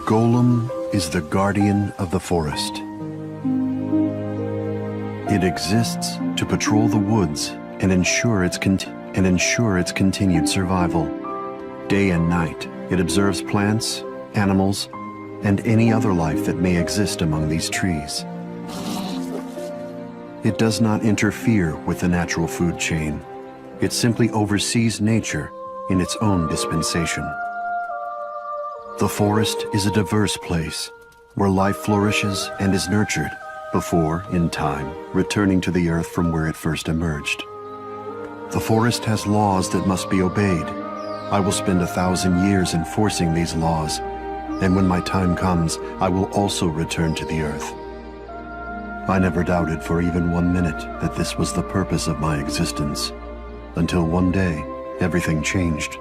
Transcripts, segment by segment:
golem is the guardian of the forest. It exists to patrol the woods and ensure its continued survival. Day and night, it observes plants, animals, and any other life that may exist among these trees. It does not interfere with the natural food chain. It simply oversees nature in its own dispensation. The forest is a diverse place where life flourishes and is nurtured before, in time, returning to the earth from where it first emerged. The forest has laws that must be obeyed. I will spend 1,000 years enforcing these laws, and when my time comes, I will also return to the earth. I never doubted for even 1 minute that this was the purpose of my existence, until one day, everything changed.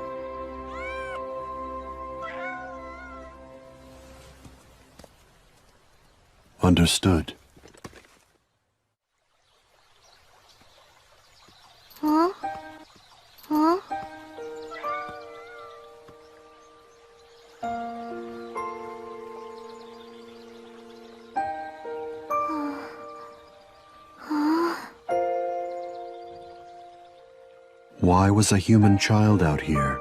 Understood. Huh? Huh? Why was a human child out here?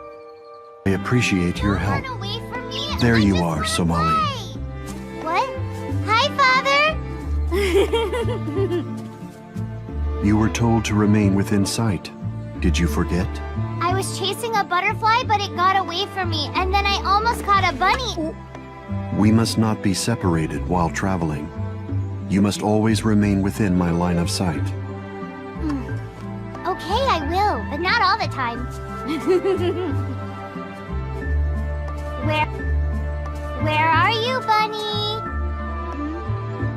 I appreciate your help. Run away from me? There I you just are, wanna Somali. play. What? Hi, Father! You were told to remain within sight. Did you forget? I was chasing a butterfly, but it got away from me, and then I almost caught a bunny. We must not be separated while traveling. You must always remain within my line of sight. Okay, I will, but not all the time. Where are you, Bunny?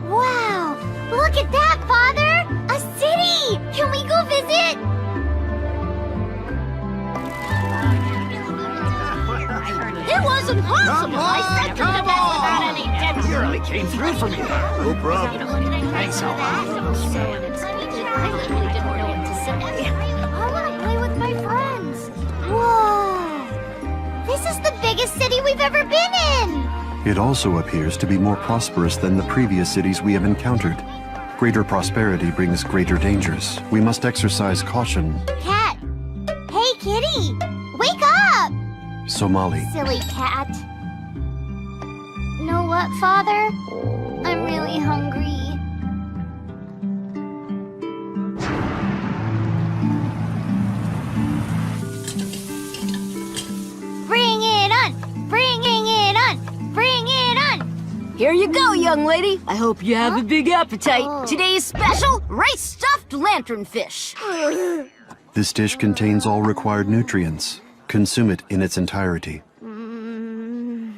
Wow! Look at that, Father! A city! Can we go visit? It wasn't possible. I said to come the best without any tips. You really came through for me. No problem. Thanks, I want to play with my friends. Whoa! This is the biggest city we've ever been in! It also appears to be more prosperous than the previous cities we have encountered. Greater prosperity brings greater dangers. We must exercise caution. Cat! Hey, kitty! Wake up! Somali. Silly cat. Know what, Father? I'm really hungry. Bring it on! Bringing it on! Bring it on! Here you go, young lady. I hope you have a big appetite. Oh. Today's special, rice-stuffed lanternfish. This dish contains all required nutrients. Consume it in its entirety. Mm.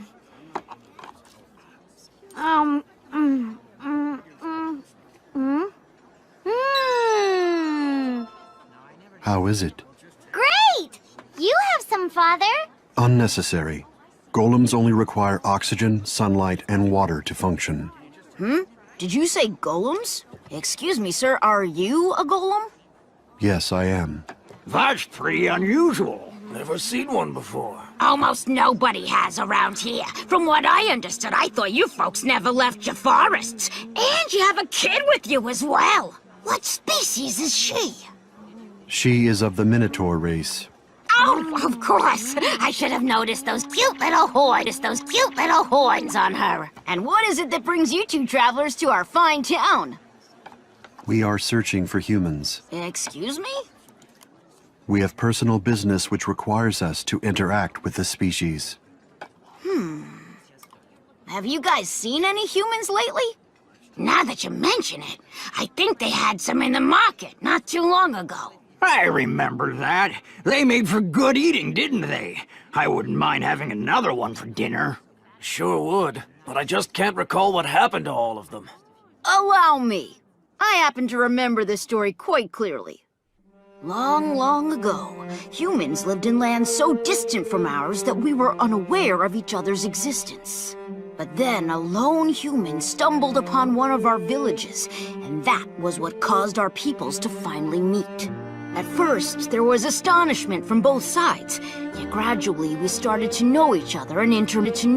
How is it? Great! You have some, Father. Unnecessary. Golems only require oxygen, sunlight, and water to function. Did you say golems? Excuse me, sir, are you a golem? Yes, I am. That's pretty unusual. Never seen one before. Almost nobody has around here. From what I understood, I thought you folks never left your forests. And you have a kid with you as well. What species is she? She is of the Minotaur race. Oh, of course. I should have noticed those cute little horns on her. And what is it that brings you two travelers to our fine town? We are searching for humans. Excuse me? We have personal business which requires us to interact with the species. Have you guys seen any humans lately? Now that you mention it, I think they had some in the market not too long ago. I remember that. They made for good eating, didn't they? I wouldn't mind having another one for dinner. Sure would, but I just can't recall what happened to all of them. Allow me. I happen to remember this story quite clearly. Long, long ago, humans lived in lands so distant from ours that we were unaware of each other's existence. But then a lone human stumbled upon one of our villages, and that was what caused our peoples to finally meet. At first, there was astonishment from both sides, yet gradually we started to know each other and intermingle.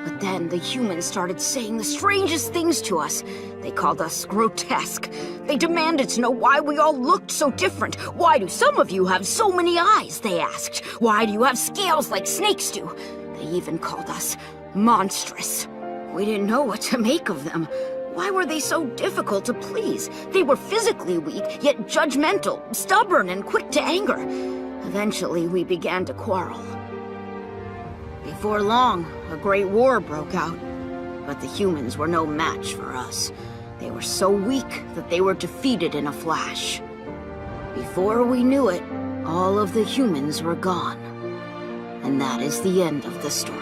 But then the humans started saying the strangest things to us. They called us grotesque. They demanded to know why we all looked so different. Why do some of you have so many eyes, they asked. Why do you have scales like snakes do? They even called us monstrous. We didn't know what to make of them. Why were they so difficult to please? They were physically weak, yet judgmental, stubborn, and quick to anger. Eventually, we began to quarrel. Before long, a great war broke out. But the humans were no match for us. They were so weak that they were defeated in a flash. Before we knew it, all of the humans were gone. And that is the end of the story.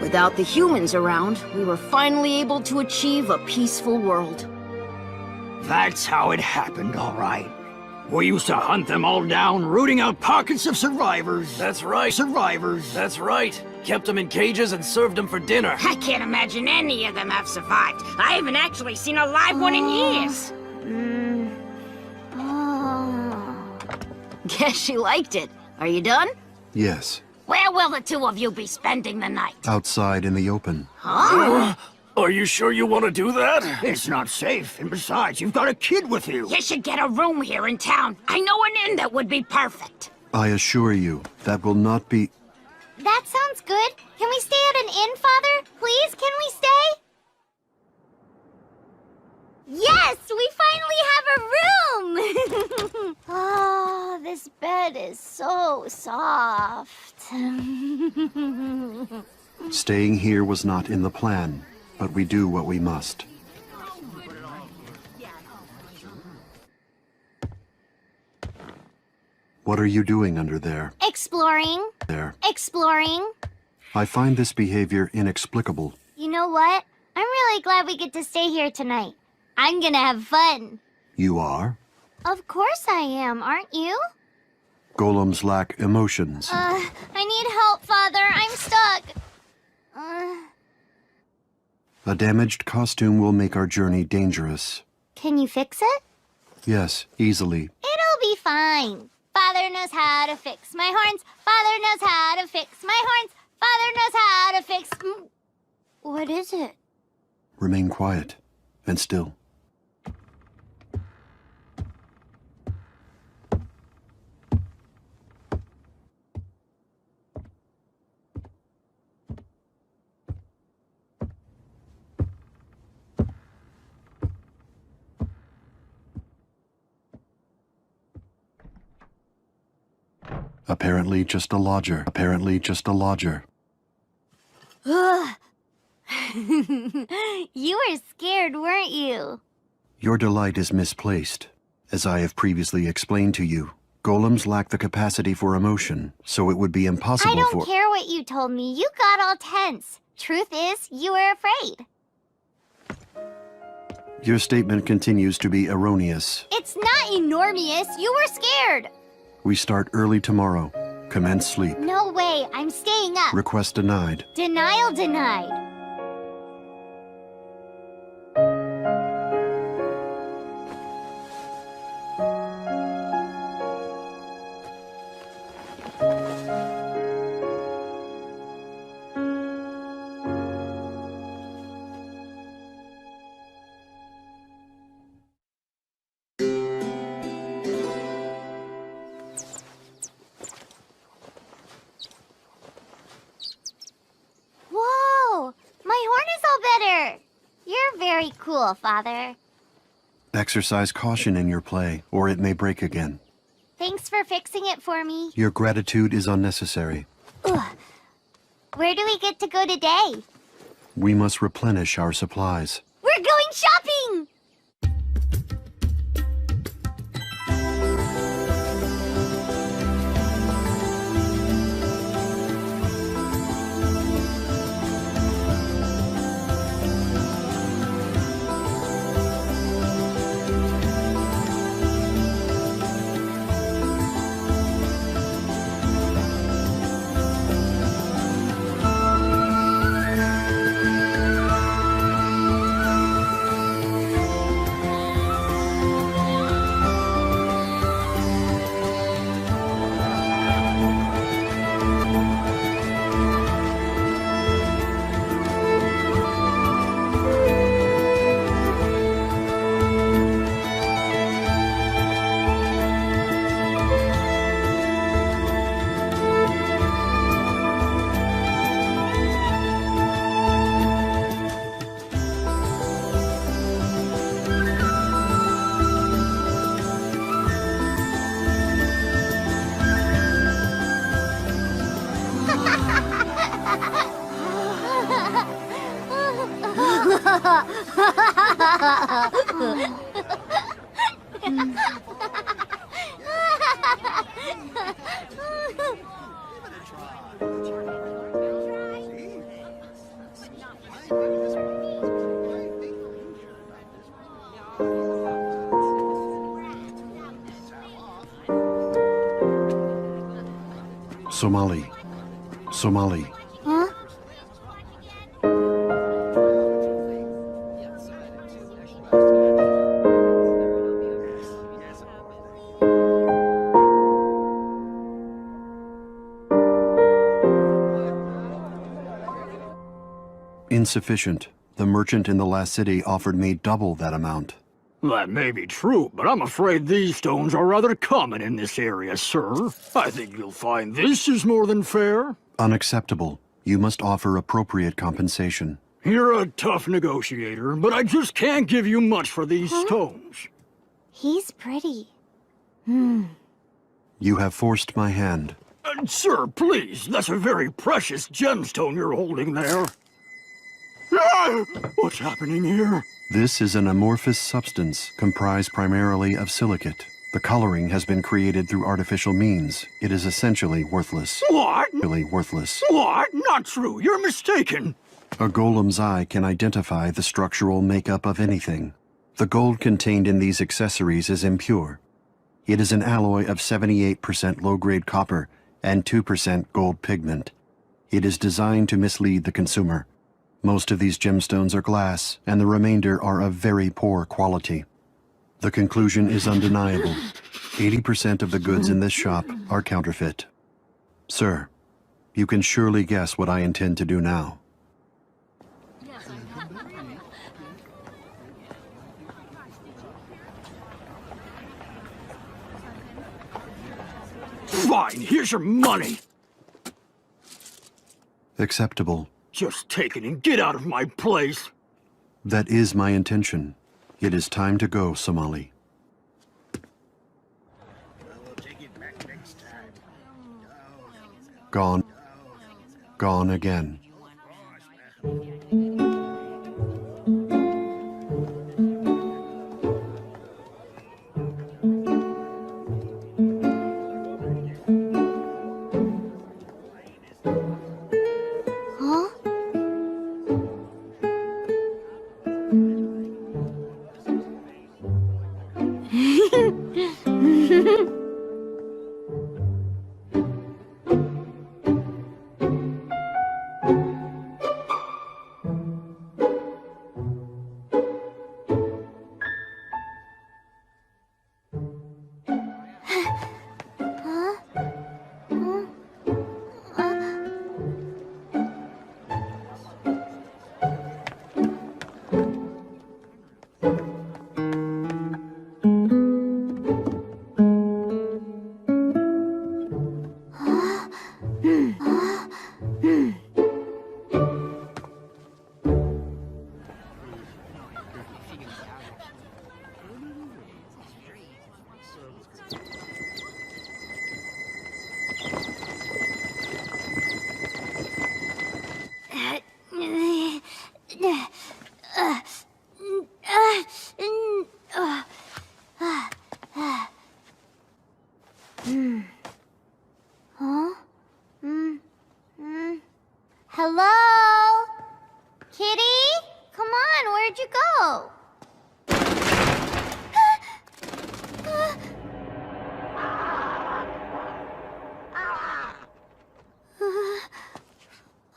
Without the humans around, we were finally able to achieve a peaceful world. That's how it happened, all right. We used to hunt them all down, rooting out pockets of survivors. That's right. Survivors. That's right. Kept them in cages and served them for dinner. I can't imagine any of them have survived. I haven't actually seen a live one in years. Guess she liked it. Are you done? Yes, Where will the two of you be spending the night? outside in the open. Are you sure you want to do that? It's not safe, and besides, you've got a kid with you. You should get a room here in town. I know an inn that would be perfect. I assure you, that will not be... That sounds good. Can we stay at an inn, Father? Please, can we stay? Yes, we finally have a room! Oh, this bed is so soft. Staying here was not in the plan, but we do what we must. What are you doing under there? Exploring. There. Exploring. I find this behavior inexplicable. You know what? I'm really glad we get to stay here tonight. I'm gonna have fun. You are? Of course I am, aren't you? Golems lack emotions. I need help, Father. I'm stuck. A damaged costume will make our journey dangerous. Can you fix it? Yes, easily. It'll be fine. Father knows how to fix my horns. Father knows how to fix my horns. Father knows how to fix... What is it? Remain quiet and still. Apparently just a lodger. Apparently just a lodger. Ugh. You were scared, weren't you? Your delight is misplaced. As I have previously explained to you, golems lack the capacity for emotion, so it would be impossible I don't for... care what you told me. You got all tense. Truth is, you were afraid. Your statement continues to be erroneous. It's not enormous. You were scared. We start early tomorrow. Commence sleep. No way. I'm staying up. Request denied. Denial denied. Whoa! My horn is all better. You're very cool, Father. Exercise caution in your play, or it may break again. Thanks for fixing it for me. Your gratitude is unnecessary. Ugh. Where do we get to go today? We must replenish our supplies. We're going shopping! Somali. Somali. Huh? Insufficient. The merchant in the last city offered me double that amount. That may be true, but I'm afraid these stones are rather common in this area, sir. I think you'll find this is more than fair. Unacceptable. You must offer appropriate compensation. You're a tough negotiator, but I just can't give you much for these stones. He's pretty. You have forced my hand. Sir, please, that's a very precious gemstone you're holding there. Ah! What's happening here? This is an amorphous substance comprised primarily of silicate. The coloring has been created through artificial means. It is essentially worthless. What? Really worthless. What? Not true. You're mistaken. A golem's eye can identify the structural makeup of anything. The gold contained in these accessories is impure. It is an alloy of 78% low-grade copper and 2% gold pigment. It is designed to mislead the consumer. Most of these gemstones are glass, and the remainder are of very poor quality. The conclusion is undeniable. 80% of the goods in this shop are counterfeit. Sir, you can surely guess what I intend to do now. Fine, here's your money. Acceptable. Just take it and get out of my place. That is my intention. It is time to go, Somali. Gone. Gone again. Huh? Hello? Kitty? Come on, where'd you go?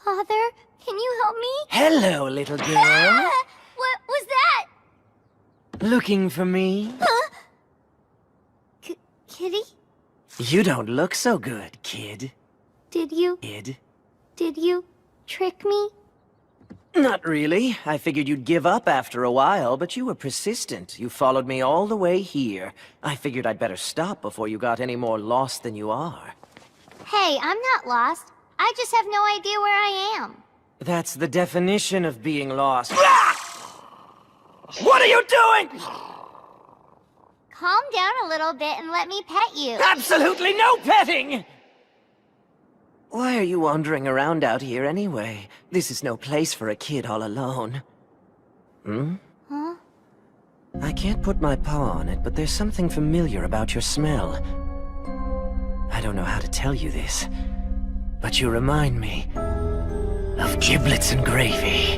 Father, can you help me? Hello, little girl. What was that? Looking for me? Kitty? You don't look so good, kid. Did you trick me? Not really. I figured you'd give up after a while, but you were persistent. You followed me all the way here. I figured I'd better stop before you got any more lost than you are. Hey, I'm not lost. I just have no idea where I am. That's the definition of being lost. What are you doing? Calm down a little bit and let me pet you. Absolutely no petting! Why are you wandering around out here anyway? This is no place for a kid all alone. Huh? I can't put my paw on it, but there's something familiar about your smell. I don't know how to tell you this, but you remind me of giblets and gravy.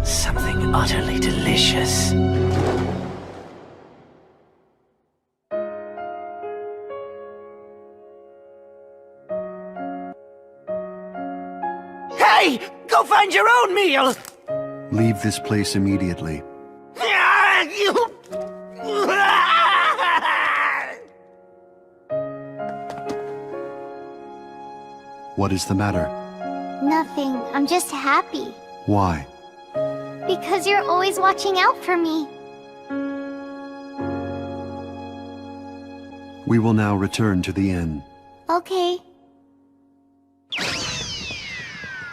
Something utterly delicious. Go find your own meal! Leave this place immediately. What is the matter? Nothing. I'm just happy. Why? Because you're always watching out for me. We will now return to the inn. Okay.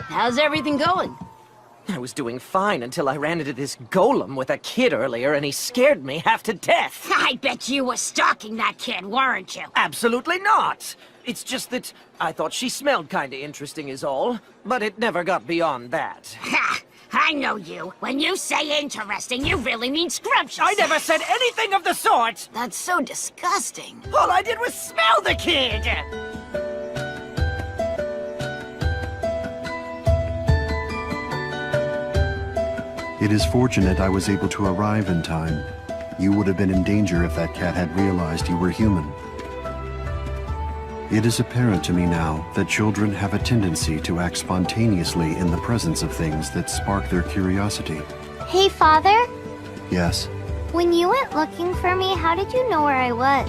How's everything going? I was doing fine until I ran into this golem with a kid earlier, and he scared me half to death. I bet you were stalking that kid, weren't you? Absolutely not! It's just that I thought she smelled kinda interesting is all, but it never got beyond that. Ha! I know you. When you say interesting, you really mean scrumptious. I never said anything of the sort! That's so disgusting. All I did was smell the kid! It is fortunate I was able to arrive in time. You would have been in danger if that cat had realized you were human. It is apparent to me now that children have a tendency to act spontaneously in the presence of things that spark their curiosity. Hey, Father? Yes, When you went looking for me, how did you know where I was?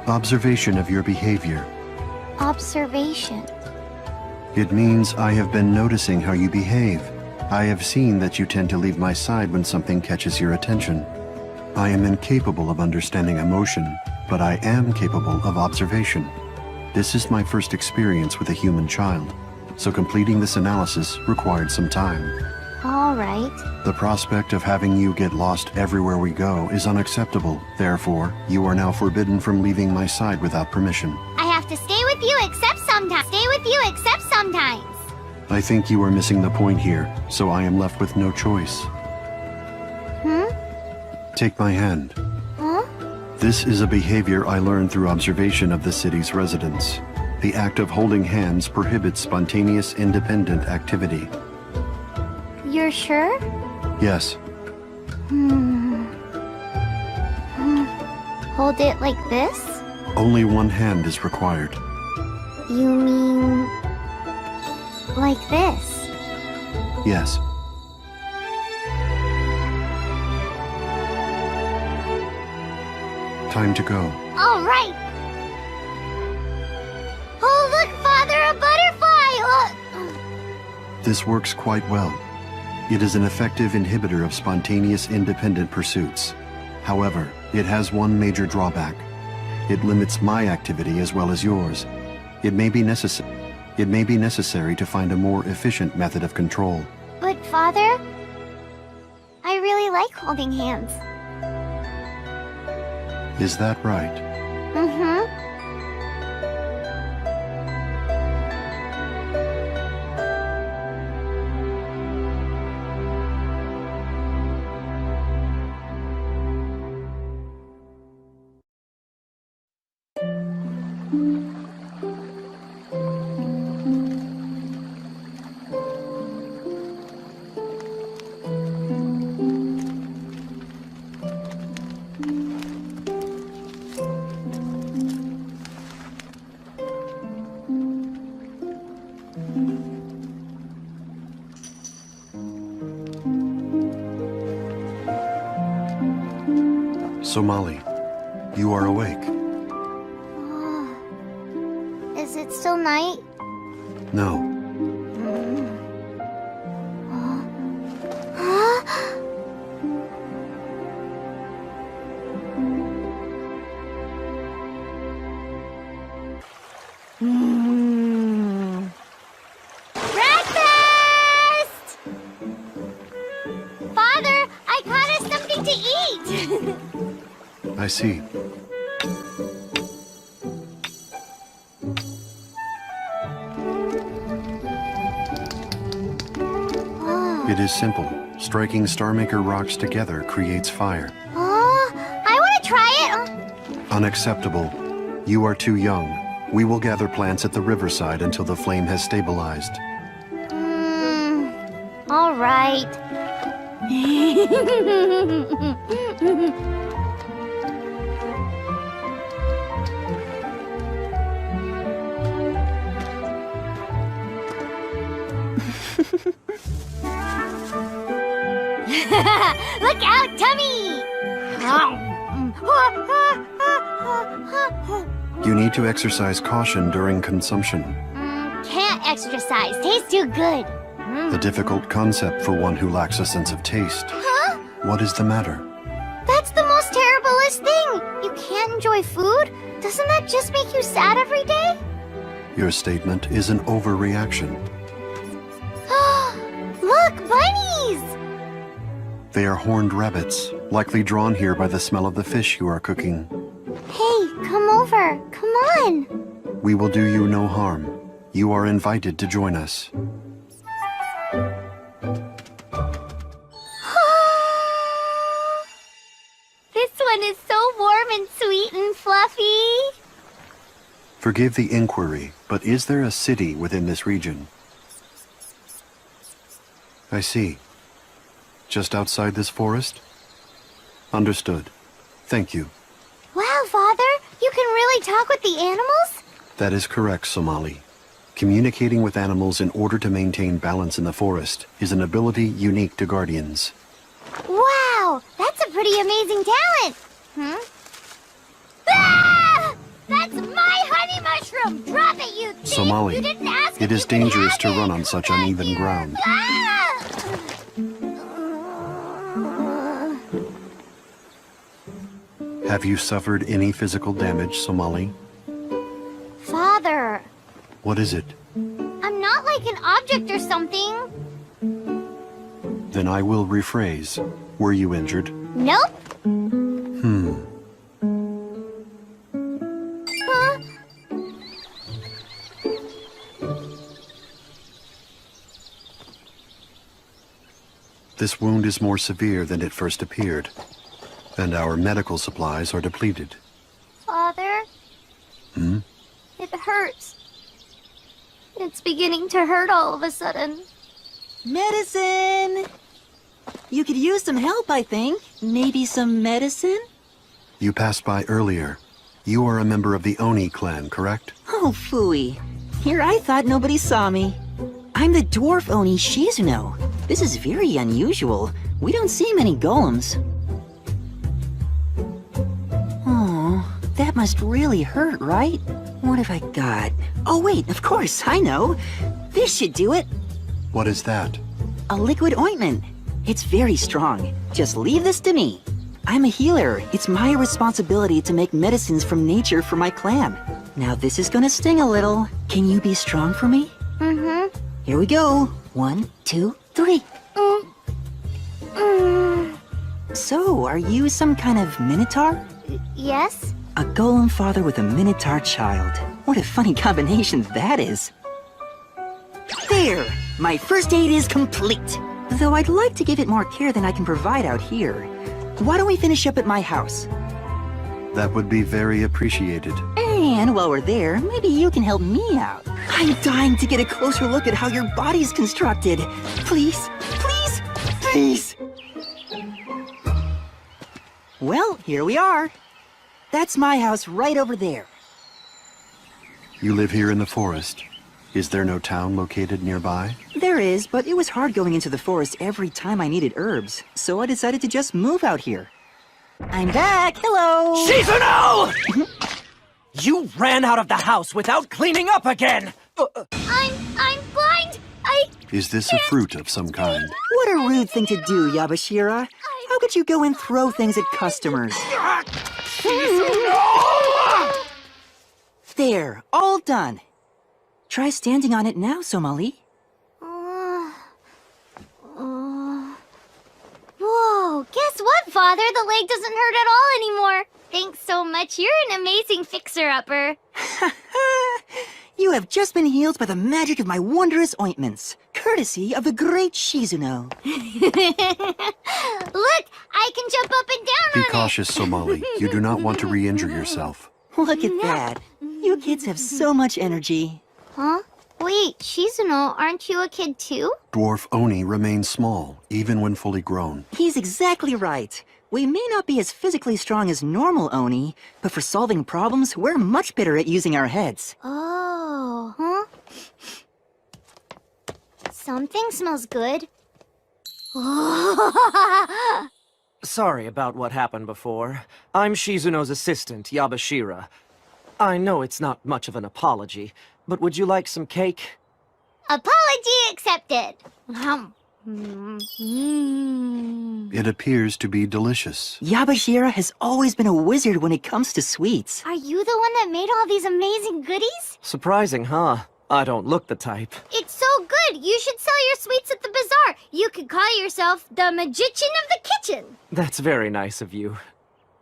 observation of your behavior. Observation. It means I have been noticing how you behave. I have seen that you tend to leave my side when something catches your attention. I am incapable of understanding emotion, but I am capable of observation. This is my first experience with a human child, so completing this analysis required some time. All right. The prospect of having you get lost everywhere we go is unacceptable. Therefore, you are now forbidden from leaving my side without permission. I have to stay with you except sometimes. Stay with you except sometimes. I think you are missing the point here, so I am left with no choice. Take my hand. Huh? This is a behavior I learned through observation of the city's residents. The act of holding hands prohibits spontaneous, independent activity. You're sure? Yes, Hold it like this? only one hand is required. You mean... like this? Yes. Time to go. All right. Oh, look, Father, a butterfly! Look! This works quite well. It is an effective inhibitor of spontaneous, independent pursuits. However, it has one major drawback. It limits my activity as well as yours. It may be necessary to find a more efficient method of control. But, Father, I really like holding hands. Is that right? Mm-hmm. Somali, you are awake. Is it still night? No. Breakfast! Father, I caught us something to eat! I see. It is simple. Striking Star Maker rocks together creates fire. Oh, I want to try it. Unacceptable. You are too young. We will gather plants at the riverside until the flame has stabilized. All right. Look out, tummy! You need to exercise caution during consumption. Can't exercise. Tastes too good. A difficult concept for one who lacks a sense of taste. Huh? What is the matter? That's the most terriblest thing! You can't enjoy food? Doesn't that just make you sad every day? Your statement is an overreaction. Look, bunnies! They are horned rabbits, likely drawn here by the smell of the fish you are cooking. Hey, come over. Come on. We will do you no harm. You are invited to join us. This one is so warm and sweet and fluffy. Forgive the inquiry, but is there a city within this region? I see. Just outside this forest? Understood. Thank you. Wow, Father, you can really talk with the animals? That is correct, Somali. Communicating with animals in order to maintain balance in the forest is an ability unique to guardians. Wow, that's a pretty amazing talent. Ah! That's my honey mushroom! Drop it, you thief! Somali, You didn't ask it if is you could dangerous have to it. run on such Thank uneven you. ground. Ah! Have you suffered any physical damage, Somali? Father, What is it? I'm not like an object or something. Then I will rephrase. Were you injured? Nope. Huh? This wound is more severe than it first appeared, and our medical supplies are depleted. Father? Hmm? It hurts. It's beginning to hurt all of a sudden. Medicine! You could use some help, I think. Maybe some medicine? You passed by earlier. You are a member of the Oni clan, correct? Oh, phooey. Here I thought nobody saw me. I'm the dwarf Oni Shizuno. This is very unusual. We don't see many golems. Oh, that must really hurt, right? What have I got? Oh, wait, of course, I know. This should do it. What is that? A liquid ointment. It's very strong. Just leave this to me. I'm a healer. It's my responsibility to make medicines from nature for my clan. Now this is gonna sting a little. Can you be strong for me? Mm-hmm. Here we go. 1, 2, 3. So, are you some kind of minotaur? Yes? A golem father with a minotaur child. What a funny combination that is. There! My first aid is complete. Though I'd like to give it more care than I can provide out here. Why don't we finish up at my house? That would be very appreciated. And while we're there, maybe you can help me out. I'm dying to get a closer look at how your body's constructed. Please, please, please! Well, here we are. That's my house right over there. You live here in the forest. Is there no town located nearby? There is, but it was hard going into the forest every time I needed herbs, so I decided to just move out here. I'm back! Hello! Shizuno! You ran out of the house without cleaning up again! I'm blind! Is this a fruit of some kind? What a rude thing to do, Yabashira. How could you go and throw things at customers? There, all done. Try standing on it now, Somali. Whoa, guess what, Father? The leg doesn't hurt at all anymore. Thanks so much. You're an amazing fixer-upper. You have just been healed by the magic of my wondrous ointments, courtesy of the great Shizuno. Look, I can jump up and down Be on cautious, Somali. You do not want to re-injure yourself. Look at that. You kids have so much energy. it. Huh? Wait, Shizuno, aren't you a kid too? Dwarf Oni remains small, even when fully grown. He's exactly right. We may not be as physically strong as normal Oni, but for solving problems, we're much better at using our heads. Oh, huh? Something smells good. Sorry about what happened before. I'm Shizuno's assistant, Yabashira. I know it's not much of an apology, but would you like some cake? Apology accepted. It appears to be delicious. Yabashira has always been a wizard when it comes to sweets. Are you the one that made all these amazing goodies? Surprising, huh? I don't look the type. It's so good! You should sell your sweets at the bazaar. You could call yourself the magician of the kitchen. That's very nice of you.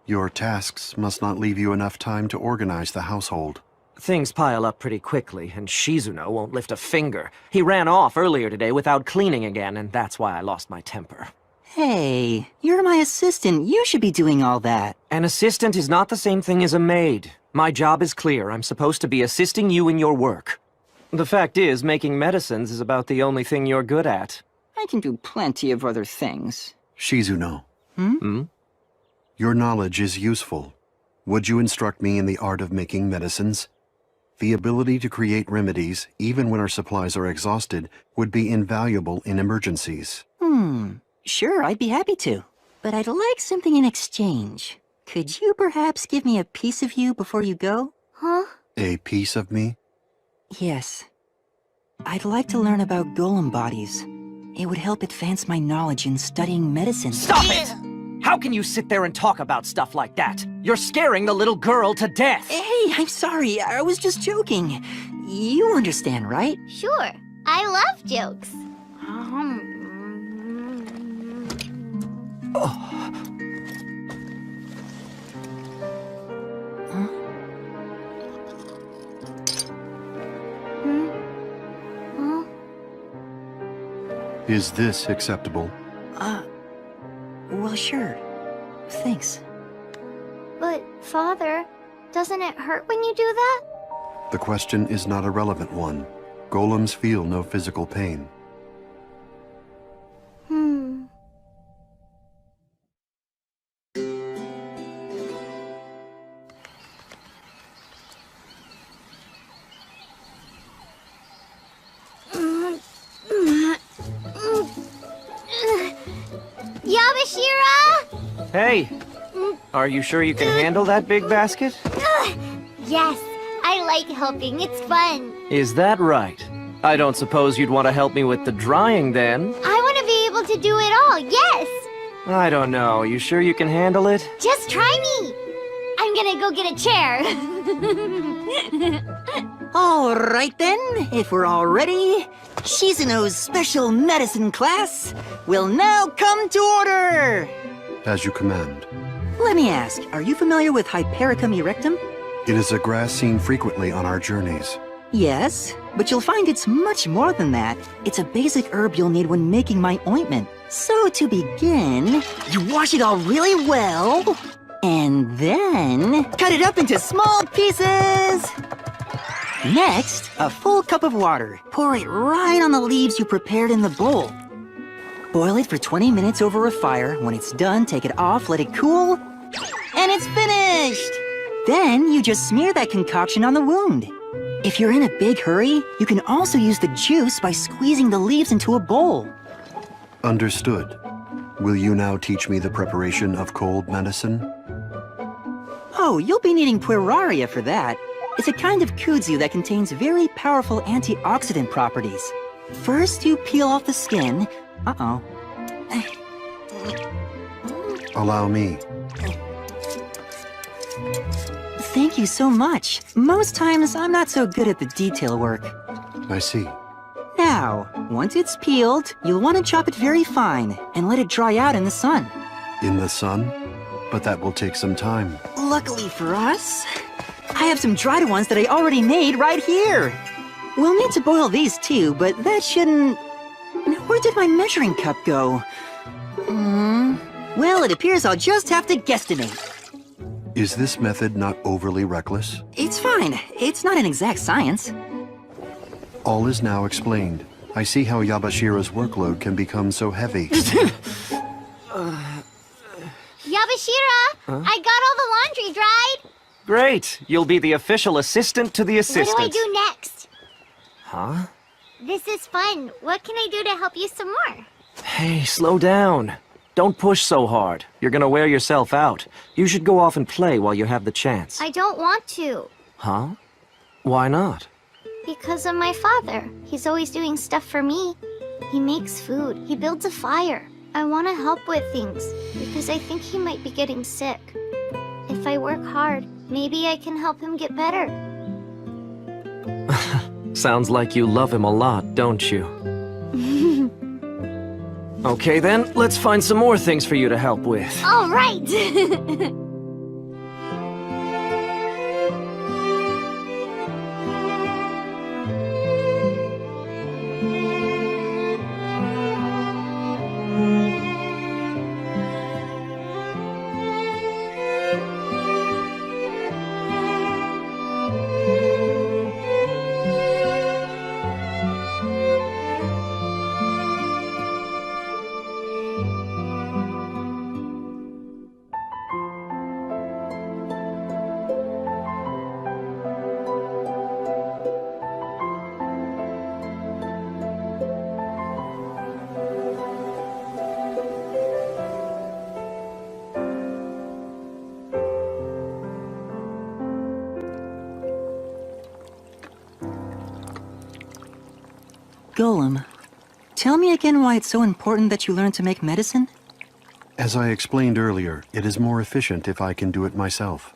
Your tasks must not leave you enough time to organize the household. Things pile up pretty quickly, and Shizuno won't lift a finger. He ran off earlier today without cleaning again, and that's why I lost my temper. Hey, you're my assistant. You should be doing all that. An assistant is not the same thing as a maid. My job is clear. I'm supposed to be assisting you in your work. The fact is, making medicines is about the only thing you're good at. I can do plenty of other things. Shizuno. Hmm? Your knowledge is useful. Would you instruct me in the art of making medicines? The ability to create remedies, even when our supplies are exhausted, would be invaluable in emergencies. Sure, I'd be happy to. But I'd like something in exchange. Could you perhaps give me a piece of you before you go? Huh? A piece of me? Yes. I'd like to learn about golem bodies. It would help advance my knowledge in studying medicine. Stop it! How can you sit there and talk about stuff like that? You're scaring the little girl to death! Hey, I'm sorry. I was just joking. You understand, right? Sure. I love jokes. Is this acceptable? Well, sure. Thanks. But, Father, doesn't it hurt when you do that? The question is not a relevant one. Golems feel no physical pain. Yabashira! Hey! Are you sure you can handle that big basket? Yes, I like helping. It's fun. Is that right? I don't suppose you'd want to help me with the drying then? I want to be able to do it all, yes! I don't know. You sure you can handle it? Just try me! I'm gonna go get a chair. All right then, if we're all ready, Shizuno's special medicine class will now come to order! As you command. Let me ask, are you familiar with Hypericum erectum? It is a grass seen frequently on our journeys. Yes, but you'll find it's much more than that. It's a basic herb you'll need when making my ointment. So to begin, you wash it all really well, and then cut it up into small pieces. Next, a full cup of water. Pour it right on the leaves you prepared in the bowl. Boil it for 20 minutes over a fire. When it's done, take it off, let it cool, and it's finished! Then you just smear that concoction on the wound. If you're in a big hurry, you can also use the juice by squeezing the leaves into a bowl. Understood. Will you now teach me the preparation of cold medicine? Oh, you'll be needing Pueraria for that. It's a kind of kudzu that contains very powerful antioxidant properties. First, you peel off the skin. Uh-oh. Allow me. Thank you so much. Most times, I'm not so good at the detail work. I see. Now, once it's peeled, you'll want to chop it very fine and let it dry out in the sun. In the sun? But that will take some time. Luckily for us, I have some dried ones that I already made right here. We'll need to boil these too, but that shouldn't... Where did my measuring cup go? Well, it appears I'll just have to guesstimate. Is this method not overly reckless? It's fine. It's not an exact science. All is now explained. I see how Yabashira's workload can become so heavy. Yabashira! I got all the laundry dried! Great! You'll be the official assistant to the assistant. What do I do next? Huh? This is fun. What can I do to help you some more? Hey, slow down. Don't push so hard. You're gonna wear yourself out. You should go off and play while you have the chance. I don't want to. Huh? Why not? Because of my father. He's always doing stuff for me. He makes food. He builds a fire. I want to help with things because I think he might be getting sick. If I work hard, maybe I can help him get better. Sounds like you love him a lot, don't you? Okay then, let's find some more things for you to help with. All right. Golem, tell me again why it's so important that you learn to make medicine? As I explained earlier, it is more efficient if I can do it myself.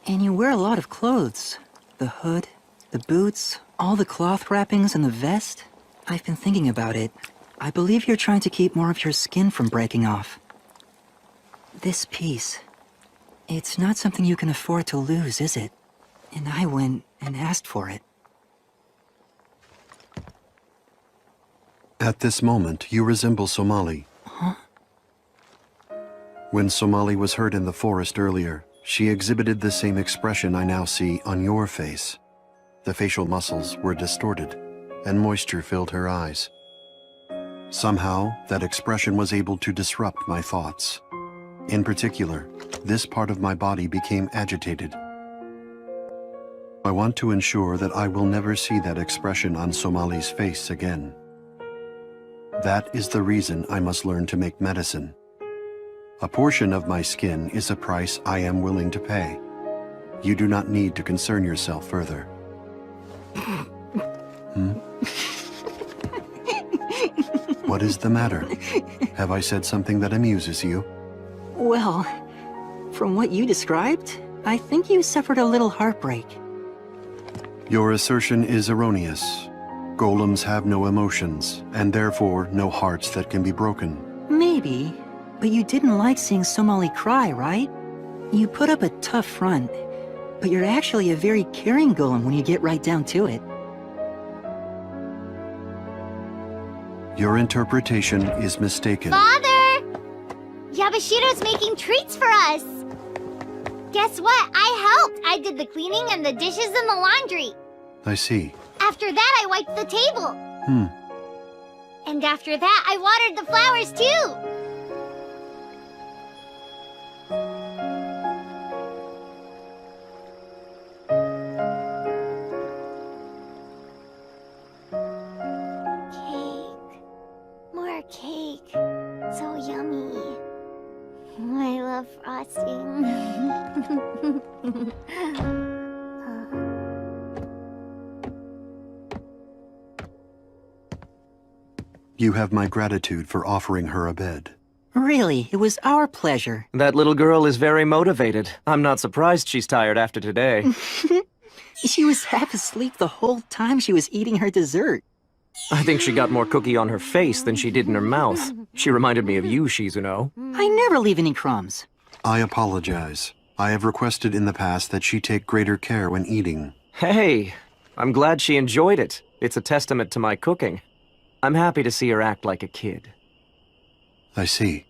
And you wear a lot of clothes. The hood, the boots, all the cloth wrappings and the vest. I've been thinking about it. I believe you're trying to keep more of your skin from breaking off. This piece, it's not something you can afford to lose, is it? And I went and asked for it. At this moment, you resemble Somali. Huh? When Somali was hurt in the forest earlier, she exhibited the same expression I now see on your face. The facial muscles were distorted, and moisture filled her eyes. Somehow, that expression was able to disrupt my thoughts. In particular, this part of my body became agitated. I want to ensure that I will never see that expression on Somali's face again. That is the reason I must learn to make medicine. A portion of my skin is a price I am willing to pay. You do not need to concern yourself further. What is the matter? Have I said something that amuses you? Well, from what you described, I think you suffered a little heartbreak. Your assertion is erroneous. Golems have no emotions, and therefore no hearts that can be broken. Maybe, but you didn't like seeing Somali cry, right? You put up a tough front, but you're actually a very caring golem when you get right down to it. Your interpretation is mistaken. Father! Yabashiro's making treats for us. Guess what? I helped. I did the cleaning and the dishes and the laundry. I see. After that, I wiped the table. And after that, I watered the flowers too. Cake. More cake. So yummy. I love frosting. You have my gratitude for offering her a bed. Really, it was our pleasure. That little girl is very motivated. I'm not surprised she's tired after today. She was half asleep the whole time she was eating her dessert. I think she got more cookie on her face than she did in her mouth. She reminded me of you, Shizuno. I never leave any crumbs. I apologize. I have requested in the past that she take greater care when eating. Hey, I'm glad she enjoyed it. It's a testament to my cooking. I'm happy to see her act like a kid. I see.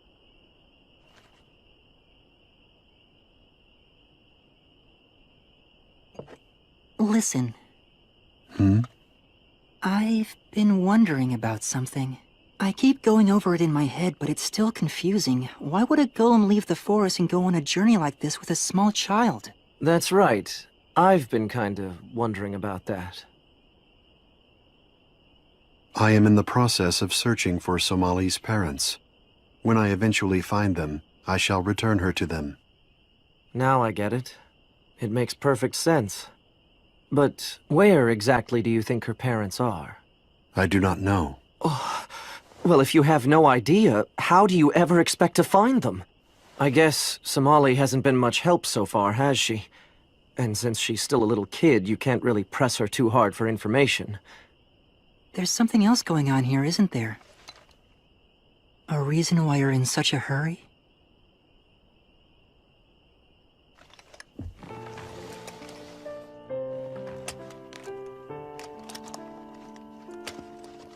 Listen. I've been wondering about something. I keep going over it in my head, but it's still confusing. Why would a golem leave the forest and go on a journey like this with a small child? That's right. I've been kinda wondering about that. I am in the process of searching for Somali's parents. When I eventually find them, I shall return her to them. Now I get it. It makes perfect sense. But where exactly do you think her parents are? I do not know. Well, if you have no idea, how do you ever expect to find them? I guess Somali hasn't been much help so far, has she? And since she's still a little kid, you can't really press her too hard for information. There's something else going on here, isn't there? A reason why you're in such a hurry?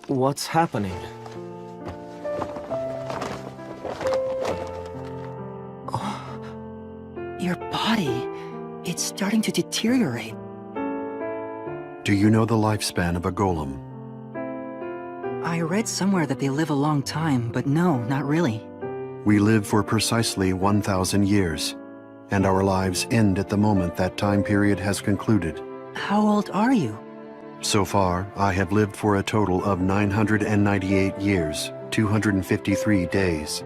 What's happening? Your body, it's starting to deteriorate. Do you know the lifespan of a golem? I read somewhere that they live a long time, but no, not really. We live for precisely 1,000 years, and our lives end at the moment that time period has concluded. How old are you? So far, I have lived for a total of 998 years, 253 days.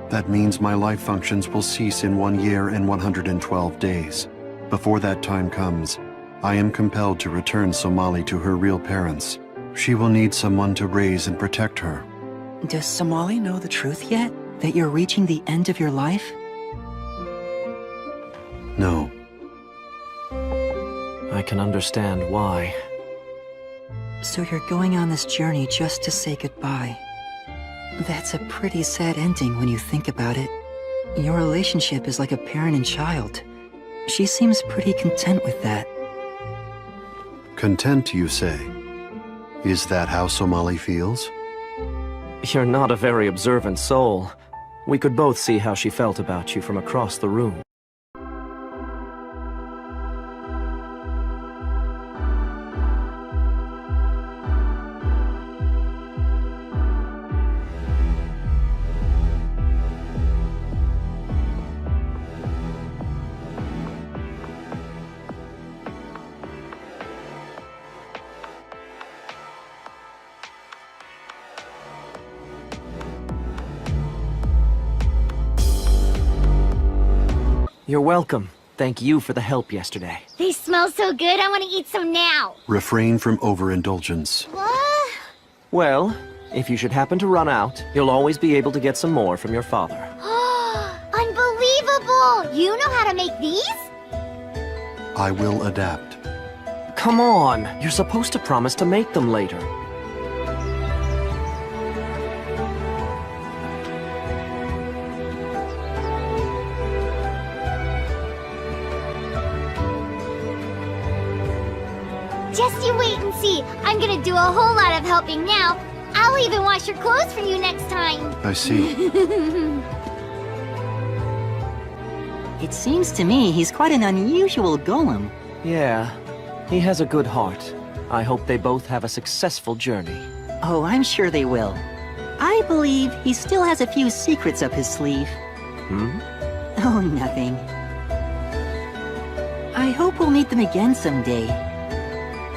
That means my life functions will cease in 1 year and 112 days. Before that time comes, I am compelled to return Somali to her real parents. She will need someone to raise and protect her. Does Somali know the truth yet? That you're reaching the end of your life? No. I can understand why. So you're going on this journey just to say goodbye. That's a pretty sad ending when you think about it. Your relationship is like a parent and child. She seems pretty content with that. Content, you say? Is that how Somali feels? You're not a very observant soul. We could both see how she felt about you from across the room. You're welcome. Thank you for the help yesterday. They smell so good, I want to eat some now. Refrain from overindulgence. What? Well, if you should happen to run out, you'll always be able to get some more from your father. Unbelievable! You know how to make these? I will adapt. Come on! You're supposed to promise to make them later. Just you wait and see. I'm gonna do a whole lot of helping now. I'll even wash your clothes for you next time. I see. It seems to me he's quite an unusual golem. Yeah, he has a good heart. I hope they both have a successful journey. Oh, I'm sure they will. I believe he still has a few secrets up his sleeve. Hmm? Oh, nothing. I hope we'll meet them again someday.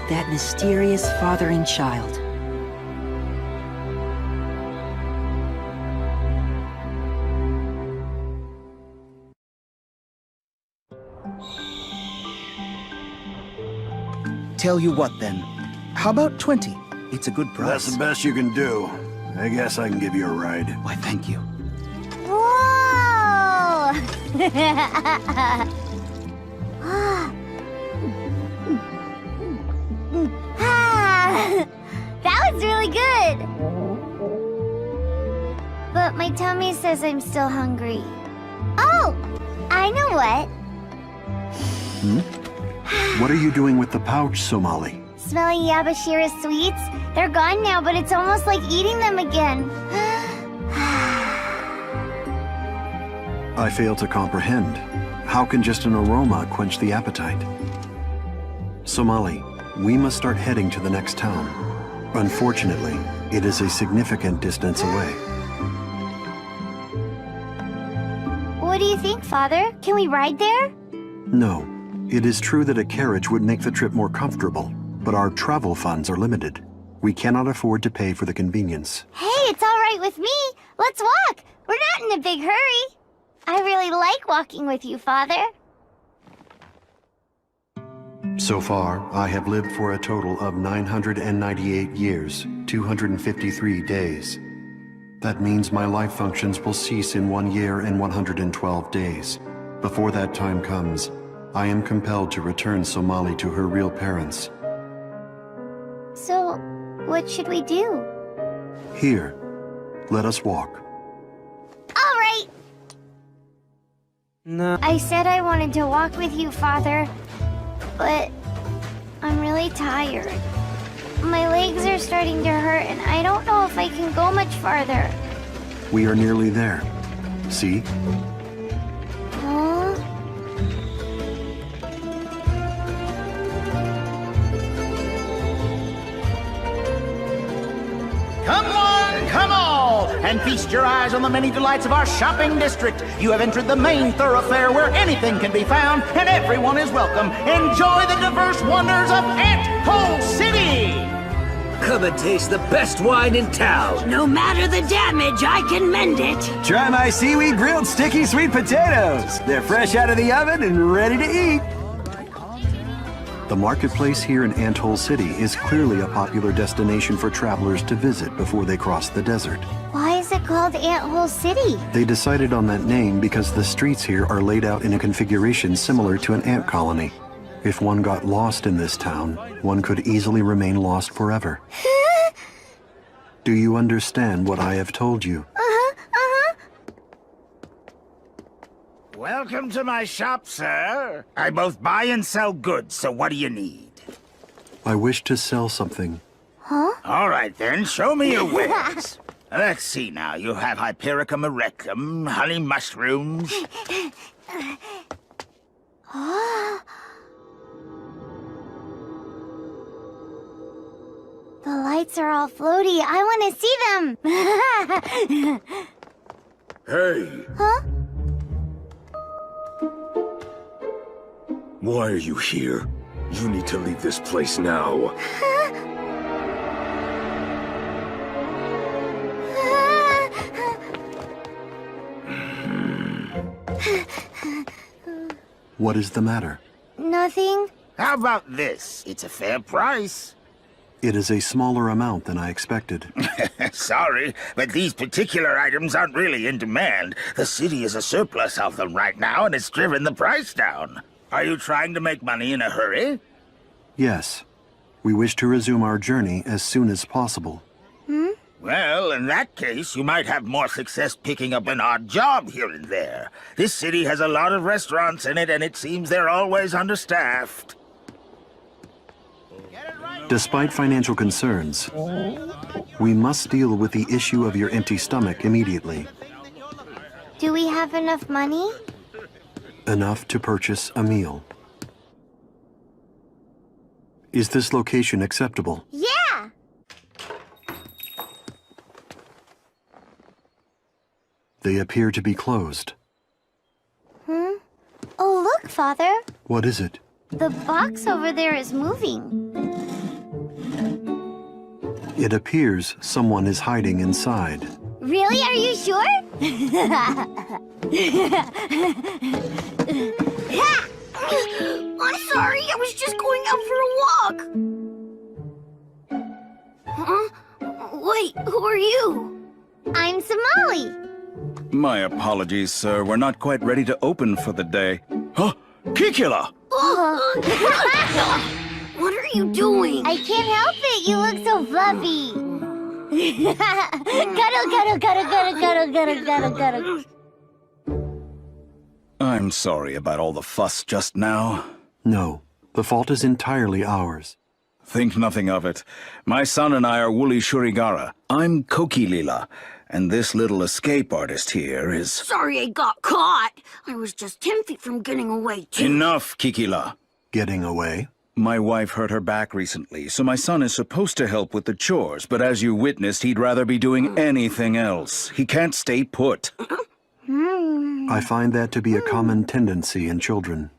That mysterious father and child. Tell you what, then. How about 20? It's a good price. That's the best you can do. I guess I can give you a ride. Why, thank you. Whoa! That was really good! But my tummy says I'm still hungry. Oh! I know what. What are you doing with the pouch, Somali? Smelling Yabashira's sweets? They're gone now, but it's almost like eating them again. I fail to comprehend. How can just an aroma quench the appetite? Somali, we must start heading to the next town. Unfortunately, it is a significant distance away. What do you think, Father? Can we ride there? No. It is true that a carriage would make the trip more comfortable, but our travel funds are limited. We cannot afford to pay for the convenience. Hey, it's all right with me. Let's walk. We're not in a big hurry. I really like walking with you, Father. So far, I have lived for a total of 998 years, 253 days. That means my life functions will cease in 1 year and 112 days. Before that time comes, I am compelled to return Somali to her real parents. So, what should we do? Here, let us walk. All right. No. I said I wanted to walk with you, Father, but I'm really tired. My legs are starting to hurt, and I don't know if I can go much farther. We are nearly there. See? Huh? Come all, and feast your eyes on the many delights of our shopping district. You have entered the main thoroughfare where anything can be found, and everyone is welcome. Enjoy the diverse wonders of Ant Hole City! Come and taste the best wine in town. No matter the damage, I can mend it. Try my seaweed grilled sticky sweet potatoes. They're fresh out of the oven and ready to eat. The marketplace here in Ant Hole City is clearly a popular destination for travelers to visit before they cross the desert. Why is it called Ant Hole City? They decided on that name because the streets here are laid out in a configuration similar to an ant colony. If one got lost in this town, one could easily remain lost forever. Do you understand what I have told you? Welcome to my shop, sir. I both buy and sell goods, so what do you need? I wish to sell something. All right, then, show me your wares. Let's see now. You have Hypericum erectum, honey mushrooms. The lights are all floaty. I want to see them. Hey! Huh? Why are you here? You need to leave this place now. What is the matter? Nothing. How about this? It's a fair price. It is a smaller amount than I expected. Sorry, but these particular items aren't really in demand. The city is a surplus of them right now, and it's driven the price down. Are you trying to make money in a hurry? Yes. We wish to resume our journey as soon as possible. Well, in that case, you might have more success picking up an odd job here and there. This city has a lot of restaurants in it, and it seems they're always understaffed. Despite financial concerns, we must deal with the issue of your empty stomach immediately. Do we have enough money? Enough to purchase a meal. Is this location acceptable? Yeah! They appear to be closed. Oh, look, Father. What is it? The box over there is moving. It appears someone is hiding inside. Really? Are you sure? I'm sorry, I was just going out for a walk. Huh? Wait, who are you? I'm Somali. My apologies, sir. We're not quite ready to open for the day. Huh? Kikila! What are you doing? I can't help it. You look so fluffy. Cuddle, cuddle, cuddle, cuddle, cuddle, cuddle, cuddle, cuddle. I'm sorry about all the fuss just now. No, the fault is entirely ours. Think nothing of it. My son and I are Wooly Shurigara. I'm Kokilila, and this little escape artist here is... Sorry I got caught. I was just 10 feet from getting away, too. Enough, Kikila. Getting away? My wife hurt her back recently, so my son is supposed to help with the chores, but as you witnessed, he'd rather be doing anything else. He can't stay put. I find that to be a common tendency in children.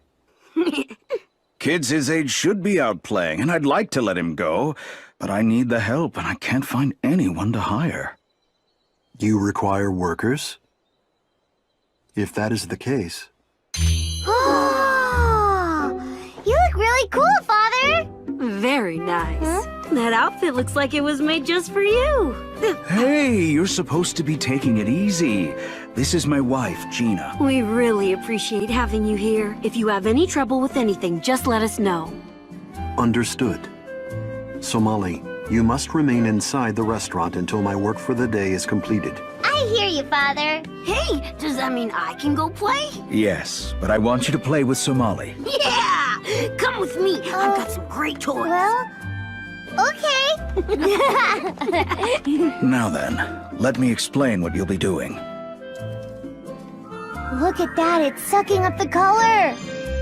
Kids his age should be out playing, and I'd like to let him go. but I need the help and I can't find anyone to hire. You require workers? If that is the case, Oh, you look really cool, Father! Very nice. That outfit looks like it was made just for you. Hey, you're supposed to be taking it easy. This is my wife, Gina. We really appreciate having you here. If you have any trouble with anything, just let us know. understood. Somali, you must remain inside the restaurant until my work for the day is completed. I hear you, Father. Hey, does that mean I can go play? Yes, but I want you to play with Somali. Yeah! Come with me. I've got some great toys. Well, okay. Now then, let me explain what you'll be doing. Look at that, it's sucking up the color.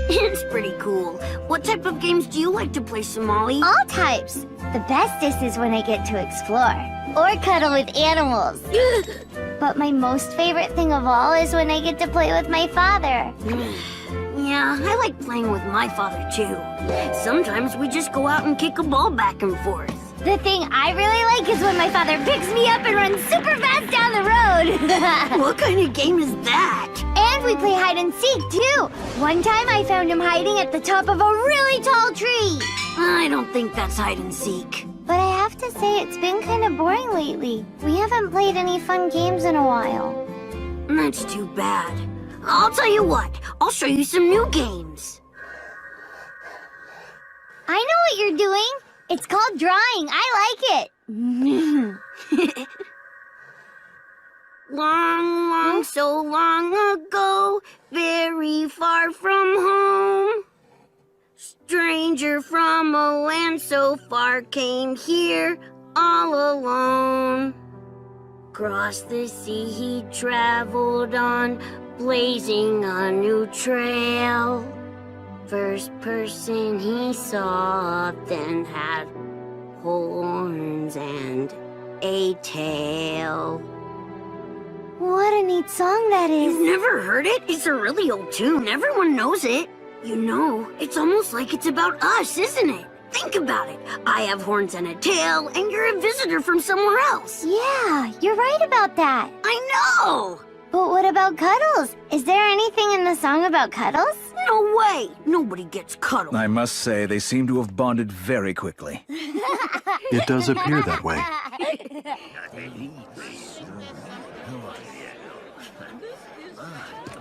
It's pretty cool. What type of games do you like to play, Somali? All types. The bestest is when I get to explore or cuddle with animals. But my most favorite thing of all is when I get to play with my father. Yeah, I like playing with my father too. Sometimes we just go out and kick a ball back and forth. The thing I really like is when my father picks me up and runs super fast down the road. What kind of game is that? And we play hide and seek too. One time I found him hiding at the top of a really tall tree. I don't think that's hide and seek. But I have to say it's been kind of boring lately. We haven't played any fun games in a while. That's too bad. I'll tell you what, I'll show you some new games. I know what you're doing. It's called drawing. I like it. Long, long, so long ago, very far from home. Stranger from a land so far came here all alone. Across the sea he traveled on, blazing a new trail. First person he saw then had horns and a tail. What a neat song that is. You've never heard it? It's a really old tune. Everyone knows it. You know, it's almost like it's about us, isn't it? Think about it. I have horns and a tail, and you're a visitor from somewhere else. Yeah, you're right about that. I know! But what about cuddles? Is there anything in the song about cuddles? No way! Nobody gets cuddled. I must say, they seem to have bonded very quickly. It does appear that way.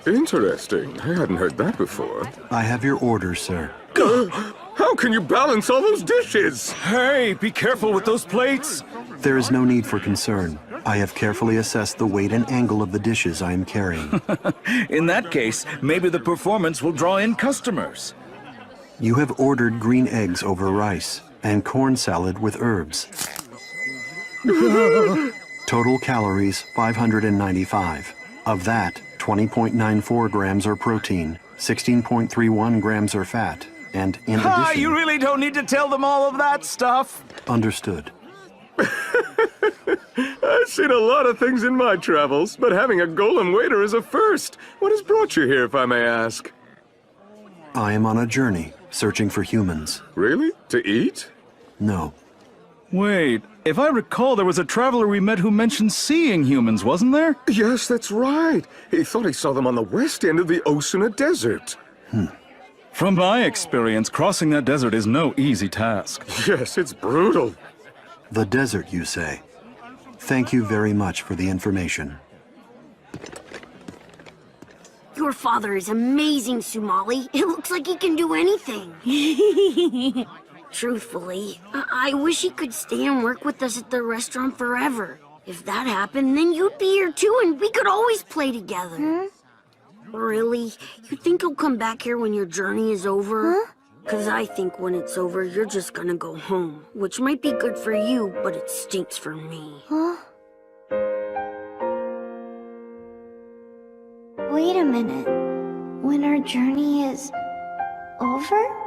Interesting. I hadn't heard that before. I have your order, sir. How can you balance all those dishes? Hey, be careful with those plates! There is no need for concern. I have carefully assessed the weight and angle of the dishes I am carrying. In that case, maybe the performance will draw in customers. You have ordered green eggs over rice and corn salad with herbs. Total calories, 595. Of that, 20.94 grams are protein, 16.31 grams are fat, and in addition... You really don't need to tell them all of that stuff. Understood. I've seen a lot of things in my travels, but having a golem waiter is a first. What has brought you here, if I may ask? I am on a journey, searching for humans. Really? To eat? No. Wait, if I recall, there was a traveler we met who mentioned seeing humans, wasn't there? Yes, that's right. He thought he saw them on the west end of the Osuna Desert. From my experience, crossing that desert is no easy task. Yes, it's brutal. The desert, you say? Thank you very much for the information. Your father is amazing, Somali. It looks like he can do anything. Truthfully, I wish he could stay and work with us at the restaurant forever. If that happened, then you'd be here too, and we could always play together. Really? You think he'll come back here when your journey is over? Because I think when it's over, you're just gonna go home. Which might be good for you, but it stinks for me. Wait a minute. When our journey is over?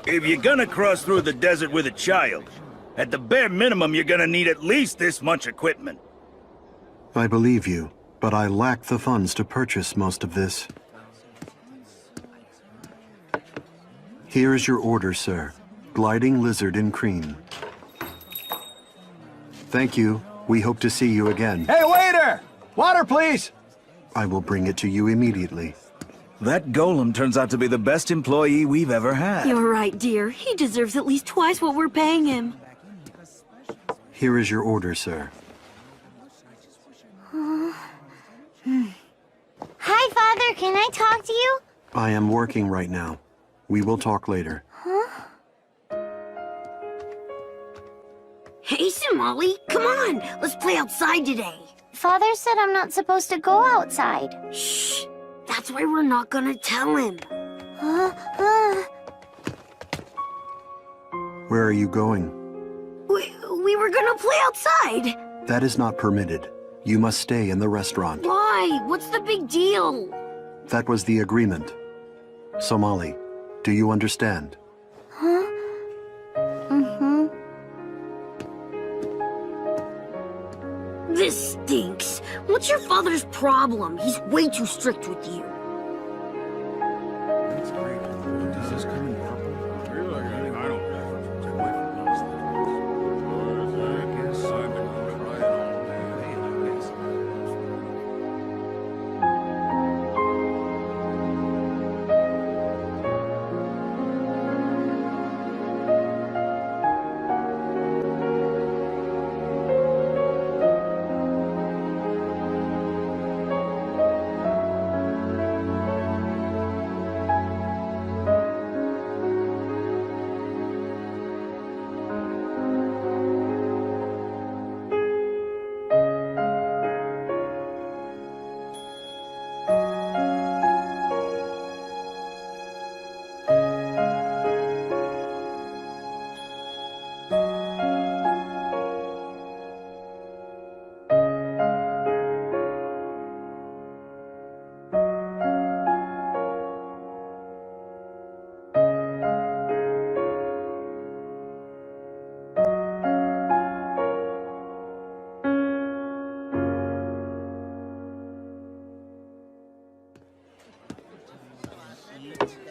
If you're gonna cross through the desert with a child, at the bare minimum, you're gonna need at least this much equipment. I believe you. but I lack the funds to purchase most of this. Here is your order, sir. Gliding lizard in cream. Thank you. We hope to see you again. Hey, waiter! Water, please! I will bring it to you immediately. That golem turns out to be the best employee we've ever had. You're right, dear. He deserves at least twice what we're paying him. Here is your order, sir. Hi, Father. Can I talk to you? I am working right now. We will talk later. Hey, Somali, come on. Let's play outside today. Father said I'm not supposed to go outside. Shh. That's why we're not gonna tell him. Where are you going? We were gonna play outside. That is not permitted. You must stay in the restaurant. Why? What's the big deal? That was the agreement. Somali, do you understand? This stinks. What's your father's problem? He's way too strict with you.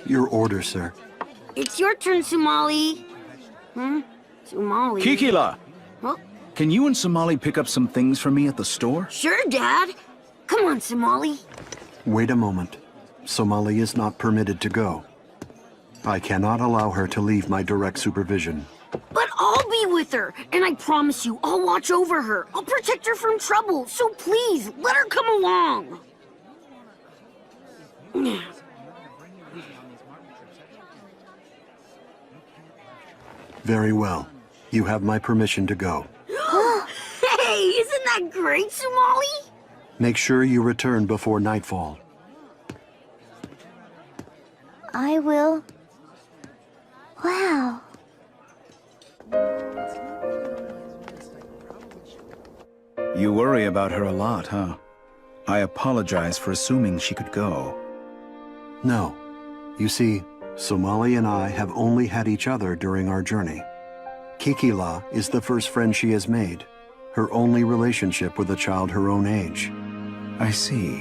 Your order, sir. It's your turn, Somali. Somali? Kikila! Huh? Can you and Somali pick up some things for me at the store? Sure, Dad. Come on, Somali. Wait a moment. Somali is not permitted to go. I cannot allow her to leave my direct supervision. But I'll be with her, and I promise you, I'll watch over her. I'll protect her from trouble, so please, let her come along. Very well. You have my permission to go. Hey, isn't that great, Somali? Make sure you return before nightfall. I will. Wow. You worry about her a lot, huh? I apologize for assuming she could go. No. You see, Somali and I have only had each other during our journey. Kikila is the first friend she has made, her only relationship with a child her own age. I see.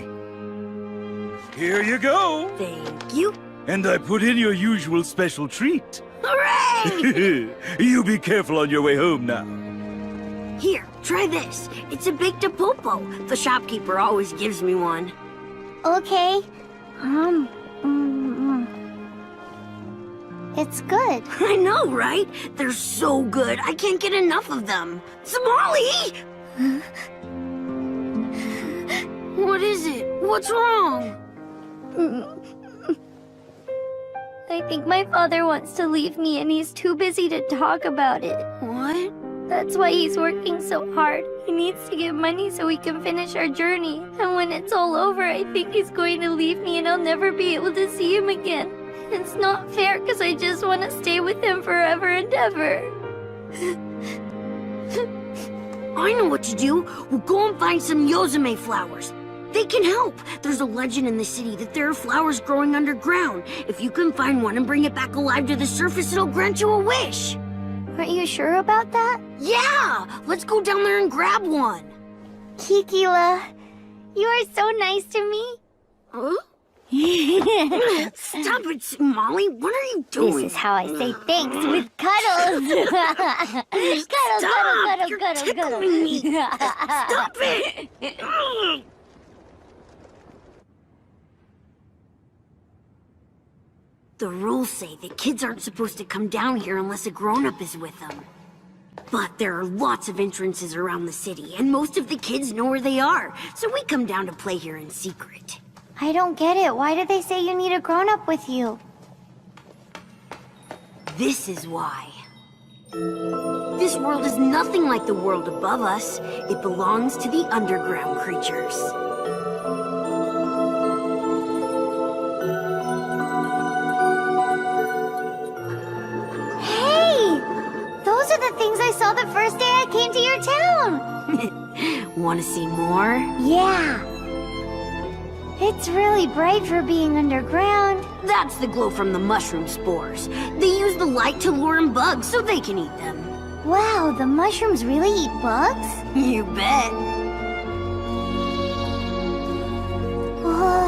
Here you go. Thank you. And I put in your usual special treat. Hooray! You be careful on your way home now. Here, try this. It's a baked popo. The shopkeeper always gives me one. Okay. It's good. I know, right? They're so good. I can't get enough of them. Somali! What is it? What's wrong? I think my father wants to leave me and he's too busy to talk about it. What? That's why he's working so hard. He needs to get money so we can finish our journey. And when it's all over, I think he's going to leave me and I'll never be able to see him again. It's not fair because I just want to stay with him forever and ever. I know what to do. We'll go and find some Yozume flowers. They can help. There's a legend in the city that there are flowers growing underground. If you can find one and bring it back alive to the surface, it'll grant you a wish. Are you sure about that? Yeah! Let's go down there and grab one. Kikila, You are so nice to me. Huh? Stop it, Molly. What are you doing? This is how I say thanks, with cuddles. Cuddles, Stop! cuddles, You're cuddles, tickling cuddles. me. Stop it! The rules say that kids aren't supposed to come down here unless a grown-up is with them. But there are lots of entrances around the city, and most of the kids know where they are, so we come down to play here in secret. I don't get it. Why do they say you need a grown-up with you? This is why. This world is nothing like the world above us. It belongs to the underground creatures. Hey! Those are the things I saw the first day I came to your town! Want to see more? Yeah! It's really bright for being underground. That's the glow from the mushroom spores. They use the light to lure in bugs so they can eat them. Wow, the mushrooms really eat bugs? You bet. Whoa.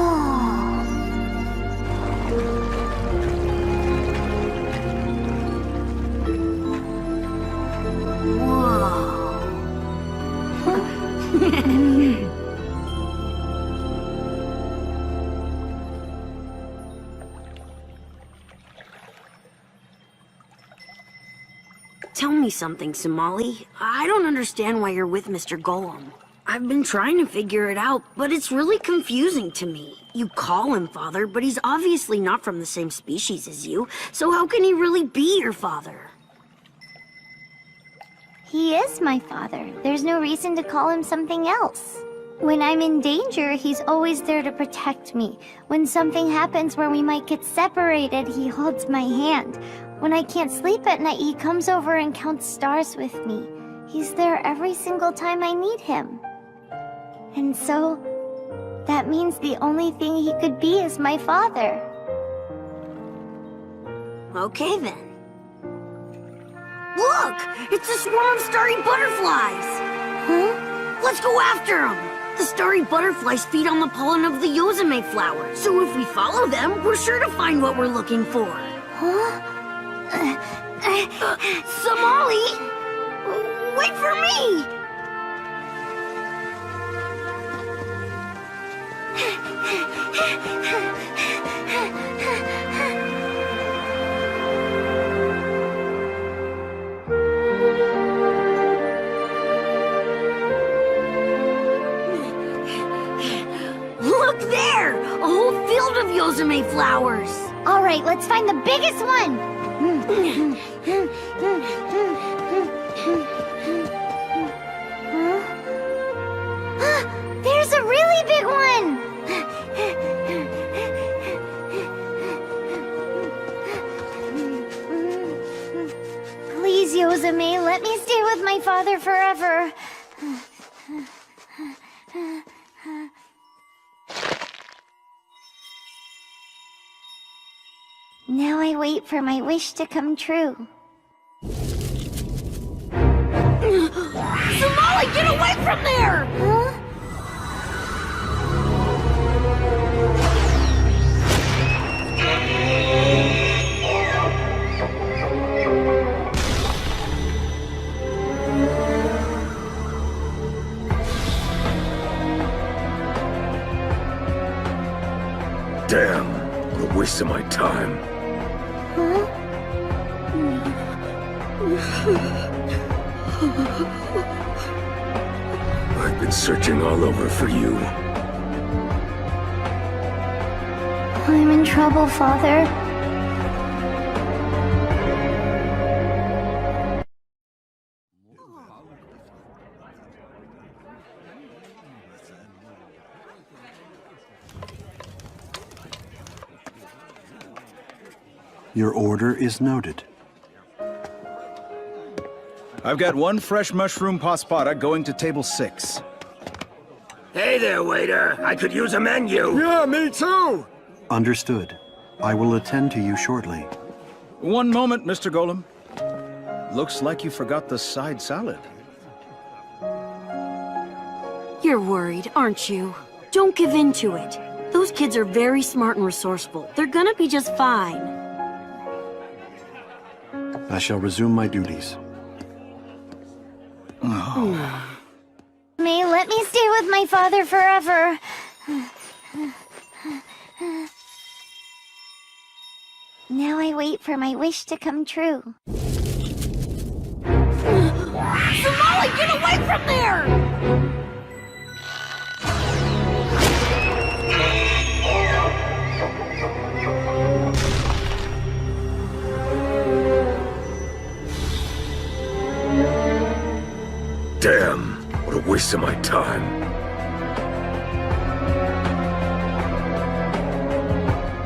Tell me something, Somali. I don't understand why you're with Mr. Golem. I've been trying to figure it out, but it's really confusing to me. You call him father, but he's obviously not from the same species as you, so how can he really be your father? He is my father. There's no reason to call him something else. When I'm in danger, he's always there to protect me. When something happens where we might get separated, he holds my hand. When I can't sleep at night, he comes over and counts stars with me. He's there every single time I need him. And so, that means the only thing he could be is my father. Okay then. Look! It's a swarm of starry butterflies! Huh? Let's go after them! The starry butterflies feed on the pollen of the Yozame flower, so if we follow them, we're sure to find what we're looking for. Huh? Somali! Wait for me! Look there! A whole field of Yozame flowers! All right, let's find the biggest one! There's a really big one! Please, Yozame, let me stay with my father forever. Now I wait for my wish to come true. Somali, get away from there! Huh? Damn, a waste of my time. Huh? I've been searching all over for you. I'm in trouble, Father. Your order is noted. I've got one fresh mushroom paspada going to table 6. Hey there, waiter. I could use a menu. Yeah, me too. Understood. I will attend to you shortly. One moment, Mr. Golem. Looks like you forgot the side salad. You're worried, aren't you? Don't give in to it. Those kids are very smart and resourceful. They're gonna be just fine. I shall resume my duties. May let me stay with my father forever. Now I wait for my wish to come true. Somali, get away from there! Damn, what a waste of my time.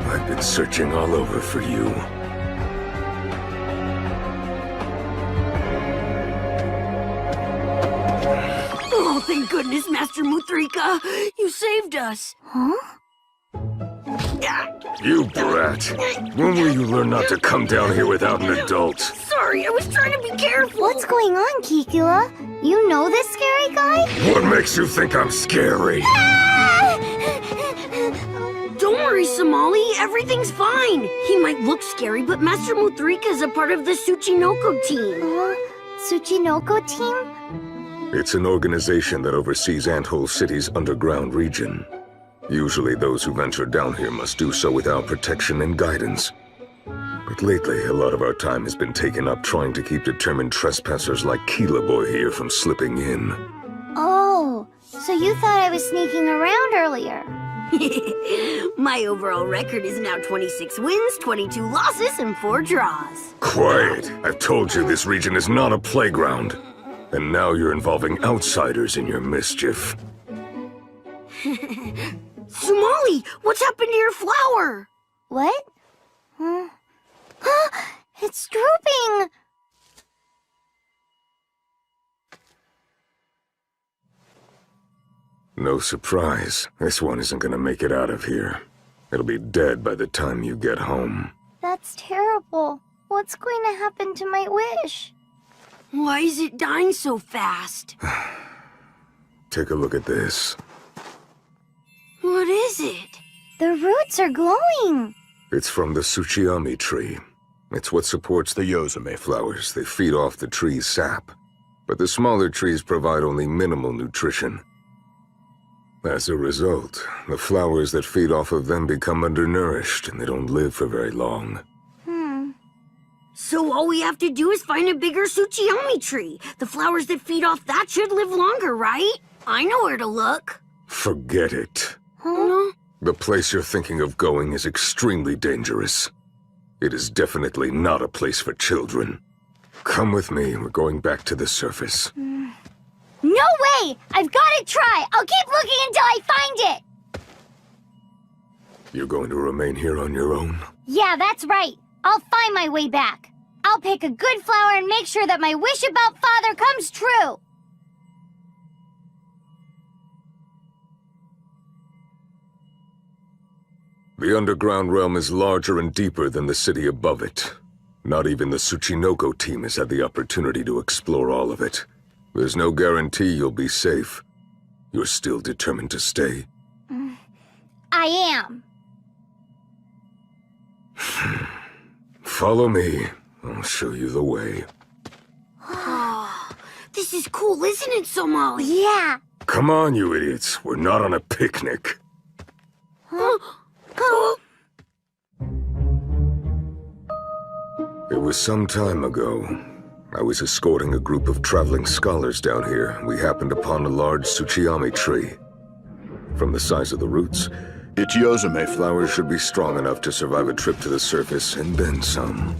I've been searching all over for you. Oh, thank goodness, Master Muthrika! You saved us! Huh? You brat. When will you learn not to come down here without an adult? Sorry, I was trying to be careful! What's going on, Kikula? You know this scary guy? What makes you think I'm scary? Don't worry, Somali. Everything's fine. He might look scary, but Master Muthrika is a part of the Tsuchinoko team. Tsuchinoko team? It's an organization that oversees Anthole City's underground region. Usually those who venture down here must do so without protection and guidance. But lately, a lot of our time has been taken up trying to keep determined trespassers like Keela Boy here from slipping in. Oh, so you thought I was sneaking around earlier. My overall record is now 26 wins, 22 losses, and 4 draws. Quiet! I've told you this region is not a playground. And now you're involving outsiders in your mischief. Somali, what's happened to your flower? What? It's drooping! No surprise. This one isn't gonna make it out of here. It'll be dead by the time you get home. That's terrible. What's going to happen to my wish? Why is it dying so fast? Take a look at this. What is it? The roots are glowing. It's from the Tsuchiyami tree. It's what supports the Yozume flowers. They feed off the tree's sap. But the smaller trees provide only minimal nutrition. As a result, the flowers that feed off of them become undernourished and they don't live for very long. So all we have to do is find a bigger Tsuchiyami tree. The flowers that feed off that should live longer, right? I know where to look. Forget it. Huh? The place you're thinking of going is extremely dangerous. It is definitely not a place for children. Come with me, we're going back to the surface. No way! I've got to try! I'll keep looking until I find it! You're going to remain here on your own? Yeah, that's right. I'll find my way back. I'll pick a good flower and make sure that my wish about Father comes true. The underground realm is larger and deeper than the city above it. Not even the Tsuchinoko team has had the opportunity to explore all of it. There's no guarantee you'll be safe. You're still determined to stay? I am. Follow me. I'll show you the way. Oh, this is cool, isn't it, Somali? Yeah. Come on, you idiots. We're not on a picnic. It was some time ago. I was escorting a group of traveling scholars down here. We happened upon a large Tsuchiyami tree. From the size of the roots, its Yozume flowers should be strong enough to survive a trip to the surface and then some.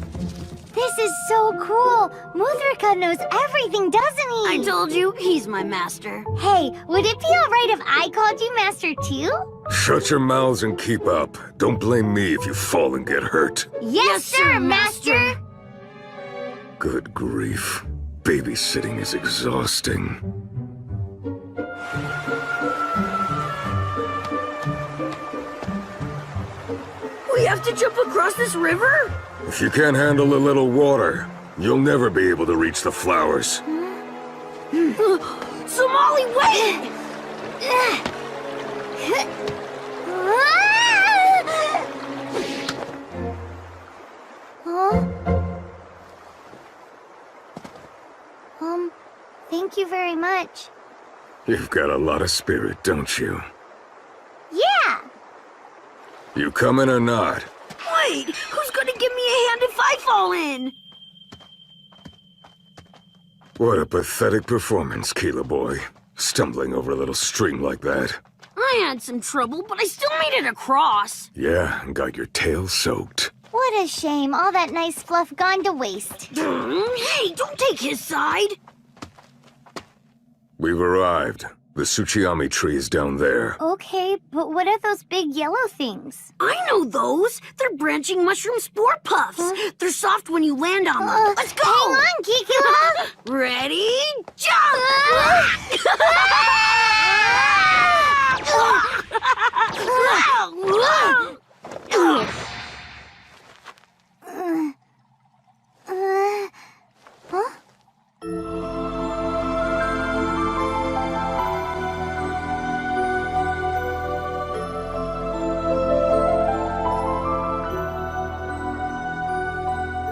This is so cool. Muthrika knows everything, doesn't he? I told you, he's my master. Hey, would it be alright if I called you Master too? Shut your mouths and keep up. Don't blame me if you fall and get hurt. Yes, sir, Master! Good grief. Babysitting is exhausting. We have to jump across this river? If you can't handle a little water, you'll never be able to reach the flowers. Somali, wait! Thank you very much. You've got a lot of spirit, don't you? Yeah! You coming or not? Wait, who's gonna give me a hand if I fall in? What a pathetic performance, Keela boy. Stumbling over a little stream like that. I had some trouble, but I still made it across. Yeah, and got your tail soaked. What a shame, all that nice fluff gone to waste. Hey, don't take his side. We've arrived. The Tsuchiyami tree is down there. Okay, but what are those big yellow things? I know those. They're branching mushroom spore puffs. They're soft when you land on them. Let's go! Hang on, Kikila! Ready? Jump!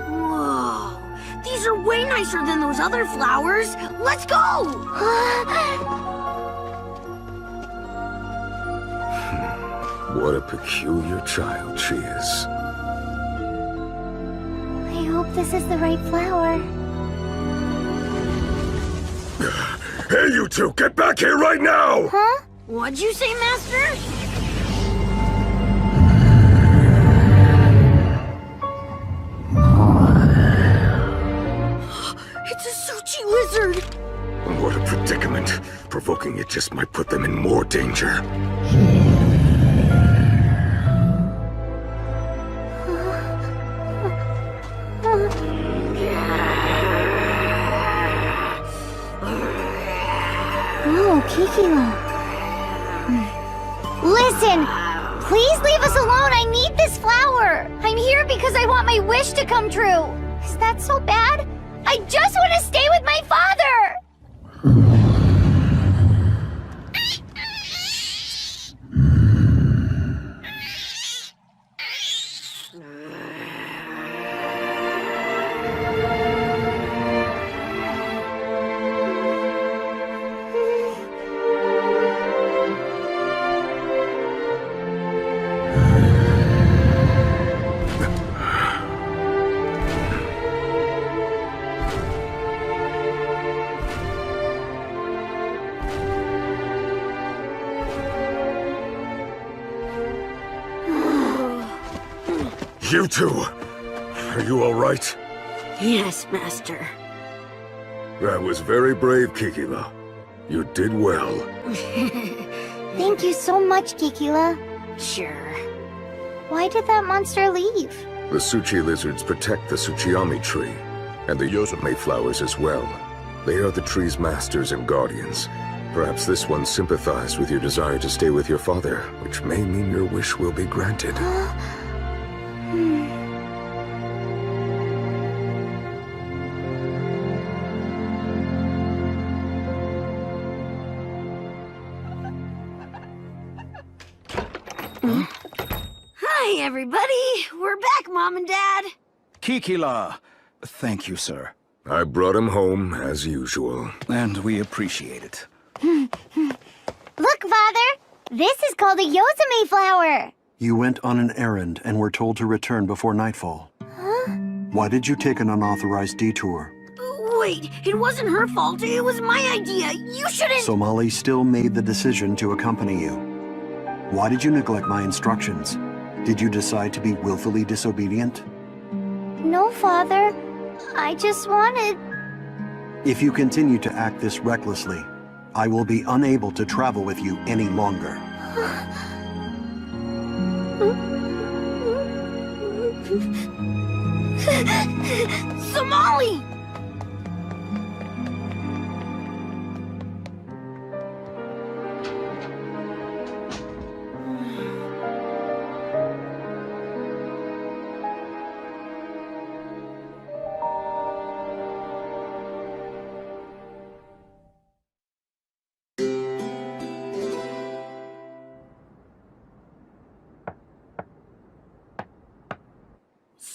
Whoa, these are way nicer than those other flowers. Let's go! What a peculiar child she is. I hope this is the right flower. Hey, you two, get back here right now! Huh? What'd you say, Master? It's a Suchi lizard! What a predicament. Provoking it just might put them in more danger. Oh, Kikila. Listen! Please leave us alone! I need this flower! I'm here because I want my wish to come true! Is that so bad? I just want to stay with my father! You two, are you all right? Yes, Master. That was very brave, Kikila. You did well. Thank you so much, Kikila. Sure. Why did that monster leave? The Suchi lizards protect the Tsuchiyami tree, and the Yosume flowers as well. They are the tree's masters and guardians. Perhaps this one sympathized with your desire to stay with your father, which may mean your wish will be granted. Hi, everybody. We're back, Mom and Dad. Kikila. Thank you, sir. I brought him home, as usual. And we appreciate it. Look, Father! This is called a Yosume flower! You went on an errand and were told to return before nightfall. Huh? Why did you take an unauthorized detour? Wait, it wasn't her fault. It was my idea. You shouldn't... So Molly still made the decision to accompany you. Why did you neglect my instructions? Did you decide to be willfully disobedient? No, Father. I just wanted... If you continue to act this recklessly, I will be unable to travel with you any longer. Somali!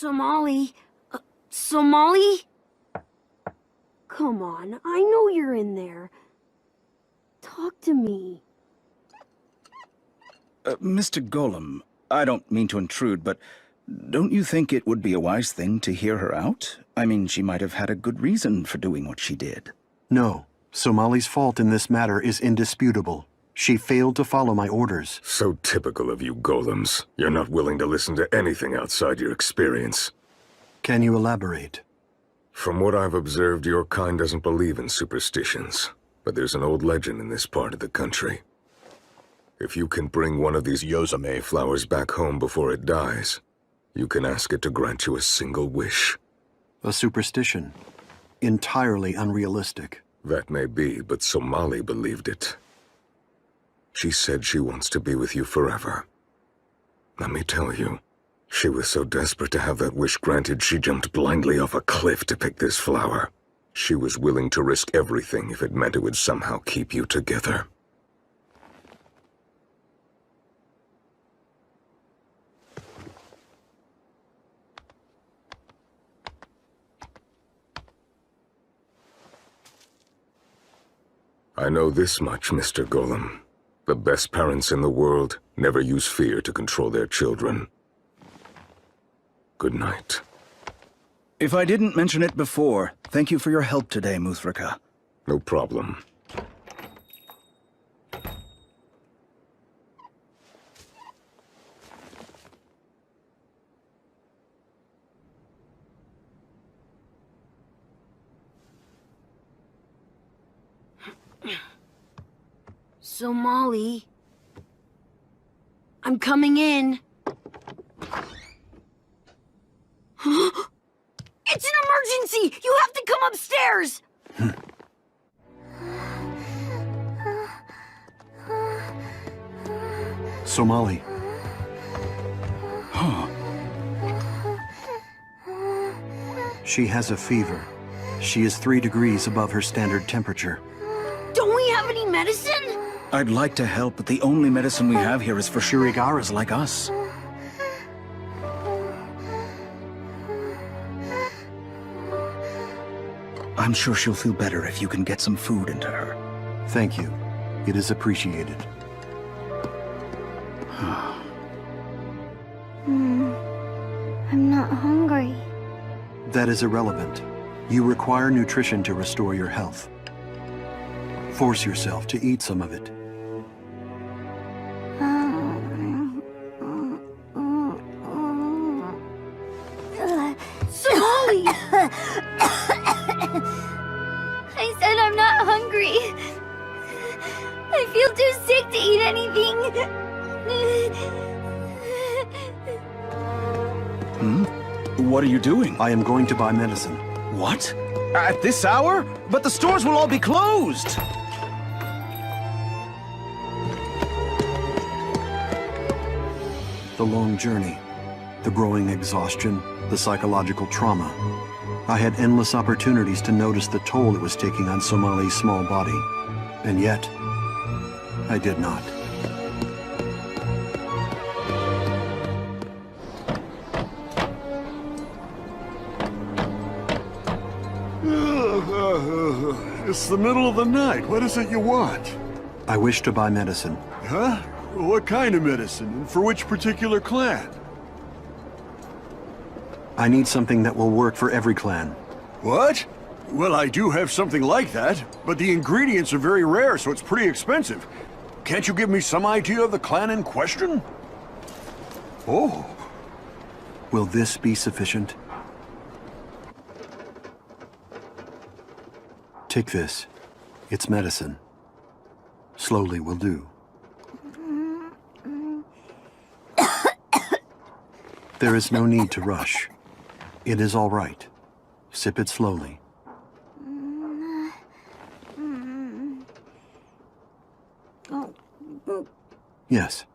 Somali? Somali? Come on, I know you're in there. Talk to me. Mr. Golem, I don't mean to intrude, but don't you think it would be a wise thing to hear her out? I mean, she might have had a good reason for doing what she did. No. Somali's fault in this matter is indisputable. She failed to follow my orders. So typical of you golems. You're not willing to listen to anything outside your experience. Can you elaborate? From what I've observed, your kind doesn't believe in superstitions. But there's an old legend in this part of the country. If you can bring one of these Yozame flowers back home before it dies, you can ask it to grant you a single wish. A superstition. Entirely unrealistic. That may be, but Somali believed it. She said she wants to be with you forever. Let me tell you, she was so desperate to have that wish granted, she jumped blindly off a cliff to pick this flower. She was willing to risk everything if it meant it would somehow keep you together. I know this much, Mr. Golem. The best parents in the world never use fear to control their children. Good night. If I didn't mention it before, thank you for your help today, Muthrika. No problem. Somali. I'm coming in. It's an emergency! You have to come upstairs! Somali. She has a fever. She is 3 degrees above her standard temperature. Don't we have any medicine? I'd like to help, but the only medicine we have here is for Shirigaras like us. I'm sure she'll feel better if you can get some food into her. Thank you. It is appreciated. I'm not hungry. That is irrelevant. You require nutrition to restore your health. Force yourself to eat some of it. Somali! I said I'm not hungry. I feel too sick to eat anything. What are you doing? I am going to buy medicine. What? At this hour? But the stores will all be closed! The long journey, the growing exhaustion, the psychological trauma. I had endless opportunities to notice the toll it was taking on Somali's small body. And yet, I did not. It's the middle of the night. What is it you want? I wish to buy medicine. Huh? What kind of medicine? And for which particular clan? I need something that will work for every clan. What? Well, I do have something like that, but the ingredients are very rare, so it's pretty expensive. Can't you give me some idea of the clan in question? Oh. Will this be sufficient? Take this. It's medicine. Slowly will do. There is no need to rush. It is all right. Sip it slowly. Yes.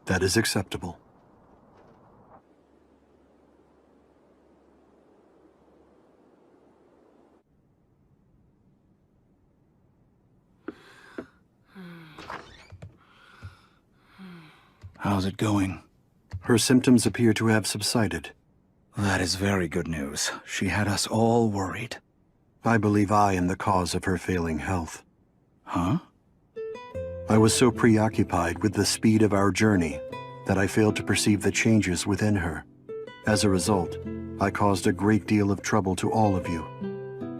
That is acceptable. How's it going? Her symptoms appear to have subsided. That is very good news. She had us all worried. I believe I am the cause of her failing health. Huh? I was so preoccupied with the speed of our journey that I failed to perceive the changes within her. As a result, I caused a great deal of trouble to all of you.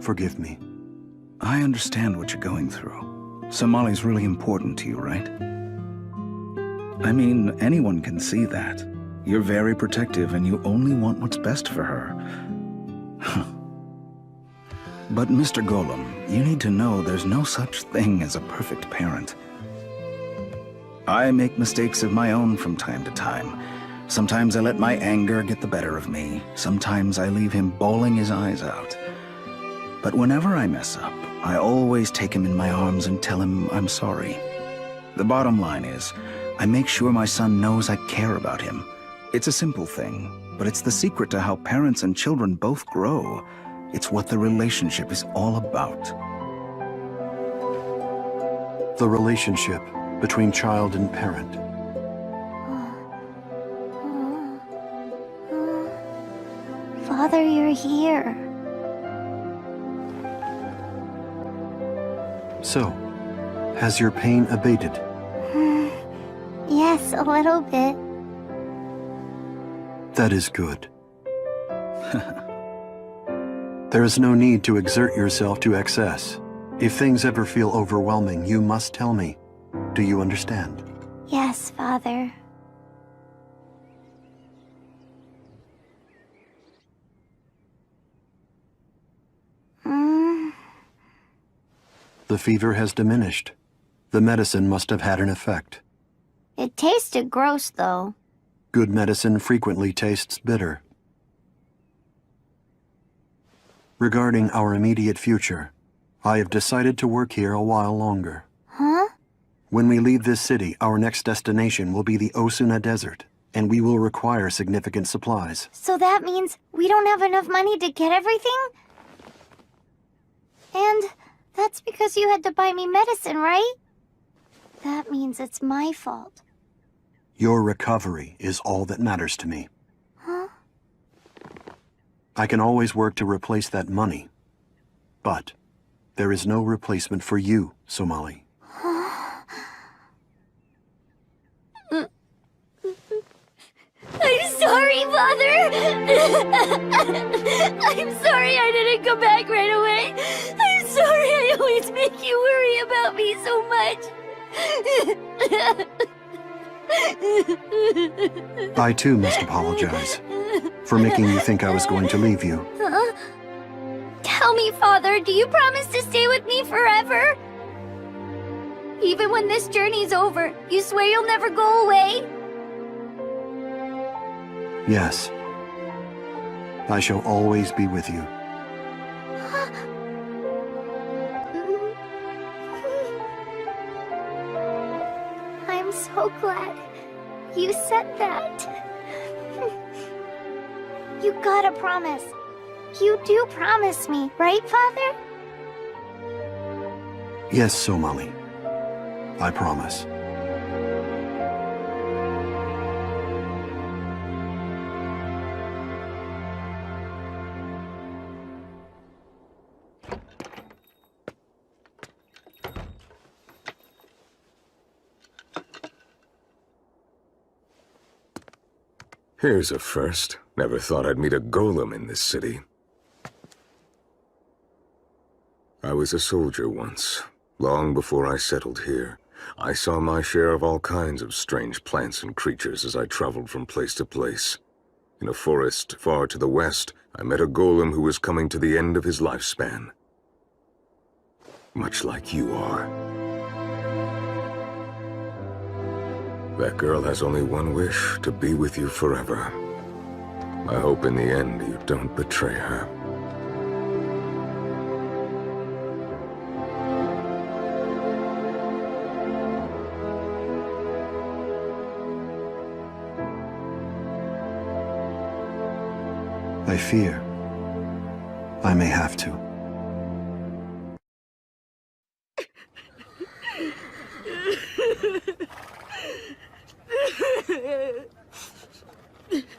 Forgive me. I understand what you're going through. Somali's really important to you, right? I mean, anyone can see that. You're very protective and you only want what's best for her. But Mr. Golem, you need to know there's no such thing as a perfect parent. I make mistakes of my own from time to time. Sometimes I let my anger get the better of me. Sometimes I leave him bawling his eyes out. But whenever I mess up, I always take him in my arms and tell him I'm sorry. The bottom line is, I make sure my son knows I care about him. It's a simple thing, but it's the secret to how parents and children both grow. It's what the relationship is all about. The relationship between child and parent. Father, you're here. So, has your pain abated? Yes, a little bit. That is good. There is no need to exert yourself to excess. If things ever feel overwhelming, you must tell me. Do you understand? Yes, Father. The fever has diminished. The medicine must have had an effect. It tasted gross, though. Good medicine frequently tastes bitter. Regarding our immediate future, I have decided to work here a while longer. Huh? When we leave this city, our next destination will be the Osuna Desert, and we will require significant supplies. So that means we don't have enough money to get everything? And that's because you had to buy me medicine, right? That means it's my fault. Your recovery is all that matters to me. Huh? I can always work to replace that money. But there is no replacement for you, Somali. I'm sorry, Father! I'm sorry I didn't come back right away. I'm sorry I always make you worry about me so much. I too must apologize for making you think I was going to leave you. Huh? Tell me, Father, do you promise to stay with me forever? Even when this journey's over, you swear you'll never go away? Yes. I shall always be with you. I'm so glad you said that. You gotta promise. You do promise me, right, Father? Yes, Somali. I promise. Here's a first. Never thought I'd meet a golem in this city. I was a soldier once, long before I settled here. I saw my share of all kinds of strange plants and creatures as I traveled from place to place. In a forest far to the west, I met a golem who was coming to the end of his lifespan. Much like you are. That girl has only one wish, to be with you forever. I hope in the end you don't betray her. I fear I may have to.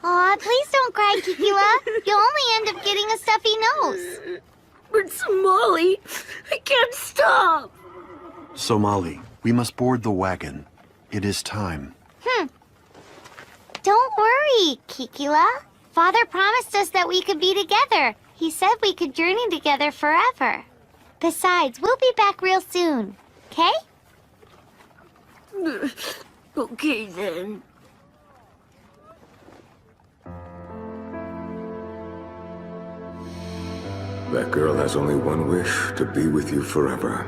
Aw, please don't cry, Kikila. You'll only end up getting a stuffy nose. But Somali, I can't stop. Somali, we must board the wagon. It is time. Don't worry, Kikila. Father promised us that we could be together. He said we could journey together forever. Besides, we'll be back real soon. Okay? Okay, then. That girl has only one wish, to be with you forever.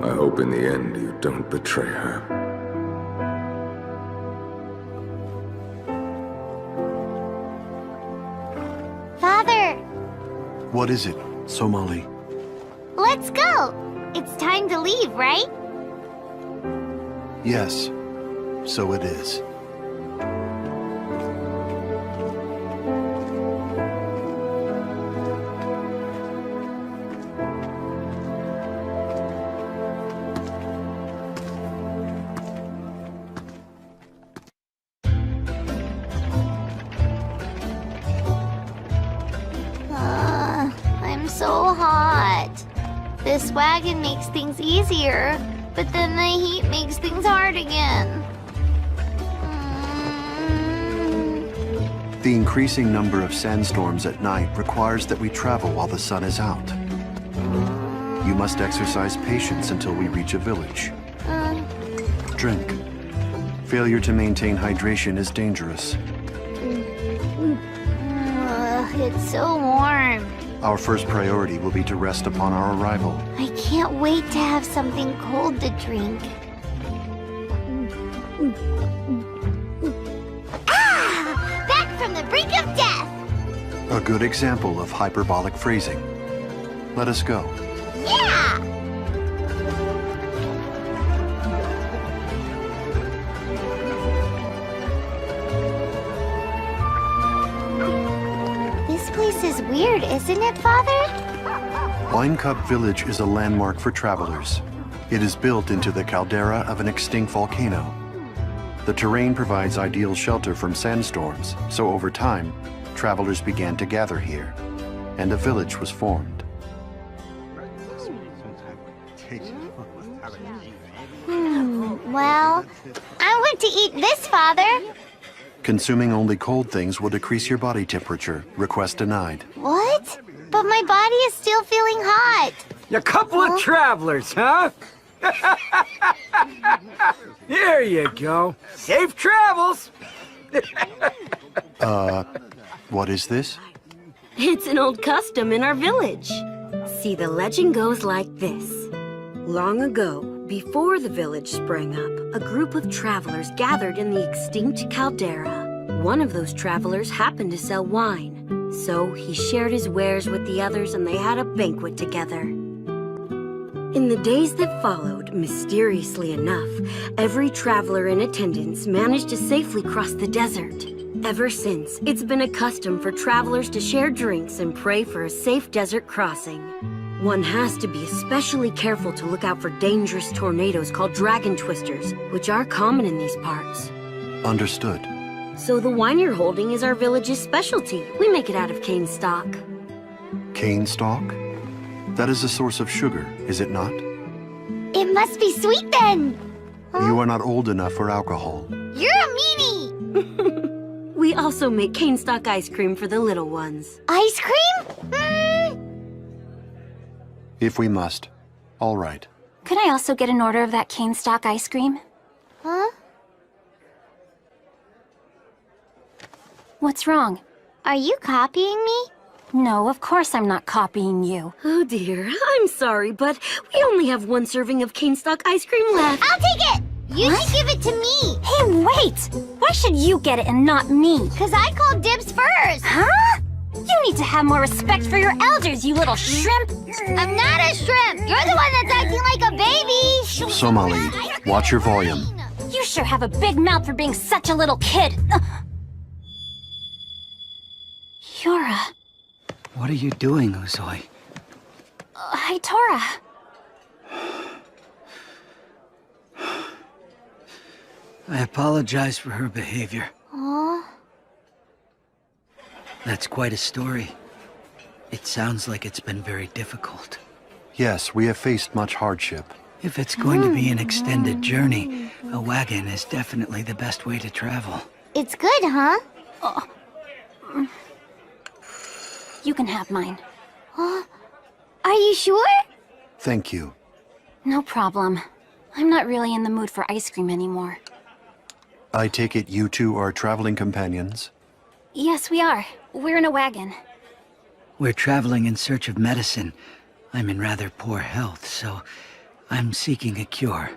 I hope in the end you don't betray her. Father, What is it, Somali? let's go. It's time to leave, right? Yes, so it is. I'm so hot. This wagon makes things easier, but then the heat makes things hard again. The increasing number of sandstorms at night requires that we travel while the sun is out. You must exercise patience until we reach a village. Drink. Failure to maintain hydration is dangerous. It's so warm. Our first priority will be to rest upon our arrival. I can't wait to have something cold to drink. Back from the brink of death! A good example of hyperbolic phrasing. Let us go. Yeah! This place is weird, isn't it, Father? Wine Cup Village is a landmark for travelers. It is built into the caldera of an extinct volcano. The terrain provides ideal shelter from sandstorms, so over time, travelers began to gather here, and a village was formed. Well, I want to eat this, Father. Consuming only cold things will decrease your body temperature. Request denied. What? But my body is still feeling hot. You couple of travelers, huh? Here you go. Safe travels. What is this? It's an old custom in our village. See, the legend goes like this. Long ago, before the village sprang up, a group of travelers gathered in the extinct caldera. One of those travelers happened to sell wine, so he shared his wares with the others and they had a banquet together. In the days that followed, mysteriously enough, every traveler in attendance managed to safely cross the desert. Ever since, it's been a custom for travelers to share drinks and pray for a safe desert crossing. One has to be especially careful to look out for dangerous tornadoes called dragon twisters, which are common in these parts. Understood. So the wine you're holding is our village's specialty. We make it out of cane stock. Cane stalk? That is a source of sugar, is it not? It must be sweet then. You are not old enough for alcohol. You're a meanie. We also make cane stock ice cream for the little ones. Ice cream? If we must. All right. Could I also get an order of that cane stock ice cream? Huh? What's wrong? Are you copying me? No, of course I'm not copying you. Oh dear, I'm sorry, but we only have one serving of cane stock ice cream left. I'll take it! You should give it to me! Hey, wait! Why should you get it and not me? Because I called dibs first! Huh? You need to have more respect for your elders, you little shrimp! I'm not a shrimp! You're the one that's acting like a baby! Somali, watch your volume. You sure have a big mouth for being such a little kid! Yura. What are you doing, Uzoi? Hi, Tora. I apologize for her behavior. Aw. That's quite a story. It sounds like it's been very difficult. Yes, we have faced much hardship. If it's going to be an extended journey, a wagon is definitely the best way to travel. It's good, huh? You can have mine. Are you sure? Thank you. No problem. I'm not really in the mood for ice cream anymore. I take it you two are traveling companions? Yes, we are. We're in a wagon. We're traveling in search of medicine. I'm in rather poor health, so I'm seeking a cure.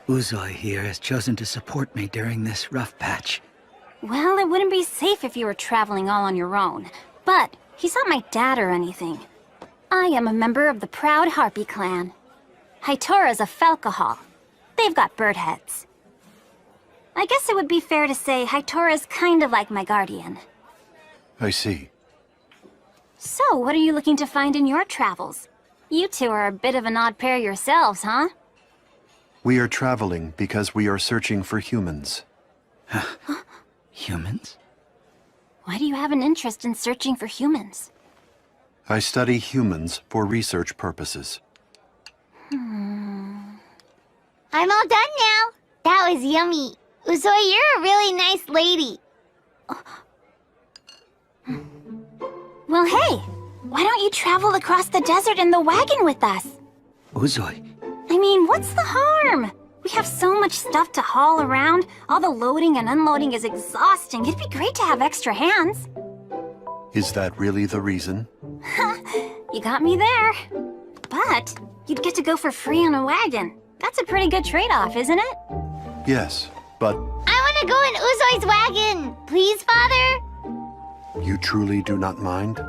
Uzoi here has chosen to support me during this rough patch. Well, it wouldn't be safe if you were traveling all on your own. But he's not my dad or anything. I am a member of the Proud Harpy clan. Haitora's a Falcohol. They've got bird heads. I guess it would be fair to say Haitora's kind of like my guardian. I see. So, what are you looking to find in your travels? You two are a bit of an odd pair yourselves, huh? We are traveling because we are searching for humans. Humans? Why do you have an interest in searching for humans? I study humans for research purposes. I'm all done now. That was yummy. Uzoi, you're a really nice lady. Well, hey! Why don't you travel across the desert in the wagon with us? Uzoi. I mean, what's the harm? We have so much stuff to haul around. All the loading and unloading is exhausting. It'd be great to have extra hands. Is that really the reason? You got me there. But you'd get to go for free on a wagon. That's a pretty good trade-off, isn't it? Yes, but I want to go in Uzoi's wagon. Please, Father? you truly do not mind?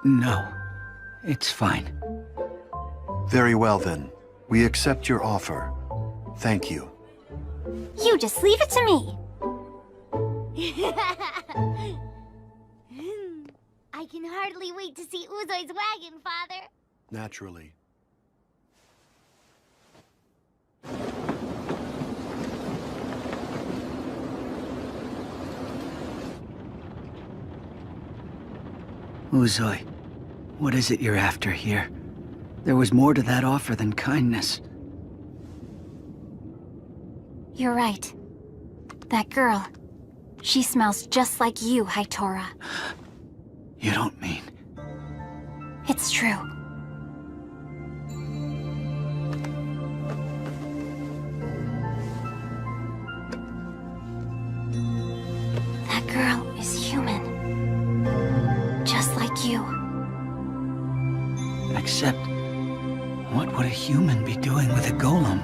No. It's fine. Very well then. We accept your offer. Thank you. You just leave it to me. I can hardly wait to see Uzoi's wagon, Father. Naturally. Uzoi, what is it you're after here? There was more to that offer than kindness. You're right. That girl, she smells just like you, Haitora. You don't mean... It's true. That girl is human. Just like you. Except, what would a human be doing with a golem?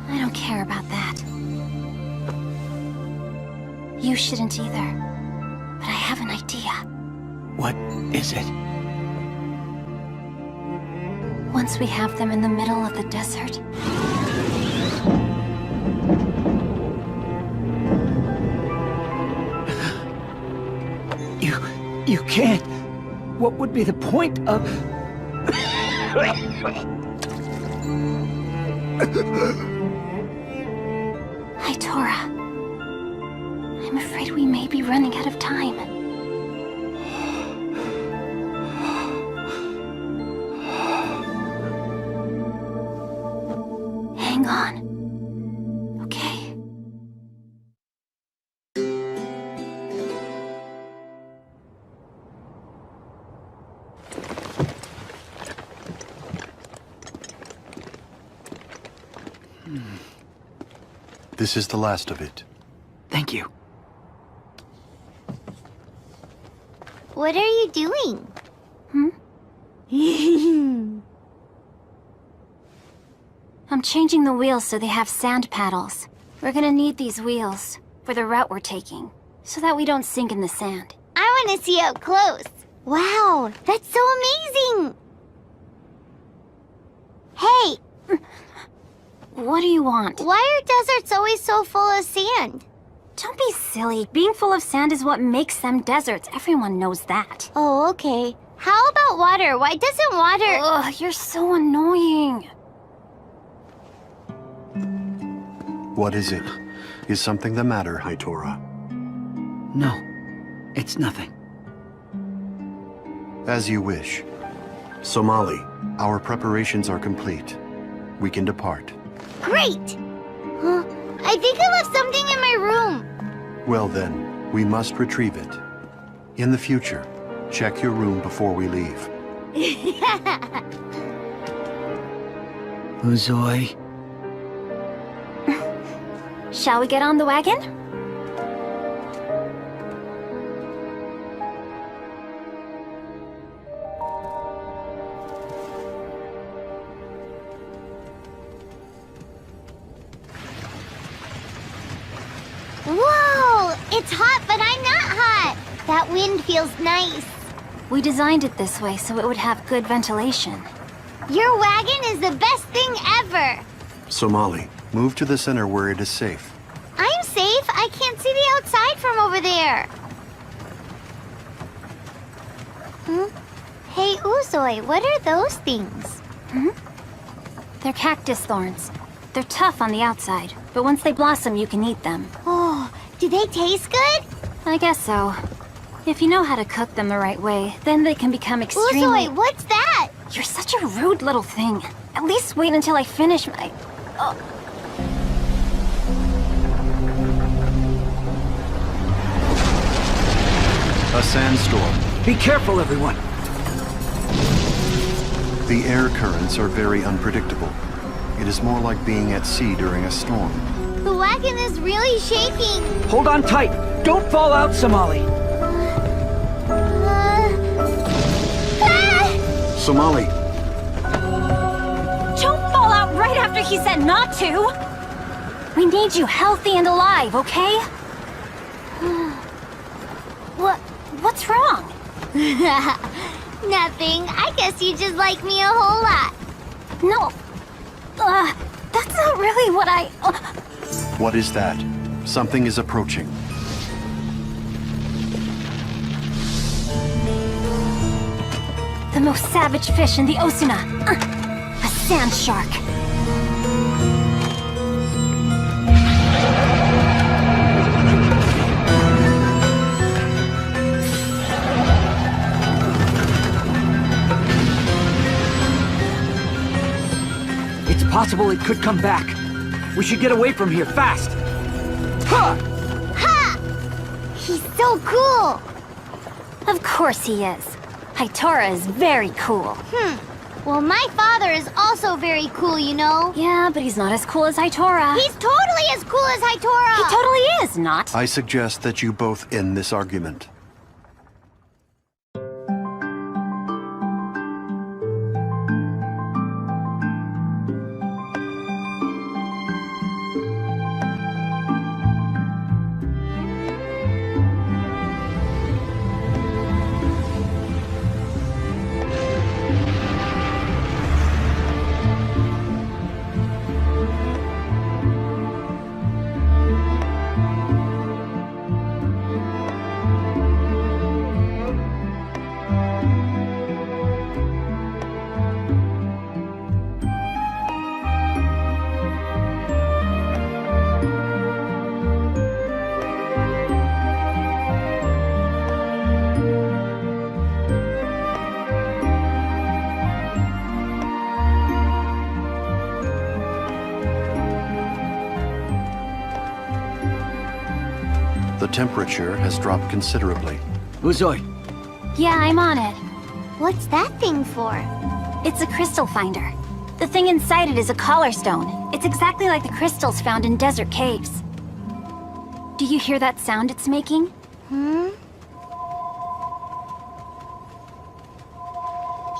I don't care about that. You shouldn't either. But I have an idea. What is it? Once we have them in the middle of the desert... You can't! What would be the point of... Haitora, I'm afraid we may be running out of time. Hang on. Okay? This is the last of it. Thank you. What are you doing? I'm changing the wheels so they have sand paddles. We're gonna need these wheels for the route we're taking, so that we don't sink in the sand. I want to see up close. Wow, that's so amazing! Hey! What do you want? Why are deserts always so full of sand? Don't be silly. Being full of sand is what makes them deserts. Everyone knows that. Oh, okay. How about water? Why doesn't water... Ugh, you're so annoying. What is it? Is something the matter, Haitora? No, it's nothing. As you wish. Somali, our preparations are complete. We can depart. Great! Huh? I think I left something in my room. Well then, we must retrieve it. In the future, check your room before we leave. Uzoi. Shall we get on the wagon? Whoa! It's hot, but I'm not hot. That wind feels nice. We designed it this way so it would have good ventilation. Your wagon is the best thing ever. Somali, move to the center where it is safe. I'm safe. I can't see the outside from over there. Hey, Uzoi, what are those things? They're cactus thorns. They're tough on the outside, but once they blossom, you can eat them. Oh, do they taste good? I guess so. If you know how to cook them the right way, then they can become extremely... Uzoi, what's that? You're such a rude little thing. At least wait until I finish my... Oh. A sandstorm. Be careful, everyone. The air currents are very unpredictable. It is more like being at sea during a storm. The wagon is really shaking. Hold on tight. Don't fall out, Somali. Somali. Don't fall out right after he said not to. We need you healthy and alive, okay? What's wrong? Nothing. I guess you just like me a whole lot. No. That's not really what I... What is that? Something is approaching. The most savage fish in the Osuna. A sand shark. It's possible it could come back. We should get away from here, fast! Ha! Ha! He's so cool! Of course he is. Hitora is very cool. Well, my father is also very cool, you know. Yeah, but he's not as cool as Hitora. He's totally as cool as Hitora! He totally is, not. I suggest that you both end this argument. The temperature has dropped considerably. Uzoi. Yeah, I'm on it. What's that thing for? It's a crystal finder. The thing inside it is a collar stone. It's exactly like the crystals found in desert caves. Do you hear that sound it's making?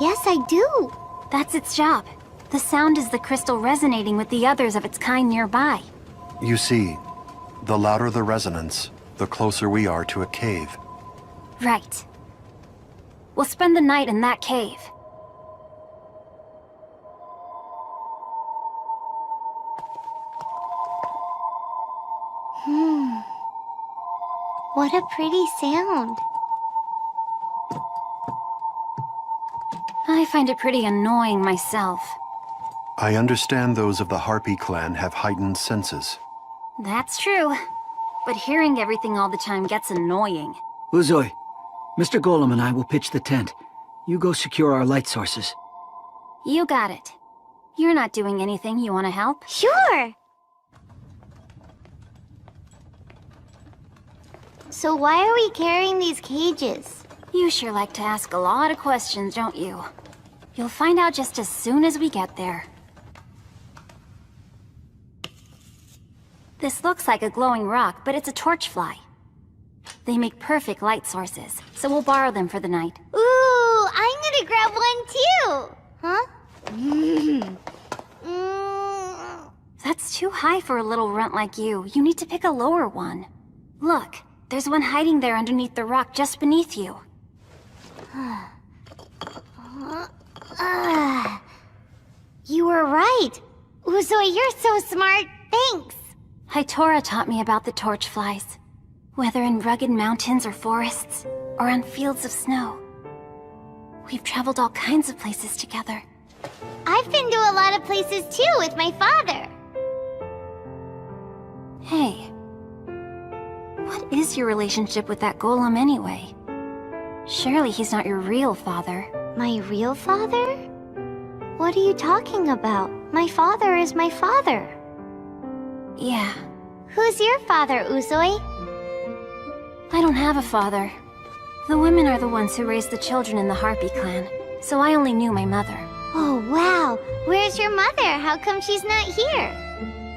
Yes, I do. That's its job. The sound is the crystal resonating with the others of its kind nearby. You see, the louder the resonance, the closer we are to a cave. Right. We'll spend the night in that cave. What a pretty sound. I find it pretty annoying myself. I understand those of the Harpy clan have heightened senses. That's true. but hearing everything all the time gets annoying. Uzoy, Mr. Golem and I will pitch the tent. You go secure our light sources. You got it. You're not doing anything. You want to help? Sure! So why are we carrying these cages? You sure like to ask a lot of questions, don't you? You'll find out just as soon as we get there. This looks like a glowing rock, but it's a torchfly. They make perfect light sources, so we'll borrow them for the night. Ooh, I'm gonna grab one too! Huh? That's too high for a little runt like you. You need to pick a lower one. Look, there's one hiding there underneath the rock just beneath you. You were right! Uzoy, you're so smart! Thanks! Hitora taught me about the torchflies. Whether in rugged mountains or forests, or on fields of snow. We've traveled all kinds of places together. I've been to a lot of places too with my father. Hey, what is your relationship with that golem anyway? Surely he's not your real father. My real father? What are you talking about? My father is my father. Yeah. Who's your father, Uzoy? I don't have a father. The women are the ones who raised the children in the Harpy clan, so I only knew my mother. Oh, wow. Where's your mother? How come she's not here?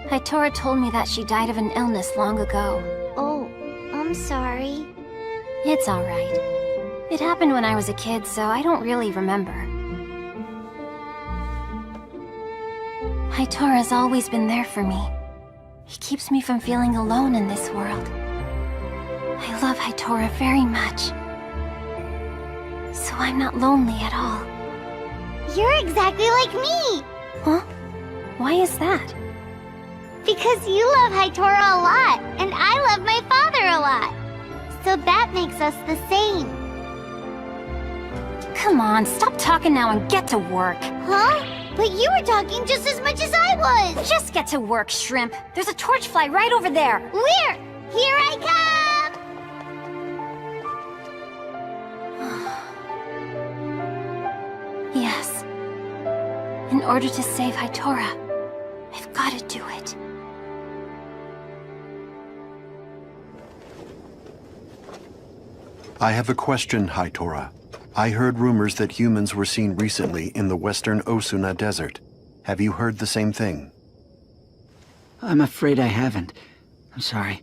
Hitora told me that she died of an illness long ago. Oh, I'm sorry. It's alright. It happened when I was a kid, so I don't really remember. Hitora's always been there for me. He keeps me from feeling alone in this world. I love Hitora very much. So I'm not lonely at all. You're exactly like me! Huh? Why is that? Because you love Hitora a lot, and I love my father a lot. So that makes us the same. Come on, stop talking now and get to work. Huh? But you were talking just as much as I was! Just get to work, Shrimp. There's a torchfly right over there. Where? Here I come! Yes. In order to save Hitora, I've got to do it. I have a question, Hitora. I heard rumors that humans were seen recently in the western Osuna Desert. Have you heard the same thing? I'm afraid I haven't. I'm sorry.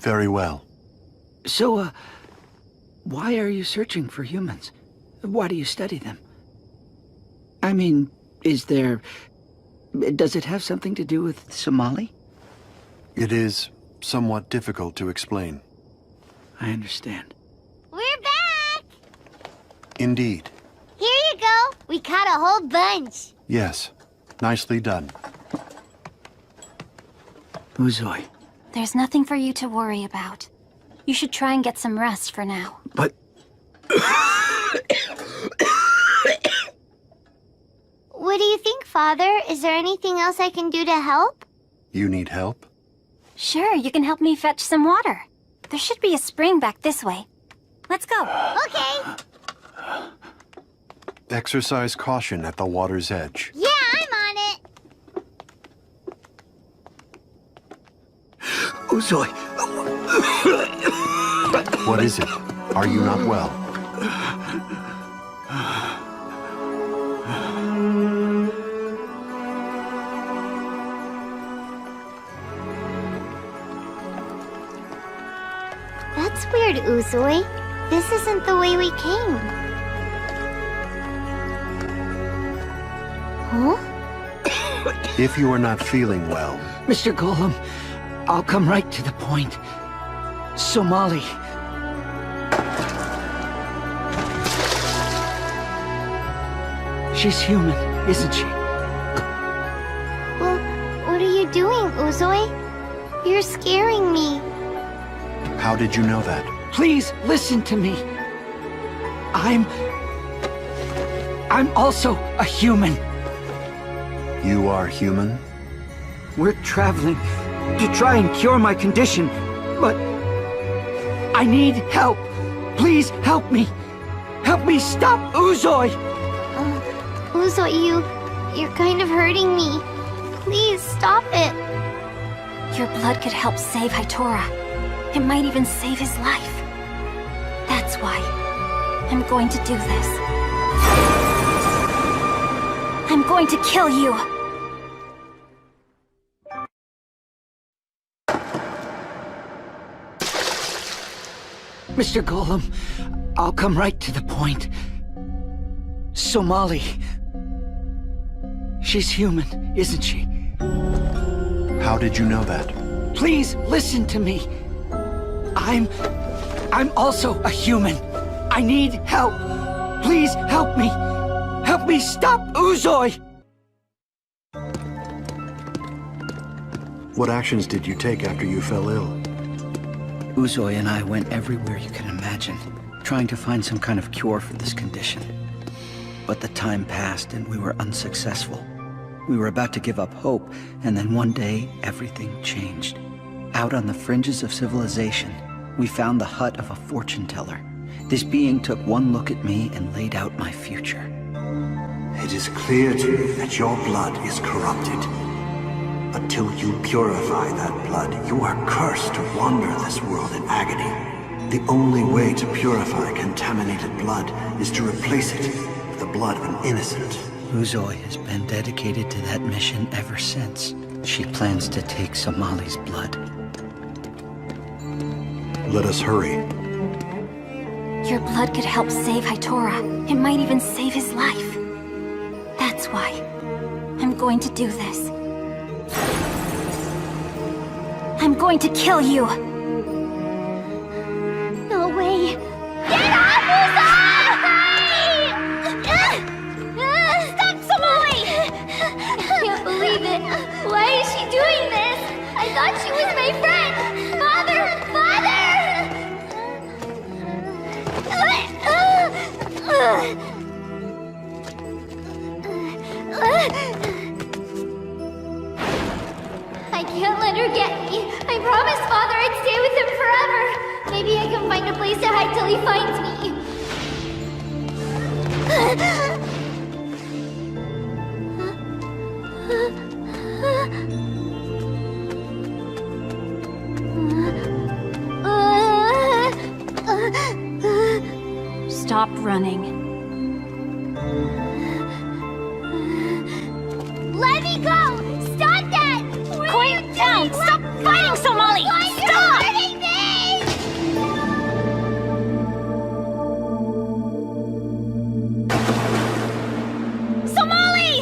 Very well. So, why are you searching for humans? Why do you study them? I mean, does it have something to do with Somali? It is somewhat difficult to explain. I understand. We're back! Indeed. Here you go. We caught a whole bunch. Yes. Nicely done. Uzoy. There's nothing for you to worry about. You should try and get some rest for now. But... What do you think, Father? Is there anything else I can do to help? You need help? Sure, you can help me fetch some water. There should be a spring back this way. Let's go. Okay. Exercise caution at the water's edge. Yeah, I'm on it. Uzoy. What is it? Are you not well? That's weird, Uzoy. This isn't the way we came. Huh? If you are not feeling well... Mr. Golem, I'll come right to the point. Somali. She's human, isn't she? Well, what are you doing, Uzoy? You're scaring me. How did you know that? Please, listen to me. I'm also a human. You are human? We're traveling to try and cure my condition, but I need help. Please help me. Help me stop Uzoi! Uzoi, you're kind of hurting me. Please stop it. Your blood could help save Hitora. It might even save his life. That's why I'm going to do this. I'm going to kill you! Mr. Golem, I'll come right to the point. Somali. She's human, isn't she? How did you know that? Please listen to me. I'm also a human. I need help. Please help me. Help me stop Uzoi! What actions did you take after you fell ill? Uzoi and I went everywhere you can imagine, trying to find some kind of cure for this condition. But the time passed and we were unsuccessful. We were about to give up hope, and then one day, everything changed. Out on the fringes of civilization, we found the hut of a fortune teller. This being took one look at me and laid out my future. It is clear to me that your blood is corrupted. Until you purify that blood, you are cursed to wander this world in agony. The only way to purify contaminated blood is to replace it with the blood of an innocent. Uzoi has been dedicated to that mission ever since. She plans to take Somali's blood. Let us hurry. Your blood could help save Hitora. It might even save his life. That's why I'm going to do this. I'm going to kill you! No way! Get off, Uzoi! Stop, Somali! I can't believe it. Why is she doing this? I thought she was my friend! Father! I can't let her get me. I promised Father I'd stay with him forever. Maybe I can find a place to hide till he finds me. Stop running. Let me go! Stop that! Quiet down! Stop fighting, Somali! Stop! Hurting me! Somali!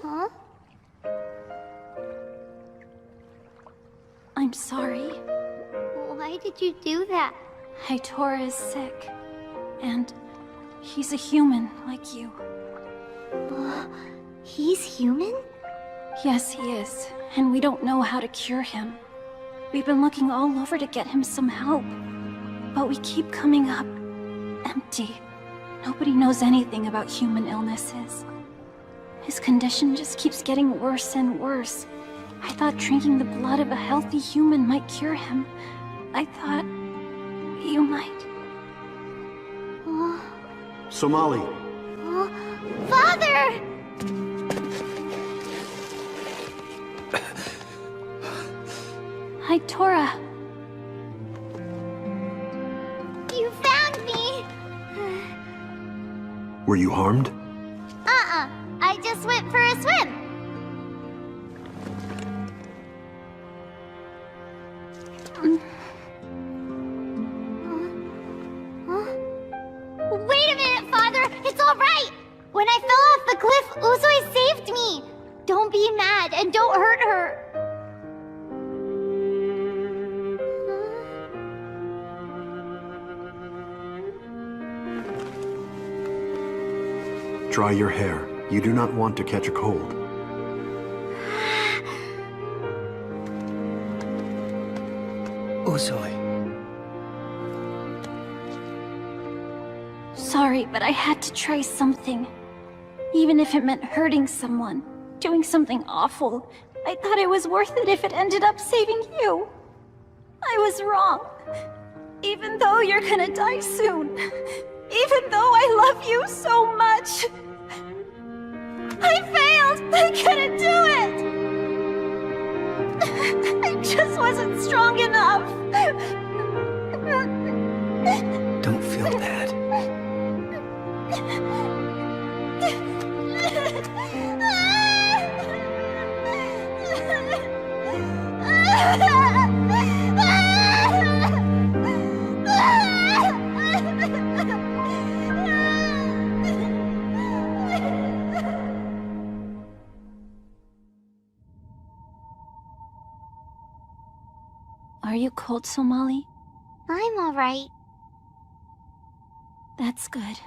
Huh? I'm sorry. Why did you do that? Hitora is sick. And he's a human like you. He's human? Yes, he is. And we don't know how to cure him. We've been looking all over to get him some help. But we keep coming up empty. Nobody knows anything about human illnesses. His condition just keeps getting worse and worse. I thought drinking the blood of a healthy human might cure him. I thought you might. Somali. Father! Hitora. You found me! Were you harmed? I just went for a swim. Wait a minute, Father! It's all right! When I fell off the cliff, Uzoi saved me! Don't be mad and don't hurt her! Dry your hair. You do not want to catch a cold. Uzoi. Sorry, but I had to try something. Even if it meant hurting someone, doing something awful, I thought it was worth it if it ended up saving you. I was wrong. Even though you're gonna die soon. Even though I love you so much. I failed! I couldn't do it! I just wasn't strong enough. Don't feel bad. Are you cold, Somali? I'm alright. That's good.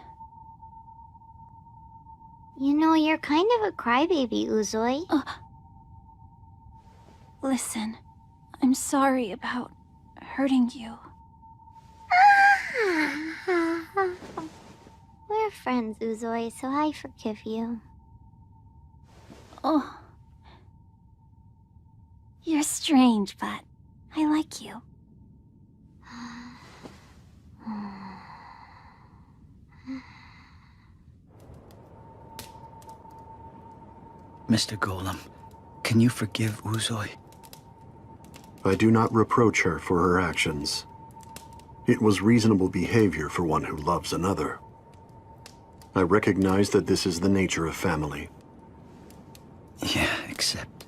You know, you're kind of a crybaby, Uzoi. Listen, I'm sorry about hurting you. We're friends, Uzoi, so I forgive you. Oh. You're strange, but I like you. Mr. Golem, can you forgive Uzoi? I do not reproach her for her actions. It was reasonable behavior for one who loves another. I recognize that this is the nature of family. Yeah, except...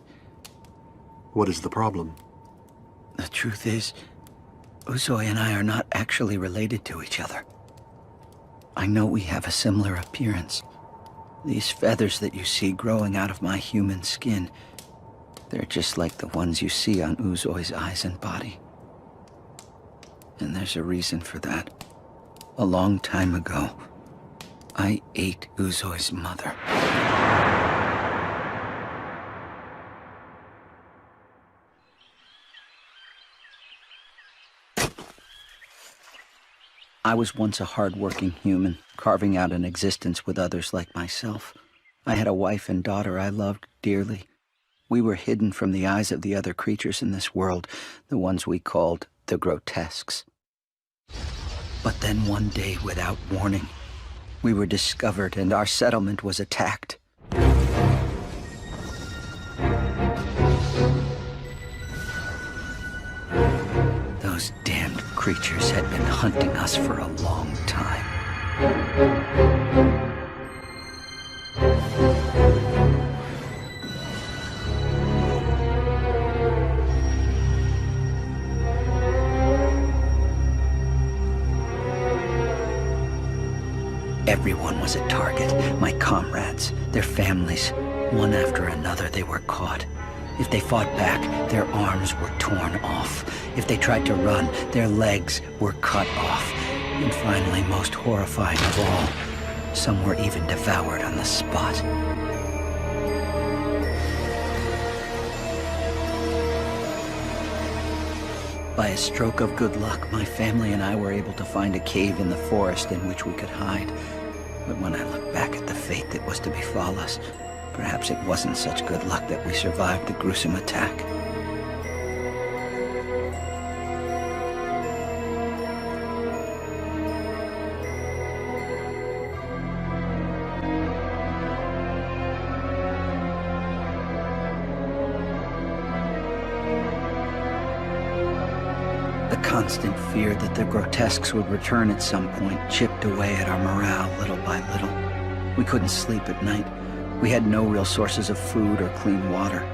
What is the problem? The truth is, Uzoi and I are not actually related to each other. I know we have a similar appearance. These feathers that you see growing out of my human skin, they're just like the ones you see on Uzoi's eyes and body. And there's a reason for that. A long time ago, I ate Uzoi's mother. I was once a hard-working human, carving out an existence with others like myself. I had a wife and daughter I loved dearly. We were hidden from the eyes of the other creatures in this world, the ones we called the grotesques. But then one day, without warning, we were discovered and our settlement was attacked. Those damned creatures had been hunting us for a long time. Everyone was a target. My comrades, their families. One after another, they were caught. If they fought back, their arms were torn off. If they tried to run, their legs were cut off. And finally, most horrifying of all, some were even devoured on the spot. By a stroke of good luck, my family and I were able to find a cave in the forest in which we could hide. But when I look back at the fate that was to befall us, perhaps it wasn't such good luck that we survived the gruesome attack. The constant fear that the grotesques would return at some point chipped away at our morale little by little. We couldn't sleep at night. We had no real sources of food or clean water.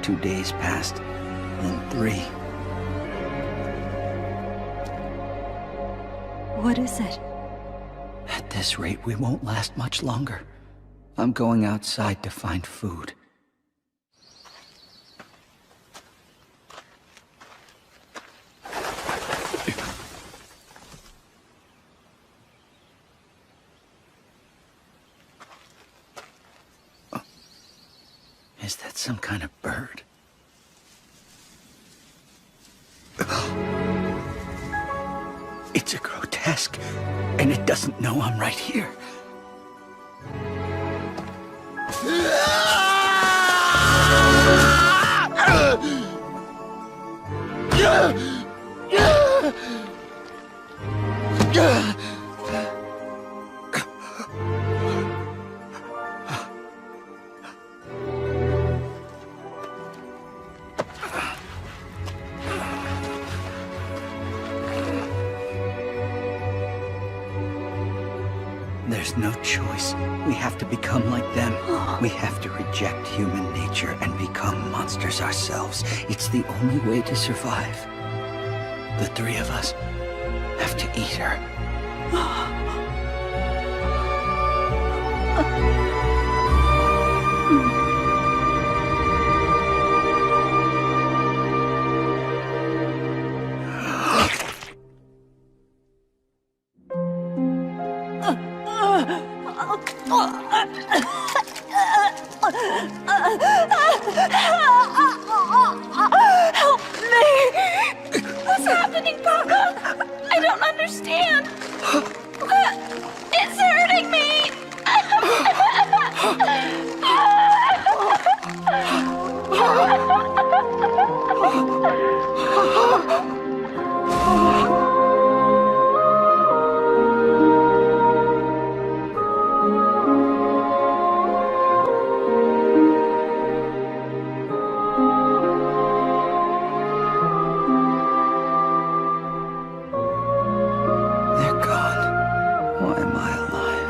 2 days passed, then 3. What is it? At this rate, we won't last much longer. I'm going outside to find food. Is that some kind of bird? It's a grotesque, and it doesn't know I'm right here. There's no choice. We have to become like them. We have to reject human nature and become monsters ourselves. It's the only way to survive. The three of us have to eat her. Help me! What's happening, Papa? I don't understand. It's hurting me. They're gone. Why am I alive?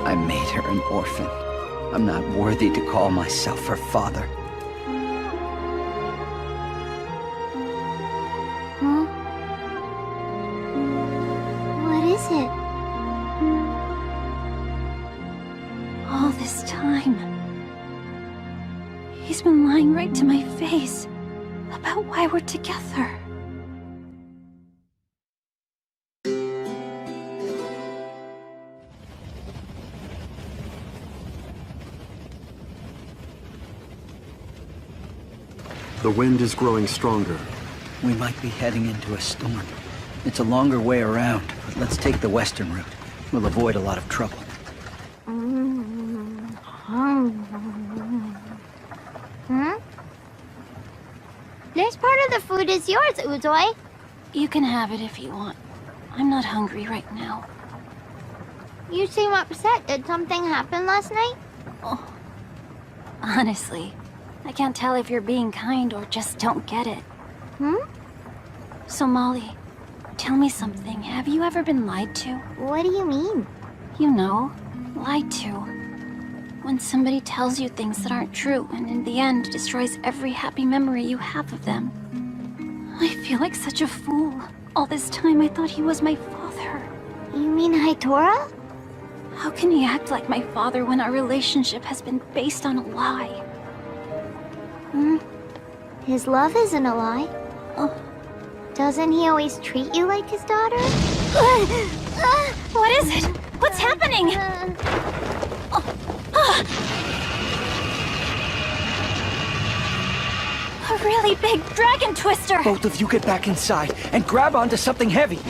I made her an orphan. I'm not worthy to call myself her father. Huh? What is it? All this time, he's been lying right to my face about why we're together. The wind is growing stronger. We might be heading into a storm. It's a longer way around, but let's take the western route. We'll avoid a lot of trouble. Hmm? This part of the food is yours, Uzoy. You can have it if you want. I'm not hungry right now. You seem upset. Did something happen last night? Oh. Honestly, I can't tell if you're being kind or just don't get it. Hmm? So Molly, tell me something. Have you ever been lied to? What do you mean? You know, lied to. When somebody tells you things that aren't true and in the end destroys every happy memory you have of them. I feel like such a fool. All this time I thought he was my father. You mean Haitora? How can he act like my father when our relationship has been based on a lie? Hmm? His love isn't a lie. Oh. Doesn't he always treat you like his daughter? What is it? What's happening? A really big dragon twister! Both of you get back inside and grab onto something heavy.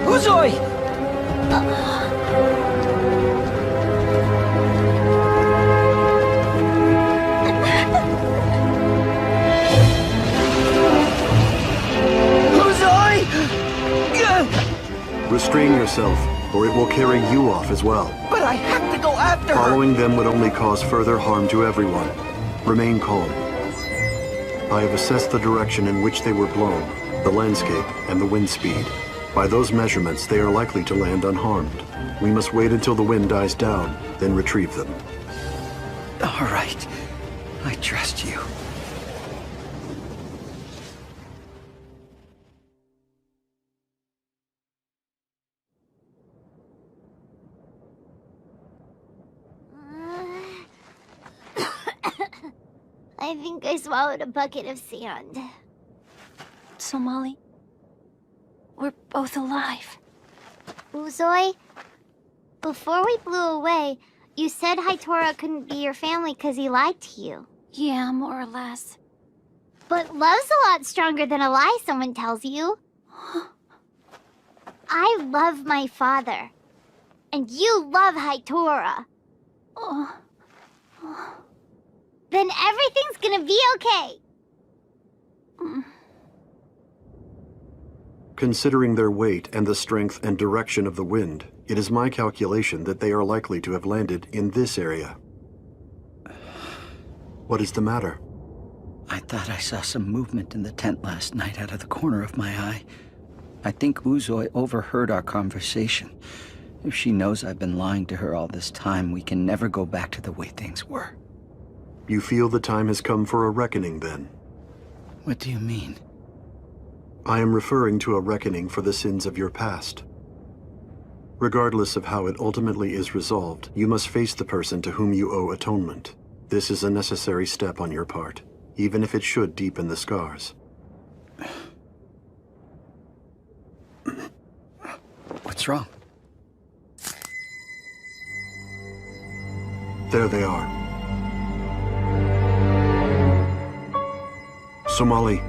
Uzoy! Restrain yourself, or it will carry you off as well. But I have to go after her! Following them would only cause further harm to everyone. Remain calm. I have assessed the direction in which they were blown, the landscape, and the wind speed. By those measurements, they are likely to land unharmed. We must wait until the wind dies down, then retrieve them. All right. I trust you. I think I swallowed a bucket of sand. So, Molly, we're both alive. Uzoi, before we blew away, you said Hitora couldn't be your family because he lied to you. Yeah, more or less. But love's a lot stronger than a lie someone tells you. I love my father. And you love Hitora. Then everything's gonna be okay. Considering their weight and the strength and direction of the wind, it is my calculation that they are likely to have landed in this area. What is the matter? I thought I saw some movement in the tent last night out of the corner of my eye. I think Uzoi overheard our conversation. If she knows I've been lying to her all this time, we can never go back to the way things were. You feel the time has come for a reckoning, then? What do you mean? I am referring to a reckoning for the sins of your past. Regardless of how it ultimately is resolved, you must face the person to whom you owe atonement. This is a necessary step on your part, even if it should deepen the scars. What's wrong? There they are. Somali.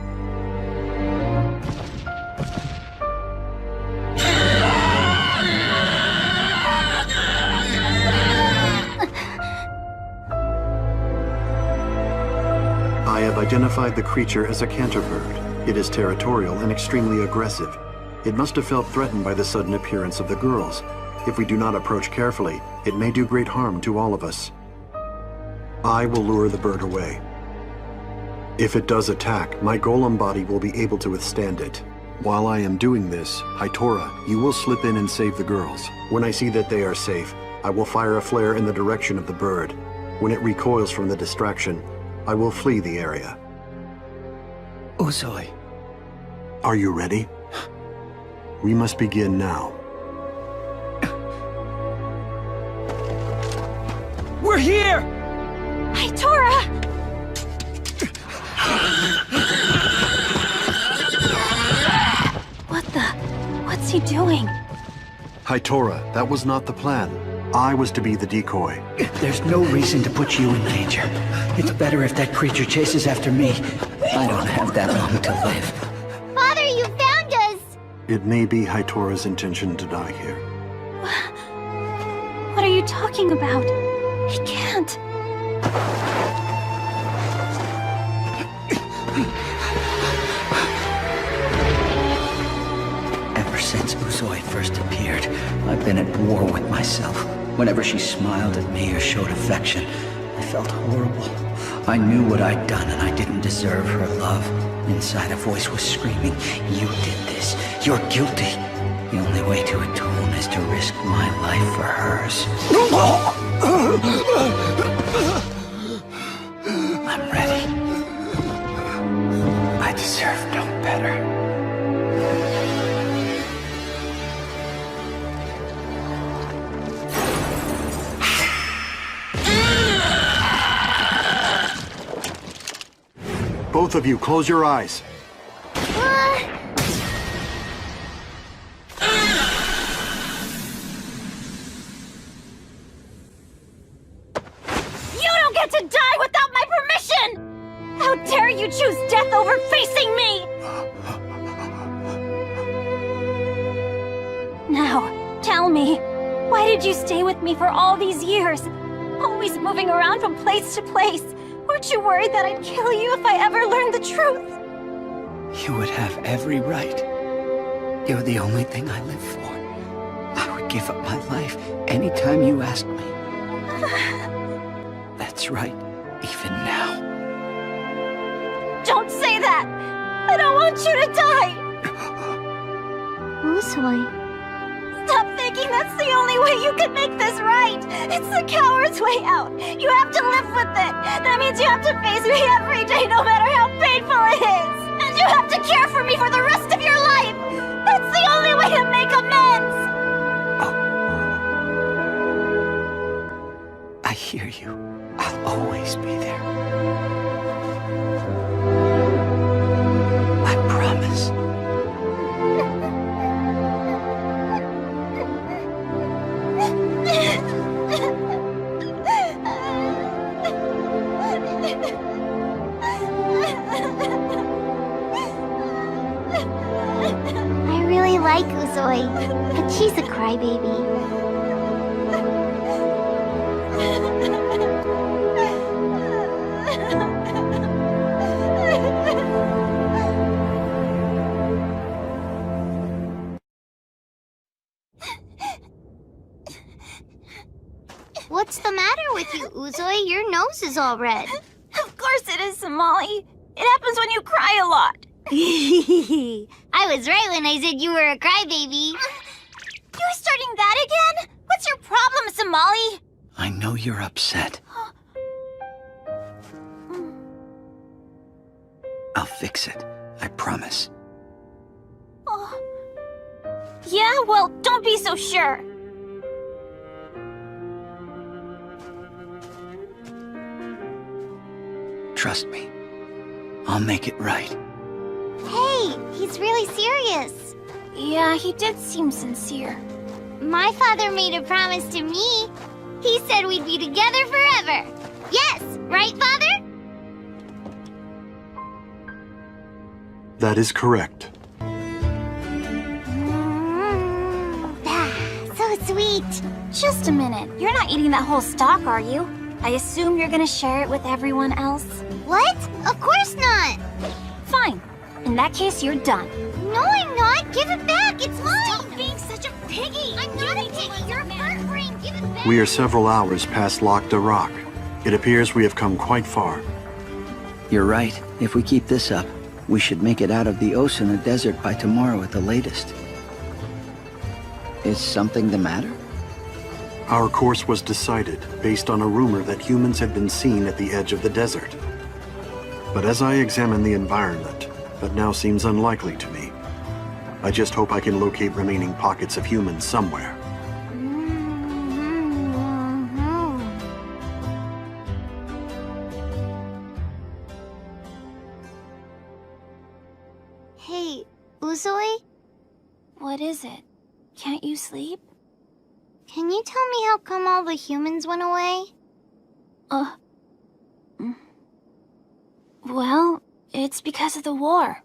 I have identified the creature as a canterbird. It is territorial and extremely aggressive. It must have felt threatened by the sudden appearance of the girls. If we do not approach carefully, it may do great harm to all of us. I will lure the bird away. If it does attack, my golem body will be able to withstand it. While I am doing this, Hitora, you will slip in and save the girls. When I see that they are safe, I will fire a flare in the direction of the bird. When it recoils from the distraction, I will flee the area. Uzoi. Are you ready? We must begin now. We're here! Hitora! What's he doing? Hitora, that was not the plan. I was to be the decoy. There's no reason to put you in danger. It's better if that creature chases after me. I don't have that long to live. Father, you found us! It may be Hitora's intention to die here. What are you talking about? He can't. Ever since Uzoi first appeared, I've been at war with myself. Whenever she smiled at me or showed affection, I felt horrible. I knew what I'd done and I didn't deserve her love. Inside a voice was screaming, "You did this. You're guilty." The only way to atone is to risk my life for hers. I'm ready. I deserve no better. Both of you, close your eyes. You don't get to die without my permission! How dare you choose death over facing me! Now, tell me, why did you stay with me for all these years? Always moving around from place to place. Weren't you worried that I'd kill you if I ever learned the truth? You would have every right. You're the only thing I live for. I would give up my life anytime you asked me. That's right, even now. Don't say that! I don't want you to die! Uzoi. Stop thinking that's the only way you can make this right! It's the coward's way out! You have to live with it! That means means you have to face me every day, no matter how painful it is. And you have to care for me for the rest of your life. That's the only way to make amends. I hear you. I'll always be there. I promise. I really like Uzoi, but she's a crybaby. What's the matter with you, Uzoi? Your nose is all red. Of course it is, Somali. It happens when you cry a lot. I was right when I said you were a crybaby. You're starting that again? What's your problem, Somali? I know you're upset. I'll fix it. I promise. Oh. Yeah, well, don't be so sure. Trust me. I'll make it right. Hey, he's really serious. Yeah, he did seem sincere. My father made a promise to me. He said we'd be together forever. Yes, right, Father? That is correct. So sweet. Just a minute. You're not eating that whole stalk, are you? I assume you're gonna share it with everyone else? What? Of course not. Fine. In that case, you're done. No, I'm not. Give it back. It's mine. Stop being such a piggy. I'm not a piggy. You're a bird brain. Give it back. We are several hours past Lac de Roc. It appears we have come quite far. You're right. If we keep this up, we should make it out of the Osuna Desert by tomorrow at the latest. Is something the matter? Our course was decided based on a rumor that humans had been seen at the edge of the desert. But as I examine the environment, that now seems unlikely to me. I just hope I can locate remaining pockets of humans somewhere. Hey, Uzoi? What is it? Can't you sleep? Can you tell me how come all the humans went away? Well, it's because of the war.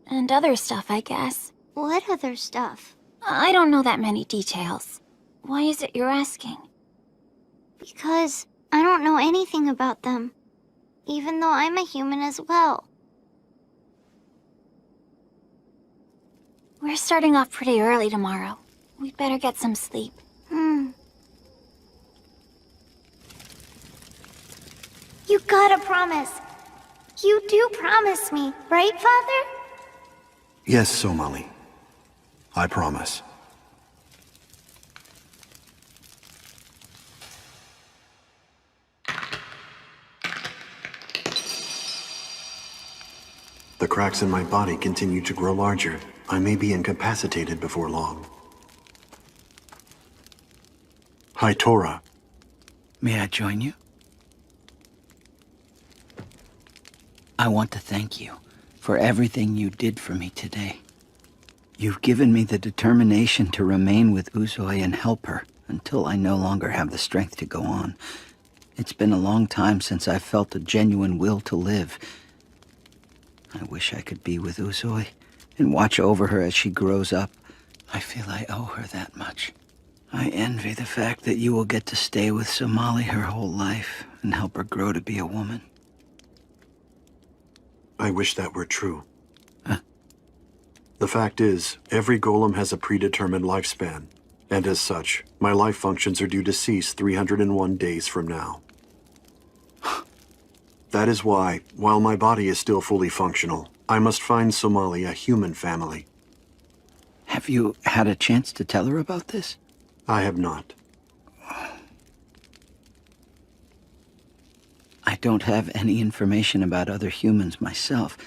And other stuff, I guess. What other stuff? I don't know that many details. Why is it you're asking? Because I don't know anything about them. Even though I'm a human as well. We're starting off pretty early tomorrow. We'd better get some sleep. You gotta promise. You do promise me, right, Father? Yes, Somali. I promise. The cracks in my body continue to grow larger. I may be incapacitated before long. Hi, Tora. May I join you? I want to thank you for everything you did for me today. You've given me the determination to remain with Uzoi and help her until I no longer have the strength to go on. It's been a long time since I've felt a genuine will to live. I wish I could be with Uzoi and watch over her as she grows up. I feel I owe her that much. I envy the fact that you will get to stay with Somali her whole life and help her grow to be a woman. I wish that were true. The fact is, every golem has a predetermined lifespan, and as such, my life functions are due to cease 301 days from now. That is why, while my body is still fully functional, I must find Somali a human family. Have you had a chance to tell her about this? I don't have any information about other humans myself,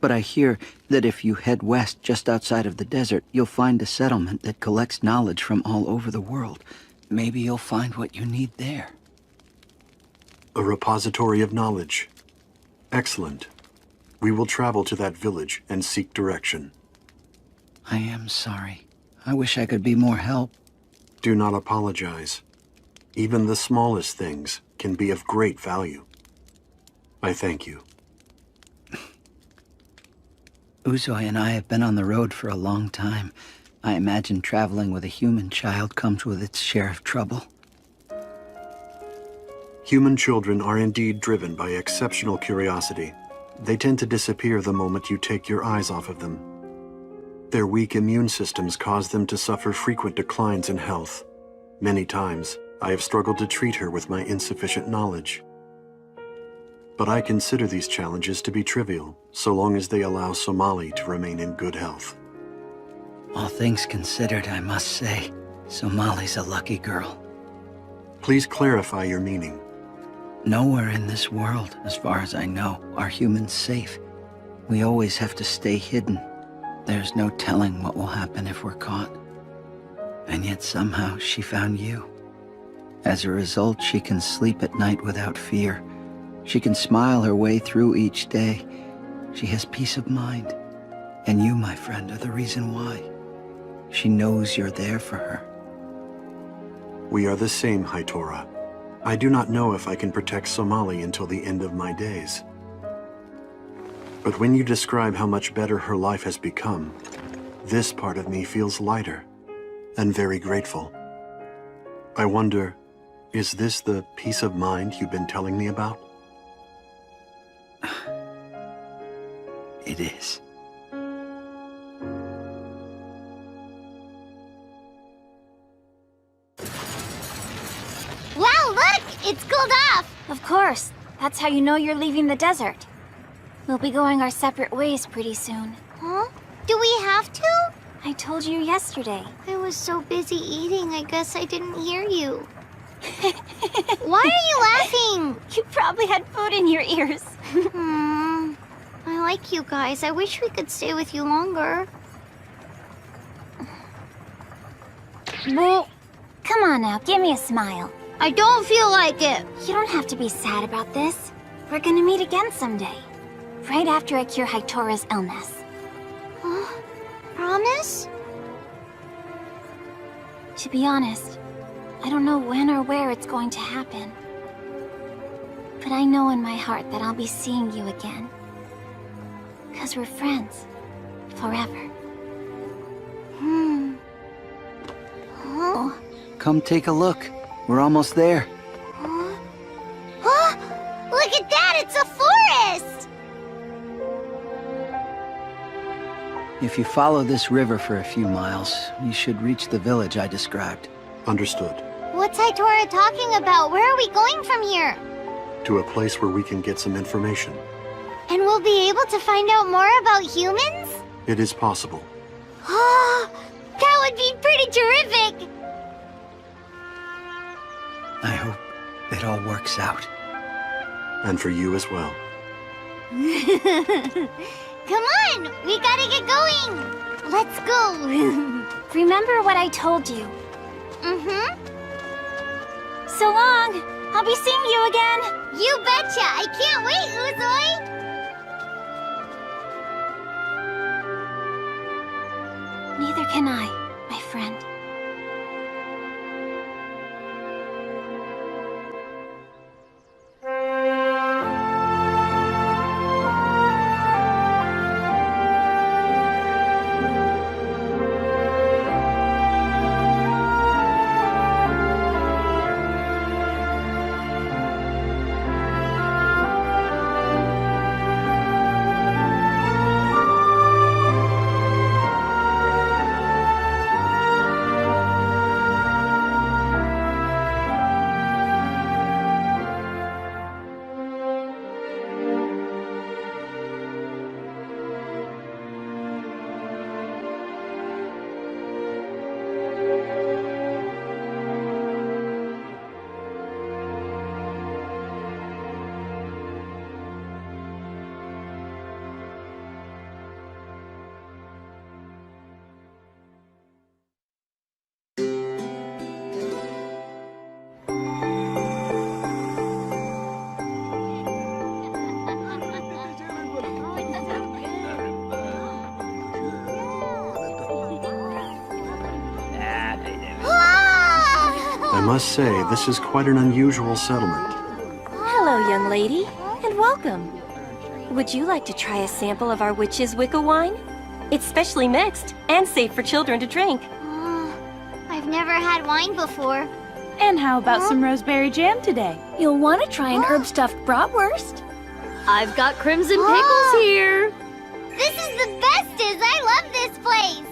but I hear that if you head west just outside of the desert, you'll find a settlement that collects knowledge from all over the world. Maybe you'll find what you need there. A repository of knowledge. Excellent. We will travel to that village and seek direction. I am sorry. I wish I could be more help. Do not apologize. Even the smallest things can be of great value. I thank you. Uzoy and I have been on the road for a long time. I imagine traveling with a human child comes with its share of trouble. Human children are indeed driven by exceptional curiosity. They tend to disappear the moment you take your eyes off of them. Their weak immune systems cause them to suffer frequent declines in health. Many times, I have struggled to treat her with my insufficient knowledge. But I consider these challenges to be trivial, so long as they allow Somali to remain in good health. All things considered, I must say, Somali's a lucky girl. Please clarify your meaning. Nowhere in this world, as far as I know, are humans safe. We always have to stay hidden. There's no telling what will happen if we're caught. And yet somehow she found you. As a result, she can sleep at night without fear. She can smile her way through each day. She has peace of mind. And you, my friend, are the reason why. She knows you're there for her. We are the same, Haitora. I do not know if I can protect Somali until the end of my days. But when you describe how much better her life has become, this part of me feels lighter and very grateful. I wonder, is this the peace of mind you've been telling me about? It is. Wow, look! It's cooled off! Of course. That's how you know you're leaving the desert. We'll be going our separate ways pretty soon. Huh? Do we have to? I told you yesterday. I was so busy eating, I guess I didn't hear you. Why are you laughing? You probably had food in your ears. I like you guys. I wish we could stay with you longer. Well, come on now, give me a smile. I don't feel like it. You don't have to be sad about this. We're gonna meet again someday. Right after I cure Haitora's illness. Promise? To be honest, I don't know when or where it's going to happen. But I know in my heart that I'll be seeing you again. 'Cause we're friends. Forever. Huh? Come take a look. We're almost there. Huh? Look at that! It's a forest! If you follow this river for a few miles, you should reach the village I described. Understood. What's Haitora talking about? Where are we going from here? To a place where we can get some information. And we'll be able to find out more about humans? It is possible. That would be pretty terrific! I hope it all works out. And for you as well. Come on! We gotta get going! Let's go! Remember what I told you. So long! I'll be seeing you again! You betcha! I can't wait, Uzoy! Neither can I, my friend. must say, this is quite an unusual settlement. Hello, young lady, and welcome. Would you like to try a sample of our witch's Wicca wine? It's specially mixed and safe for children to drink. I've never had wine before. And how about some roseberry jam today? You'll want to try an herb-stuffed bratwurst. I've got crimson pickles here. This is the bestest! I love this place!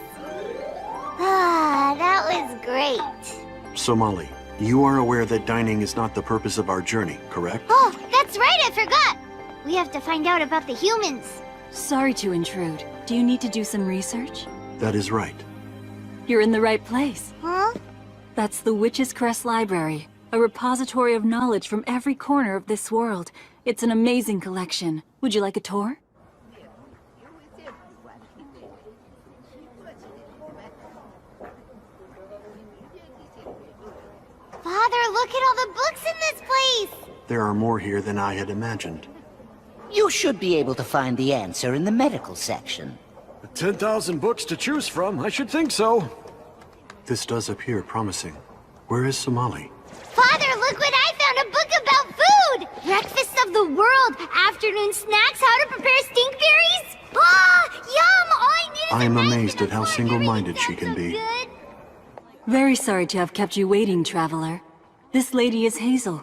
Ah, that was great. Somali, you are aware that dining is not the purpose of our journey, correct? Oh, that's right, I forgot! We have to find out about the humans. Sorry to intrude. Do you need to do some research? That is right. You're in the right place. Huh? That's the Witch's Crest Library, a repository of knowledge from every corner of this world. It's an amazing collection. Would you like a tour? Father, look at all the books in this place! There are more here than I had imagined. You should be able to find the answer in the medical section. 10,000 books to choose from, I should think so. This does appear promising. Where is Somali? Father, look what I found! A book about food! Breakfast of the world! Afternoon snacks, how to prepare stinkberries! Ah, yum! All I need is I am amazed at how single-minded she can be. Very sorry to have kept you waiting, traveler. This lady is Hazel.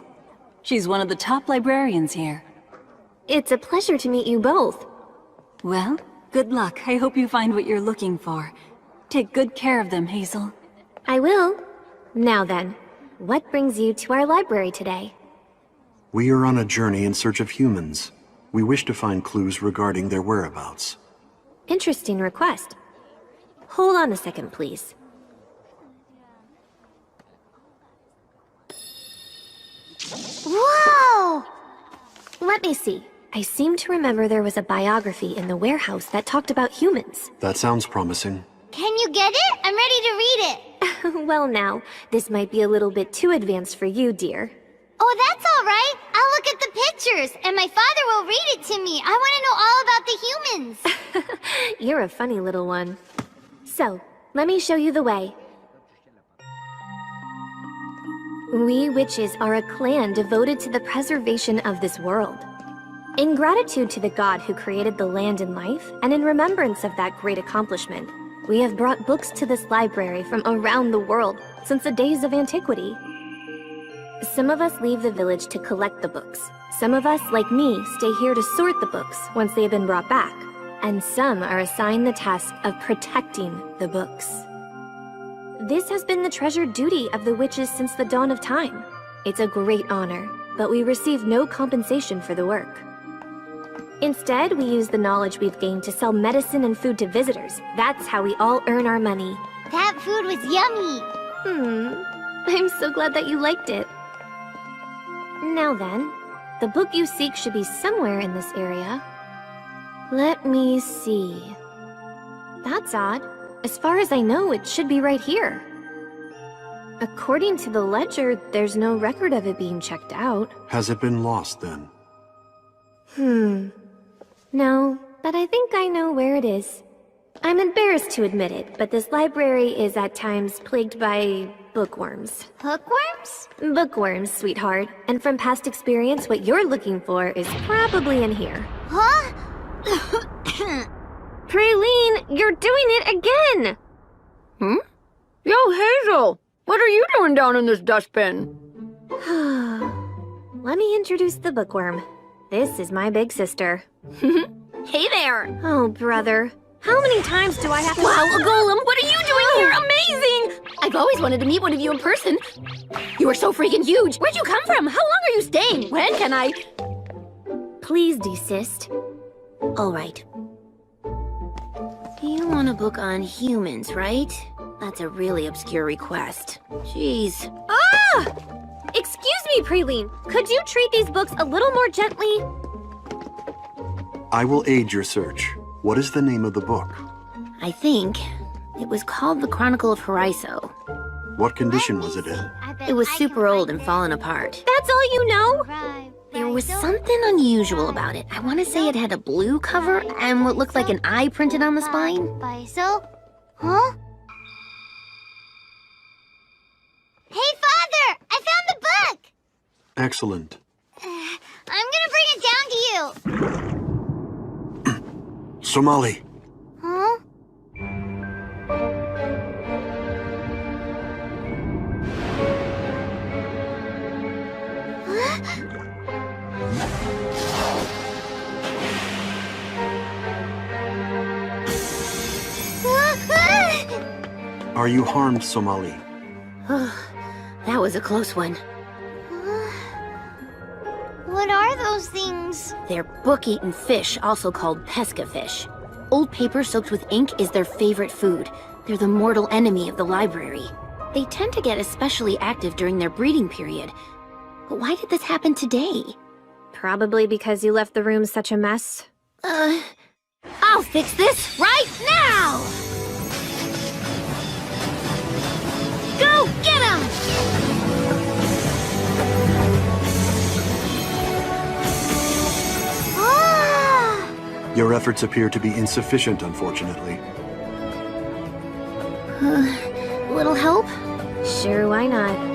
She's one of the top librarians here. It's a pleasure to meet you both. Well, good luck. I hope you find what you're looking for. Take good care of them, Hazel. I will. Now then, what brings you to our library today? We are on a journey in search of humans. We wish to find clues regarding their whereabouts. Interesting request. Hold on a second, please. Whoa! Let me see. I seem to remember there was a biography in the warehouse that talked about humans. That sounds promising. Can you get it? I'm ready to read it. Well now, this might be a little bit too advanced for you, dear. Oh, that's all right. I'll look at the pictures, and my father will read it to me. I want to know all about the humans. You're a funny little one. So, let me show you the way. We witches are a clan devoted to the preservation of this world. In gratitude to the god who created the land and life, and in remembrance of that great accomplishment, we have brought books to this library from around the world since the days of antiquity. Some of us leave the village to collect the books. Some of us, like me, stay here to sort the books once they have been brought back. And some are assigned the task of protecting the books. This has been the treasured duty of the witches since the dawn of time. It's a great honor, but we receive no compensation for the work. Instead, we use the knowledge we've gained to sell medicine and food to visitors. That's how we all earn our money. That food was yummy. I'm so glad that you liked it. Now then, the book you seek should be somewhere in this area. Let me see. That's odd. As far as I know, it should be right here. According to the ledger, there's no record of it being checked out. Has it been lost, then? No, but I think I know where it is. I'm embarrassed to admit it, but this library is at times plagued by bookworms. Bookworms? Bookworms, sweetheart. And from past experience, what you're looking for is probably in here. Huh? Praline, you're doing it again! Yo, Hazel! What are you doing down in this dustbin? Let me introduce the bookworm. This is my big sister. Hey there! Oh, brother. How many times do I have to— Wow, Golem, what are you doing here? Amazing! I've always wanted to meet one of you in person. You are so freaking huge. Where'd you come from? How long are you staying? When can I— Please desist. All right. You want a book on humans, right? That's a really obscure request. Jeez. Ah! Excuse me, Praline. Could you treat these books a little more gently? I will aid your search. What is the name of the book? I think it was called The Chronicle of Horizon. What condition was it in? It was super old and fallen apart. That's all you know? There was something unusual about it. I want to say it had a blue cover and what looked like an eye printed on the spine. Huh? Hey, Father! I Excellent. I'm gonna bring it down to you. Somali. Huh? Are you harmed, Somali? That was a close one. What are those things? They're book-eaten fish, also called pesca fish. Old paper soaked with ink is their favorite food. They're the mortal enemy of the library. They tend to get especially active during their breeding period. But why did this happen today? Probably because you left the room such a mess. I'll fix this right now! Go get him! Your efforts appear to be insufficient, unfortunately. Little help? Sure, why not?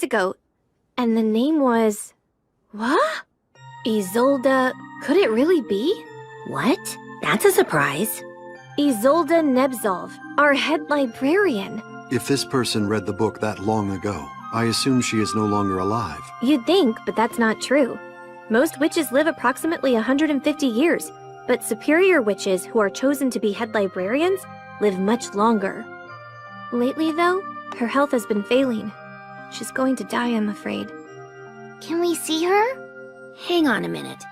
ago. And the name was... What? Isolde... Could it really be? What? That's a surprise. Isolde Nebzolv, our head librarian. If this person read the book that long ago, I assume she is no longer alive. You'd think, but that's not true. Most witches live approximately 150 years, but superior witches who are chosen to be head librarians live much longer. Lately, though, her health has been failing. She's going to die, I'm afraid. Can we see her? Hang on a minute.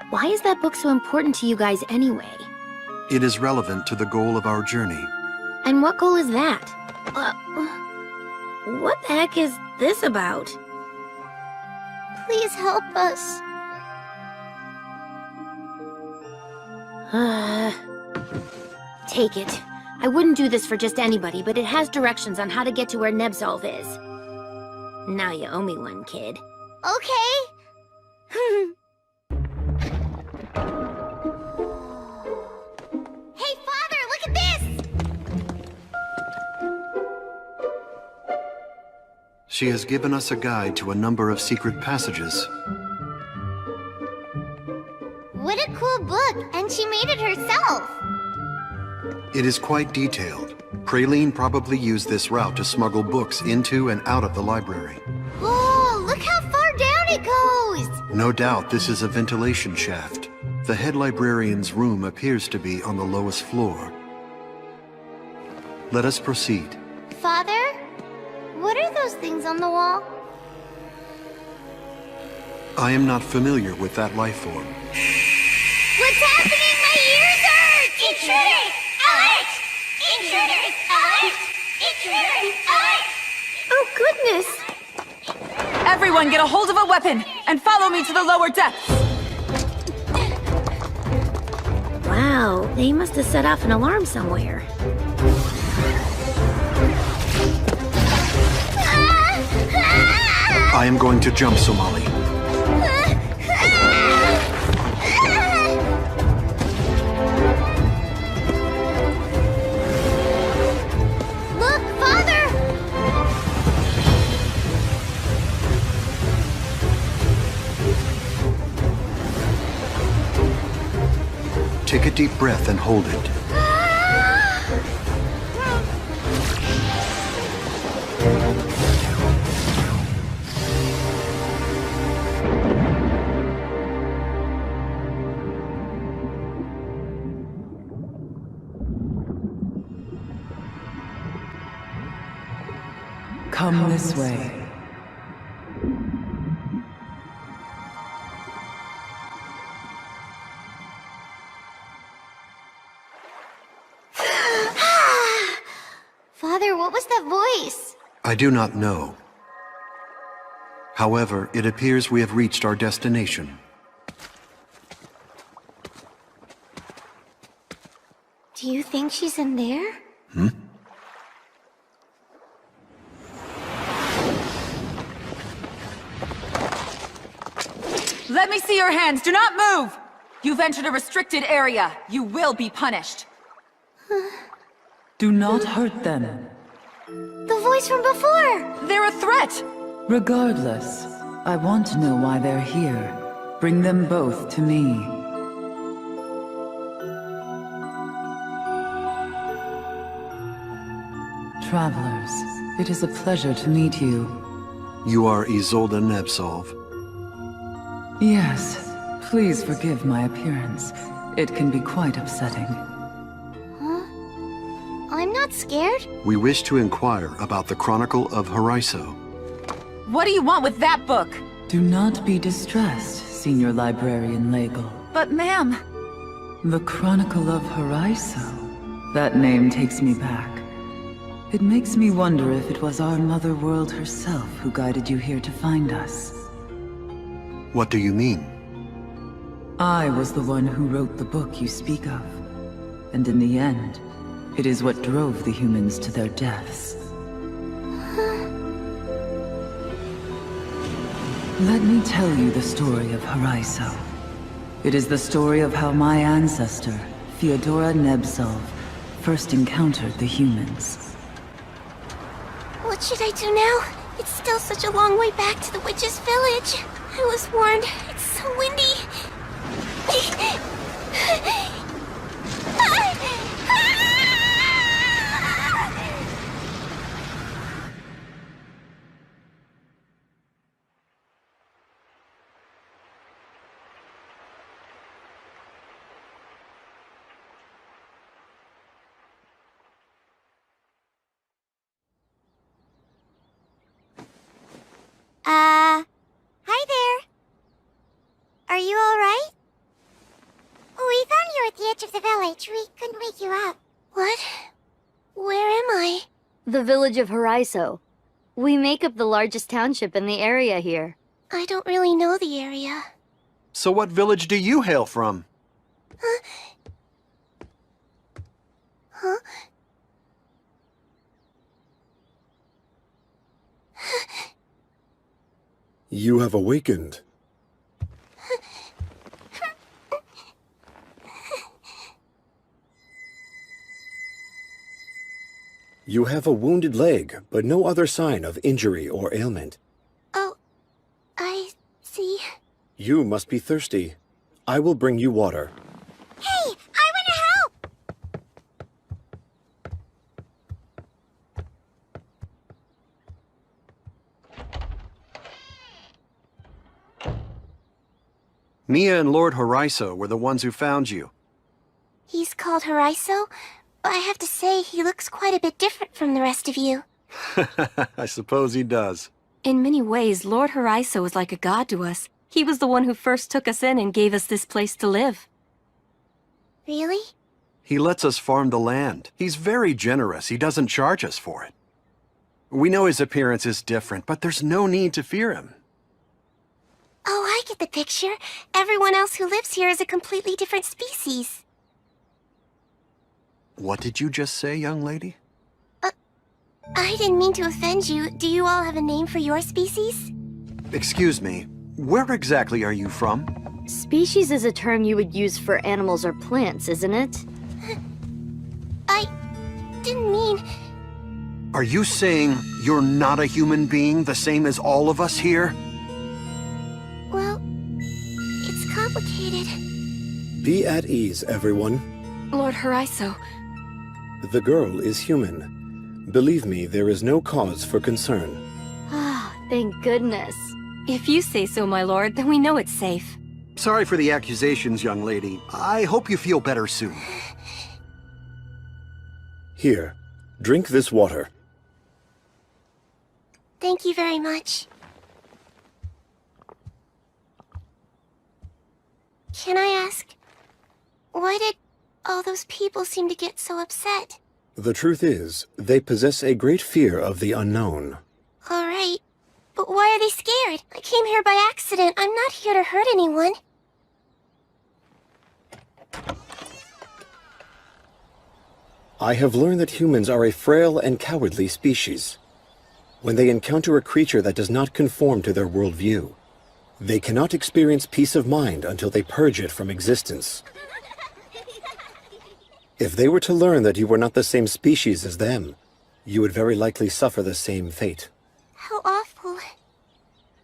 Why is that book so important to you guys anyway? It is relevant to the goal of our journey. And what goal is that? What the heck is this about? Please help us. Take it. I wouldn't do this for just anybody, but it has directions on how to get to where Nebzolv is. Now you owe me one, kid. Okay. Hey, Father, look at this! She has given us a guide to a number of secret passages. What a cool book, and she made it herself. It is quite detailed. Praline probably used this route to smuggle books into and out of the library. Whoa, look how far down it goes! No doubt this is a ventilation shaft. The head librarian's room appears to be on the lowest floor. Let us proceed. Father? What are those things on the wall? I am not familiar with that life form. What's happening? My ears hurt! Intruders! Alert! Intruders! Alert! Intruders! Alert! Oh, goodness! Everyone get a hold of a weapon and follow me to the lower depths! Wow, they must have set off an alarm somewhere. I am going to jump, Somali. Look, Father! Take a deep breath and hold it. Come this way. Father, what was that voice? I do not know. However, it appears we have reached our destination. Do you think she's in there? Hmm? Let me see your hands! Do not move! You've entered a restricted area. You will be punished. Do not hurt them. The voice from before! They're a threat! Regardless, I want to know why they're here. Bring them both to me. Travelers, it is a pleasure to meet you. You are Isolde Nebzolv. Yes, please forgive my appearance. It can be quite upsetting. Huh? I'm not scared. We wish to inquire about the Chronicle of Haraiso. What do you want with that book? Do not be distressed, Senior Librarian Legel. But ma'am... The Chronicle of Haraiso. That name takes me back. It makes me wonder if it was our Mother World herself who guided you here to find us. What do you mean? I was the one who wrote the book you speak of. And in the end, it is what drove the humans to their deaths. Let me tell you the story of Haraiso. It is the story of how my ancestor, Theodora Nebzolv, first encountered the humans. What should I do now? It's still such a long way back to the witch's village. I was warned. It's so windy. Hi there. Are you alright? We found you at the edge of the village. We couldn't wake you up. What? Where am I? The village of Horizon. We make up the largest township in the area here. I don't really know the area. So what village do you hail from? Huh? You have awakened. You have a wounded leg, but no other sign of injury or ailment. Oh, I see. You must be thirsty. I will bring you water. Hey, I want to help! Mia and Lord Horizon were the ones who found you. He's called Horizon, but I have to say he looks quite a bit different from the rest of you. I suppose he does. In many ways, Lord Horizon was like a god to us. He was the one who first took us in and gave us this place to live. Really? He lets us farm the land. He's very generous. He doesn't charge us for it. We know his appearance is different, but there's no need to fear him. Oh, I get the picture. Everyone else who lives here is a completely different species. What did you just say, young lady? I didn't mean to offend you. Do you all have a name for your species? Excuse me, where exactly are you from? Species is a term you would use for animals or plants, isn't it? I didn't mean... Are you saying you're not a human being, the same as all of us here? Well, it's complicated. Be at ease, everyone. Lord Horizon. The girl is human. Believe me, there is no cause for concern. Ah, thank goodness. If you say so, my lord, then we know it's safe. Sorry for the accusations, young lady. I hope you feel better soon. Here, drink this water. Thank you very much. Can I ask, why did all those people seem to get so upset? The truth is, they possess a great fear of the unknown. All right, but why are they scared? I came here by accident. I'm not here to hurt anyone. I have learned that humans are a frail and cowardly species. When they encounter a creature that does not conform to their worldview, they cannot experience peace of mind until they purge it from existence. If they were to learn that you were not the same species as them, you would very likely suffer the same fate. How awful.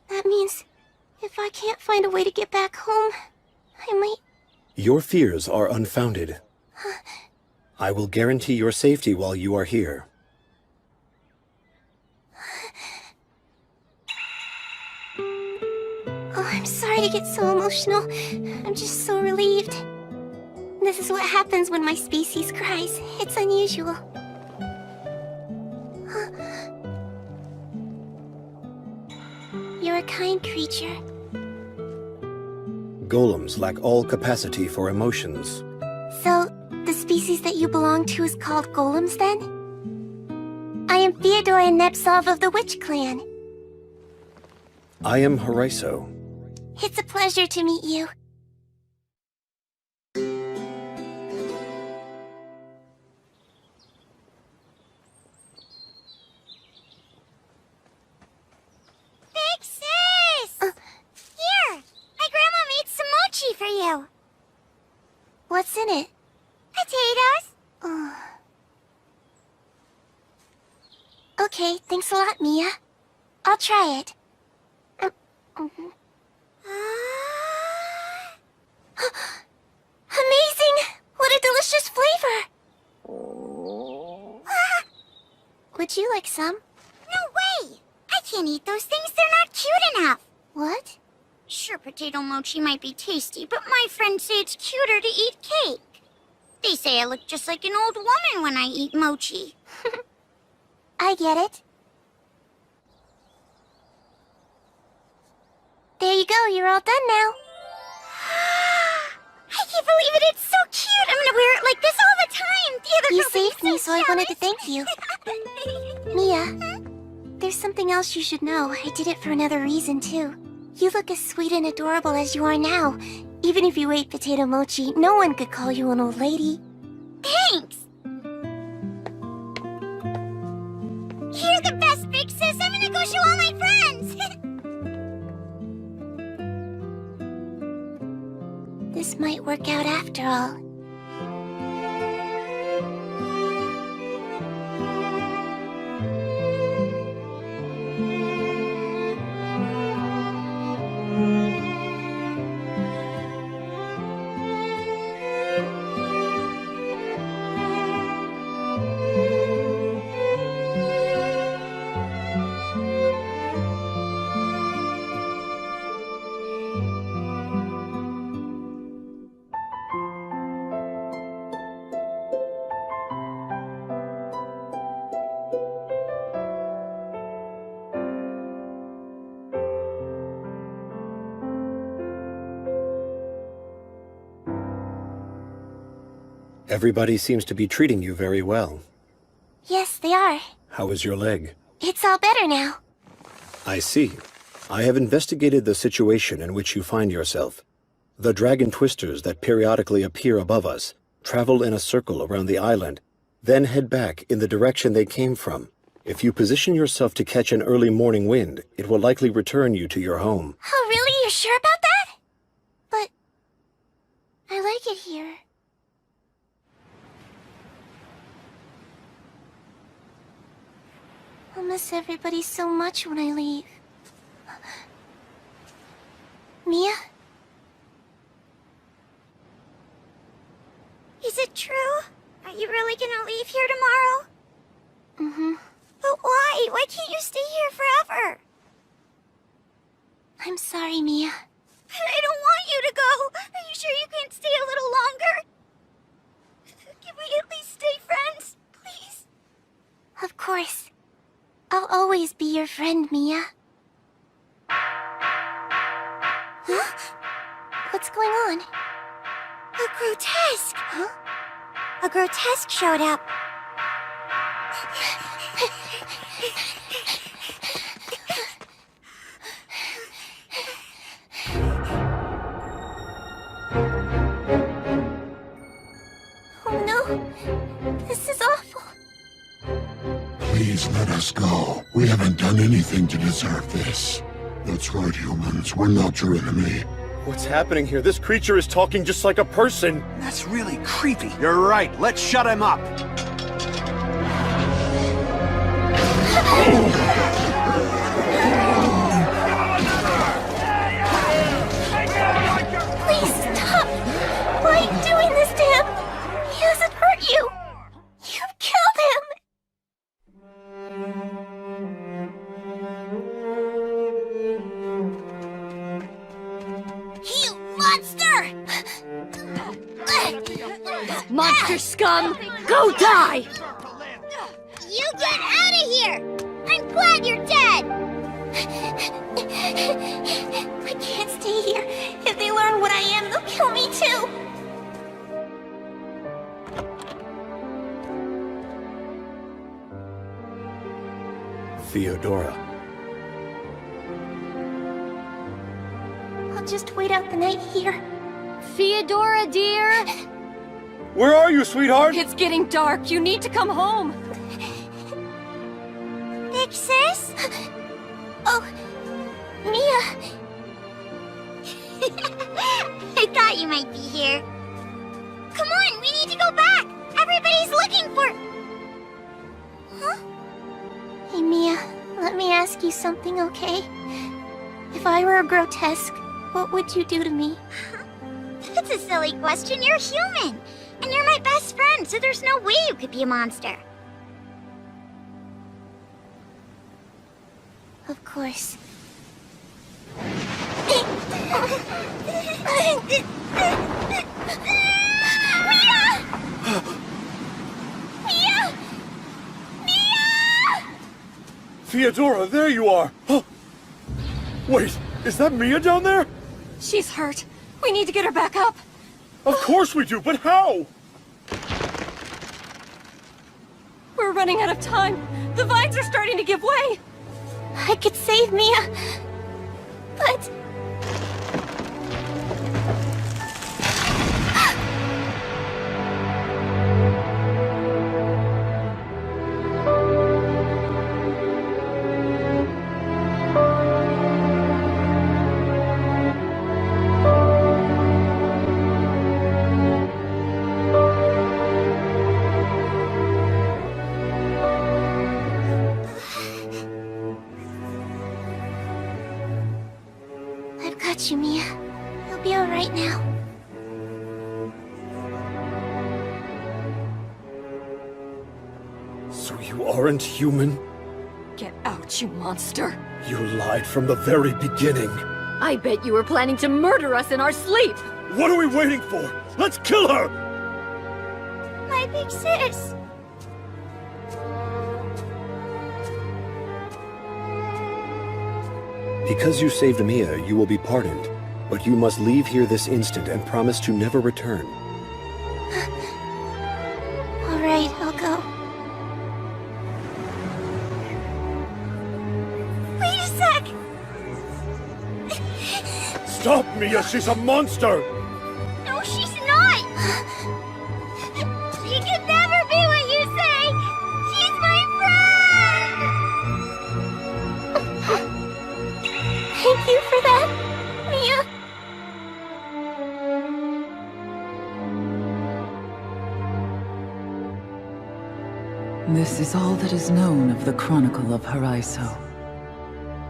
That means if I can't find a way to get back home, I might... Your fears are unfounded. I will guarantee your safety while you are here. Oh, I'm sorry to get so emotional. I'm just so relieved. This is what happens when my species cries. It's unusual. You're a kind creature. Golems lack all capacity for emotions. So, the species that you belong to is called golems, then? I am Theodora Nepsov of the Witch Clan. I am Horizon. It's a pleasure to meet you. Big sis! Here! My grandma made some mochi for you. What's in it? Potatoes. Okay, thanks a lot, Mia. I'll try it. Amazing! What a delicious flavor! Would you like some? No way! I can't eat those things, they're not cute enough. What? Sure, potato mochi might be tasty, but my friends say it's cuter to eat cake. They say I look just like an old woman when I eat mochi. I get it. There you go, you're all done now. I can't believe it, it's so cute! I'm gonna wear it like this all the time! The other You girls will be saved me, so I wanted to thank you. Mia, there's something else you should know. I did it for another reason, too. You look as sweet and adorable as you are now. Even if you ate potato mochi, no one could call you an old lady. Thanks! You're the best, Big Sis! I'm gonna go show all my friends! This might work out after all. Everybody seems to be treating you very well. Yes, they are. How is your leg? It's all better now. I see. I have investigated the situation in which you find yourself. The dragon twisters that periodically appear above us travel in a circle around the island, then head back in the direction they came from. If you position yourself to catch an early morning wind, it will likely return you to your home. Oh, really? You're sure about that? But I like it here. I'll miss everybody so much when I leave. Mia? Is it true? Are you really gonna leave here tomorrow? Mm-hmm. But why? Why can't you stay here forever? I'm sorry, Mia. I don't want you to go. Are you sure you can't stay a little longer? Can we at least stay friends, please? Of course. I'll always be your friend, Mia. Huh? What's going on? A grotesque! Huh? A grotesque showed up. Oh no! This is awful. Please let us go. We haven't done anything to deserve this. That's right, humans. We're not your enemy. What's happening here? This creature is talking just like a person. That's really creepy. You're right. Let's shut him up. Please stop! Why are you doing this to him? He hasn't hurt you! You've killed him! You monster! Monster scum! Go die! You get out of here! I'm glad you're dead! I can't stay here. If they learn what I am, they'll kill me too. Theodora. I'll just wait out the night here. Theodora, dear! Where are you, sweetheart? It's getting dark. You need to come home. Big Sis? Oh, Mia. I thought you might be here. Come on, we need to go back! Everybody's looking for... Huh? Hey, Mia. Let me me ask you something, okay? If I were a grotesque, what would you do to me? That's a silly question. You're human. And you're my best friend, so there's no way you could be a monster. Of course. Theodora, there you are! Wait, is that Mia down there? She's hurt. We need to get her back up. Of course we do, but how? We're running out of time. The vines are starting to give way. I could save Mia, but... I've got you, Mia. You'll be alright now. So you aren't human? Get out, you monster. You lied from the very beginning. I bet you were planning to murder us in our sleep. What are we waiting for? Let's kill her! My big sis! Because you saved Mia, you will be pardoned. But you must leave here this instant and promise to never return. Alright, I'll go. Wait a sec! Stop, Mia! She's a monster! No, she's not! She can never be what you say! She's my friend! Thank you for that, Mia. This is all that is known of the Chronicle of Horizon.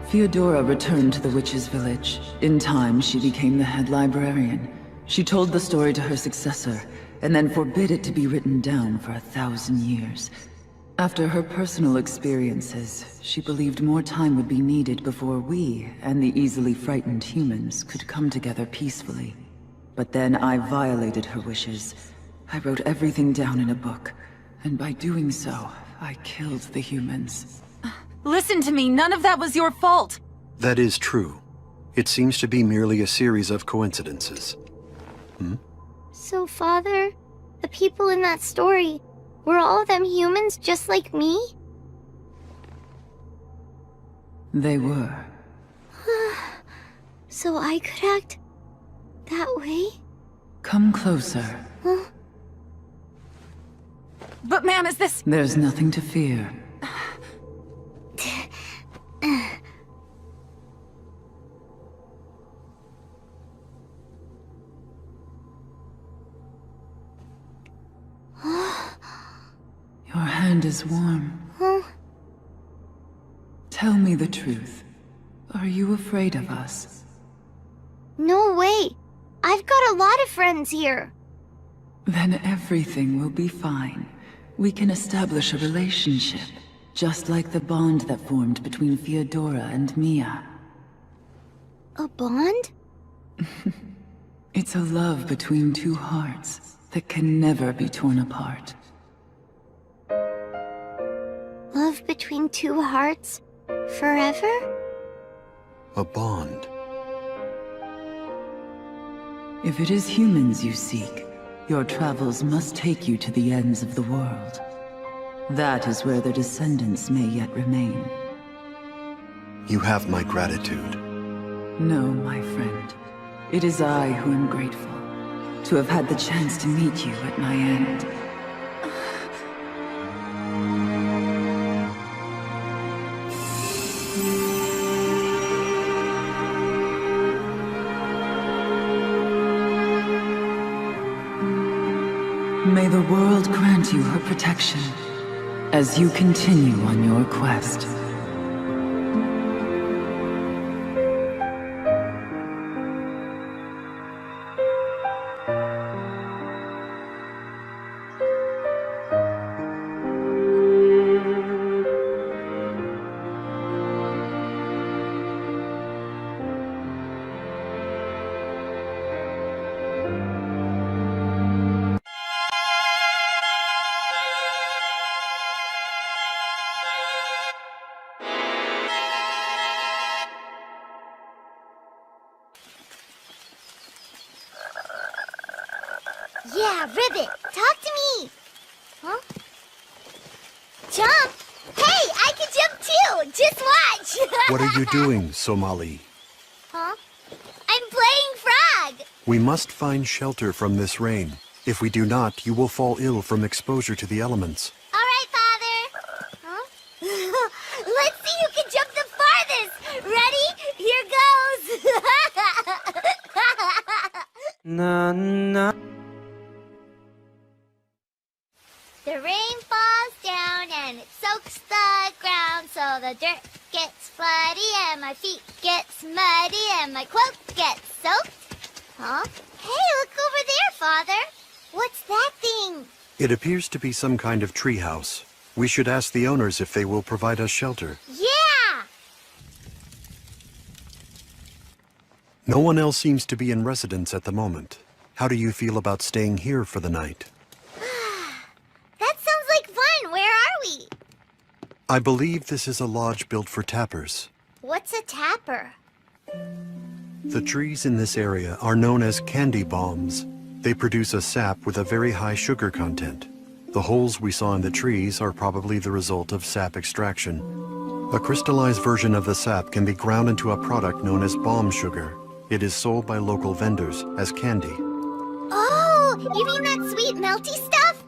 Theodora returned to the witch's village. In time, she became the head librarian. She told the story to her successor, and then forbid it to be written down for 1,000 years. After her personal experiences, she believed more time would be needed before we, and the easily frightened humans, could come together peacefully. But then I violated her wishes. I wrote everything down in a book, and by doing so, I killed the humans. Listen to me, none of that was your fault. That is true. It seems to be merely a series of coincidences. So, Father, the people in that story, were all of them humans just like me? They were. So I could act that way? Come closer. Huh? But ma'am, is this... There's nothing to fear. Your hand is warm. Huh? Tell me the truth. Are you afraid of us? No way! I've got a lot of friends here! Then everything will be fine. We can establish a relationship, just like the bond that formed between Theodora and Mia. A bond? It's a love between two hearts that can never be torn apart. Love between two hearts? Forever? A bond. If it is humans you seek, your travels must take you to the ends of the world. That is where their descendants may yet remain. You have my gratitude. No, my friend. It is I who am grateful to have had the chance to meet you at my end. May the world grant you her protection as you continue on your quest. Yeah, Ribbit, talk to me. Huh? Jump? Hey, I can jump too! Just watch! What are you doing, Somali? Huh? I'm playing frog! We must find shelter from this rain. If we do not, you will fall ill from exposure to the elements. All right, Father. Huh? Let's see who can jump the farthest. Ready? Here goes. Na na. The rain falls down and it soaks the ground, so the dirt gets floody and my feet gets muddy and my cloak gets soaked. Huh? Hey, look over there, Father. What's that thing? It appears to be some kind of treehouse. We should ask the owners if they will provide us shelter. Yeah! No one else seems to be in residence at the moment. How do you feel about staying here for the night? That sounds like fun. Where are we? I believe this is a lodge built for tappers. What's a tapper? The trees in this area are known as candy bombs. They produce a sap with a very high sugar content. The holes we saw in the trees are probably the result of sap extraction. A crystallized version of the sap can be ground into a product known as bomb sugar. It is sold by local vendors as candy. Oh, you mean that sweet melty stuff?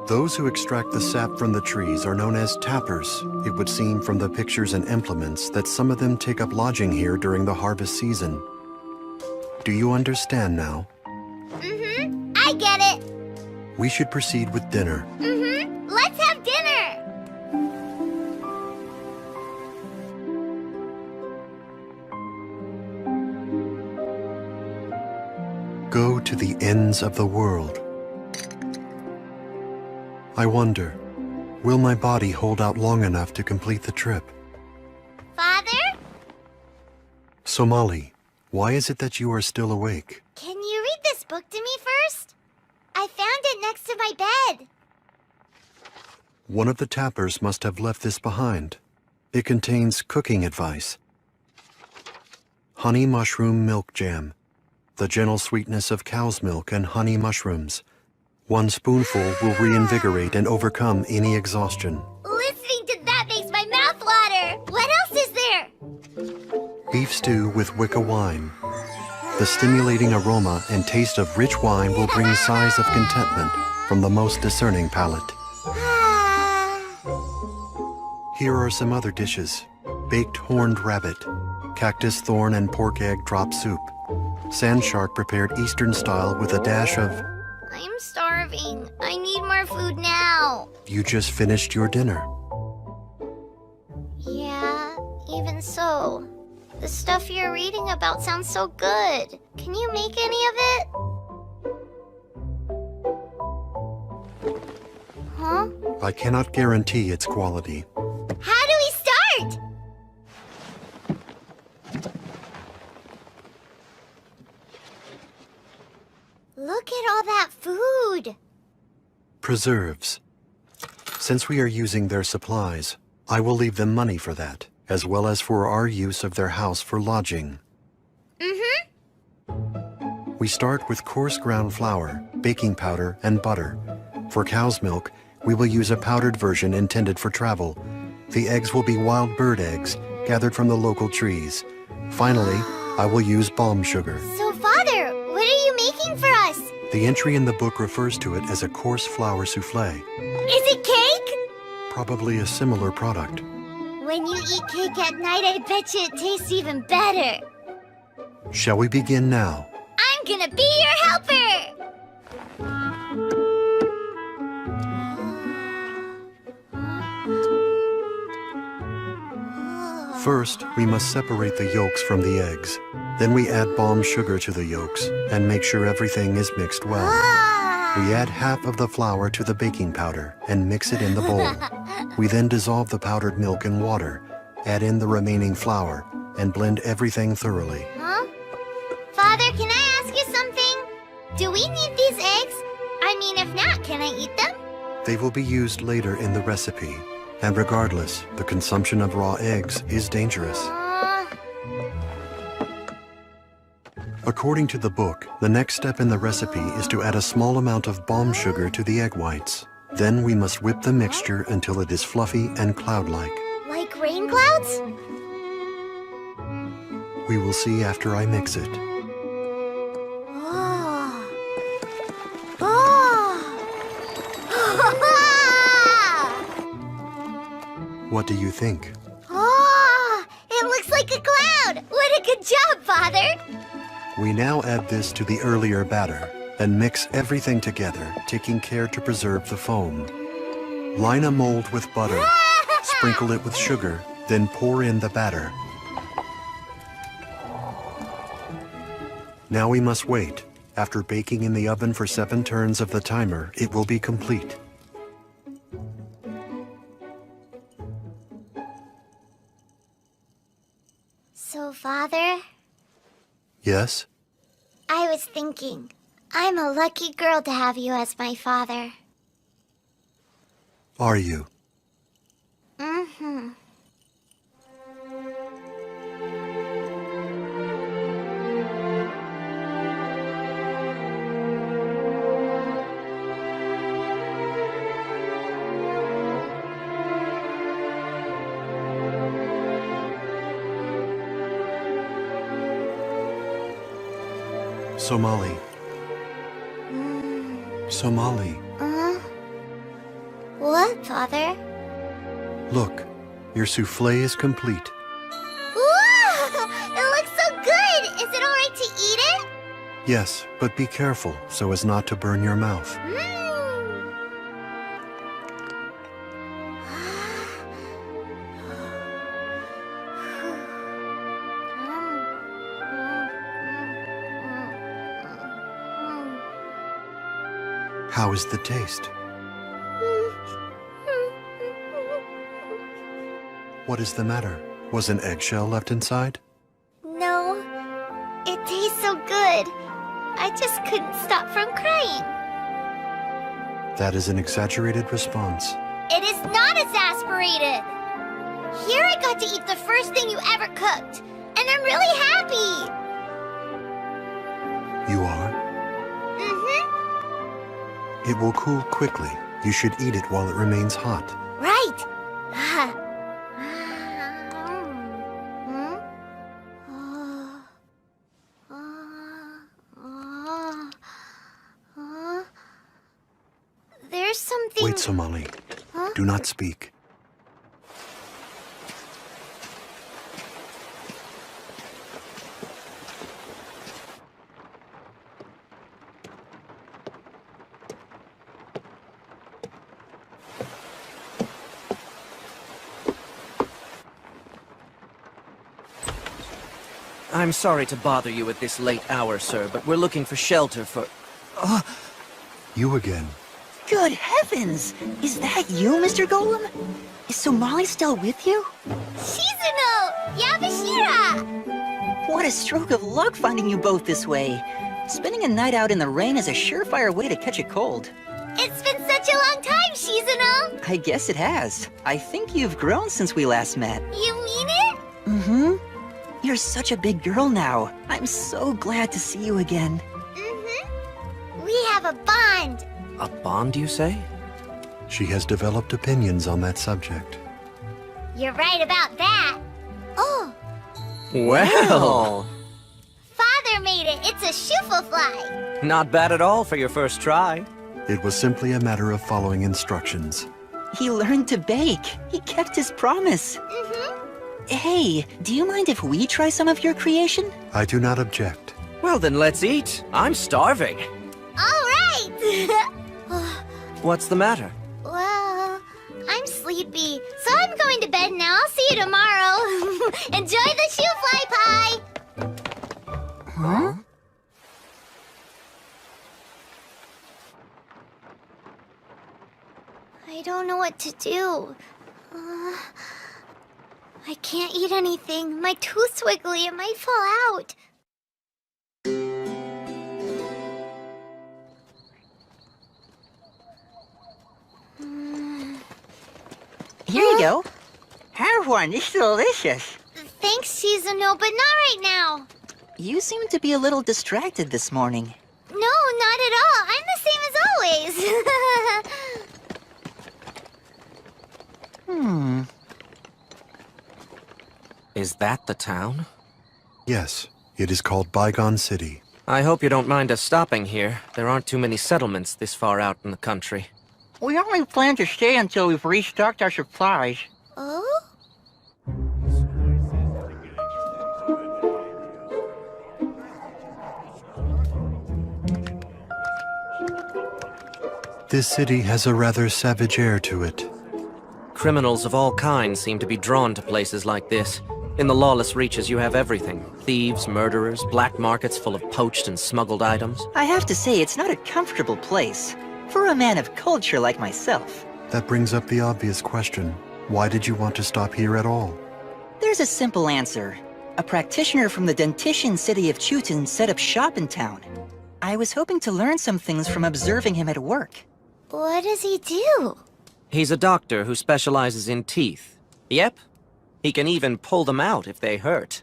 Those who extract the sap from the trees are known as tappers. It would seem from the pictures and implements that some of them take up lodging here during the harvest season. Do you understand now? Mm-hmm. I get it. We should proceed with dinner. Mm-hmm. Let's have dinner. Go to the ends of the world. I wonder, will my body hold out long enough to complete the trip? Father? Somali, why is it that you are still awake? Can you read this book to me first? I found it next to my bed. One of the tappers must have left this behind. It contains cooking advice. Honey mushroom milk jam. The gentle sweetness of cow's milk and honey mushrooms. 1 spoonful will reinvigorate and overcome any exhaustion. Listening to that makes my mouth water. What else is there? Beef stew with Wicca wine. The stimulating aroma and taste of rich wine will bring sighs of contentment from the most discerning palate. Here are some other dishes. Baked horned rabbit, cactus thorn and pork egg drop soup, sand shark prepared Eastern style with a dash of... I'm starving. I need more food now. You just finished your dinner. Yeah, even so. The stuff you're reading about sounds so good. Can you make any of it? Huh? I cannot guarantee its quality. How do we start? Look at all that food. Preserves. Since we are using their supplies, I will leave them money for that, as well as for our use of their house for lodging. Mm-hmm. We start with coarse ground flour, baking powder, and butter. For cow's milk, we will use a powdered version intended for travel. The eggs will be wild bird eggs, gathered from the local trees. Finally, I will use bomb sugar. So, Father, what are you making for us? The entry in the book refers to it as a coarse flour souffle. Is it cake? Probably a similar product. When you eat cake at night, I bet you it tastes even better. Shall we begin now? I'm gonna be your helper! First, we must separate the yolks from the eggs. Then we add bomb sugar to the yolks and make sure everything is mixed well. We add half of the flour to the baking powder and mix it in the bowl. We then dissolve the powdered milk in water, add in the remaining flour, and blend everything thoroughly. Huh? Father, can I ask you something? Do we need these eggs? I mean, if not, can I eat them? They will be used later in the recipe. And regardless, the consumption of raw eggs is dangerous. According to the book, the next step in the recipe is to add a small amount of balm sugar to the egg whites. Then we must whip the mixture until it is fluffy and cloud-like. Like rain clouds? We will see after I mix it. Oh. Oh. What do you think? Oh, it looks like a cloud! What a good job, Father! We now add this to the earlier batter and mix everything together, taking care to preserve the foam. Line a mold with butter, sprinkle it with sugar, then pour in the batter. Now we must wait. After baking in the oven for 7 turns of the timer, it will be complete. So, Father? Yes? I was thinking, I'm a lucky girl to have you as my father. Are you? Mm-hmm. Somali. Somali. What, Father? Look, your souffle is complete. Ooh! It looks so good! Is it alright to eat it? Yes, but be careful so as not to burn your mouth. How is the taste? What is the matter? Was an eggshell left inside? No, it tastes so good. I just couldn't stop from crying. That is an exaggerated response. It is not exasperated. Here I got to eat the first thing you ever cooked, and I'm really happy. You are? Mm-hmm. It will cool quickly. You should eat it while it remains hot. Right. There's something... Wait, Somali. Huh? Do not speak. I'm sorry to bother you at this late hour, sir, but we're looking for shelter for... You again. Good heavens! Is that you, Mr. Golem? Is Somali still with you? Shizuno! Yabashira! What a stroke of luck finding you both this way. Spending a night out in the rain is a surefire way to catch a cold. It's been such a long time, Shizuno! I guess it has. I think you've grown since we last met. You mean it? Mm-hmm. You're such a big girl now. I'm so glad to see you again. Mm-hmm. We have a bond. A bond, you say? She has developed opinions on that subject. You're right about that. Oh, Well! Father made it. It's a shufafly. Not bad at all for your first try. It was simply a matter of following instructions. He learned to bake. He kept his promise. Mm-hmm. Hey, do you mind if we try some of your creation? I do not object. Well, then let's eat. I'm starving. All right. What's the matter? Well, I'm sleepy, so I'm going to bed now. I'll see you tomorrow. Enjoy the shoofly pie. Huh? I don't know what to do. I can't eat anything. My tooth's wiggly. It might fall out. Here you go. Have one. It's delicious. Thanks, Shizuno, but not right now. You seem to be a little distracted this morning. No, not at all. I'm the same as always. Is that the town? Yes, it is called Bygone City. I hope you don't mind us stopping here. There aren't too many settlements this far out in the country. We only plan to stay until we've restocked our supplies. Oh? This city has a rather savage air to it. Criminals of all kinds seem to be drawn to places like this. In the lawless reaches, you have everything. Thieves, murderers, black markets full of poached and smuggled items. I have to say, it's not a comfortable place. For a man of culture like myself. That brings up the obvious question. Why did you want to stop here at all? There's a simple answer. A practitioner from the Dentition city of Chutin set up shop in town. I was hoping to learn some things from observing him at work. What does he do? He's a doctor who specializes in teeth. Yep. He can even pull them out if they hurt.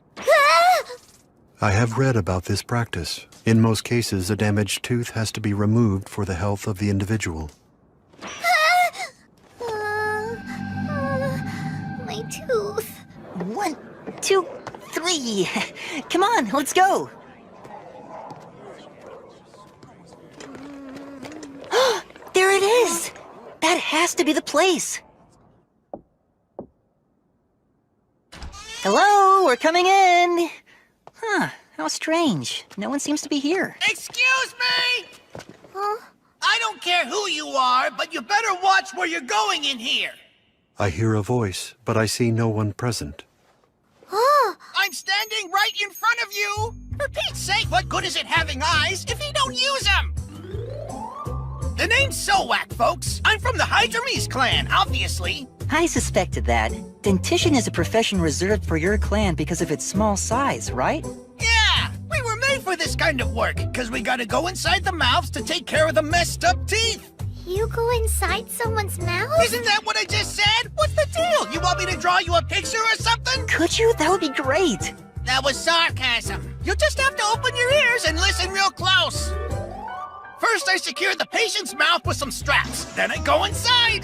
I have read about this practice. In most cases, a damaged tooth has to be removed for the health of the individual. My tooth. 1, 2, 3. Come on, let's go. There it is! That has to be the place. Hello, we're coming in. Huh, how strange. No one seems to be here. Excuse me! I don't care who you are, but you better watch where you're going in here. I hear a voice, but I see no one present. I'm standing right in front of you. For Pete's sake, what good is it having eyes if you don't use them? The name's Sowak, folks. I'm from the Hydrames clan, obviously. I suspected that. Dentition is a profession reserved for your clan because of its small size, right? Yeah, we were made for this kind of work, because we gotta go inside the mouths to take care of the messed up teeth. You go inside someone's mouth? Isn't that what I just said? What's the deal? You want me to draw you a picture or something? Could you? That would be great. That was sarcasm. You'll just have to open your ears and listen real close. First, I secure the patient's mouth with some straps. Then I go inside.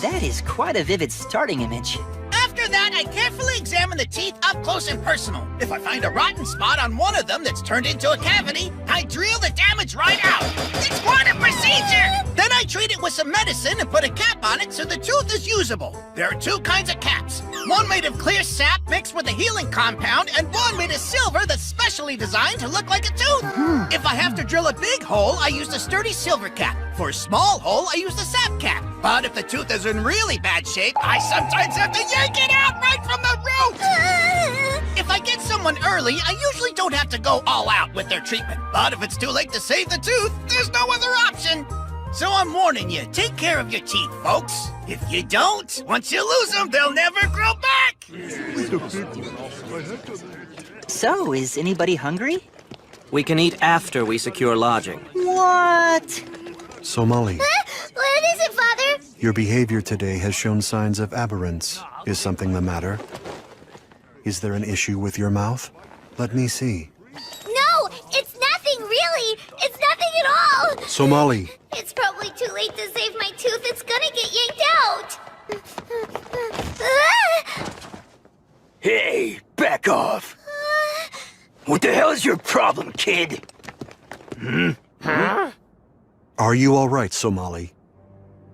That is quite a vivid starting image. After that, I carefully examine the teeth up close and personal. If I find a rotten spot on one of them that's turned into a cavity, I drill the damage right out. It's quite a procedure! Then I treat it with some medicine and put a cap on it so the tooth is usable. There are two kinds of caps. One made of clear sap mixed with a healing compound, and one made of silver that's specially designed to look like a tooth. If I have to drill a big hole, I use the sturdy silver cap. For a small hole, I use the sap cap. But if the tooth is in really bad shape, I sometimes have to yank it out right from the root! If I get someone early, I usually don't have to go all out with their treatment. But if it's too late to save the tooth, there's no other option. So I'm warning you, take care of your teeth, folks. If you don't, once you lose them, they'll never grow back! So, is anybody hungry? We can eat after we secure lodging. What? Somali, What is it, Father? your behavior today has shown signs of aberrance. Is something the matter? Is there an issue with your mouth? Let me see. No, it's nothing, really. It's nothing at all. Somali, It's probably too late to save my tooth. It's gonna get yanked out. Hey, back off. What the hell is your problem, kid? are you all right, Somali?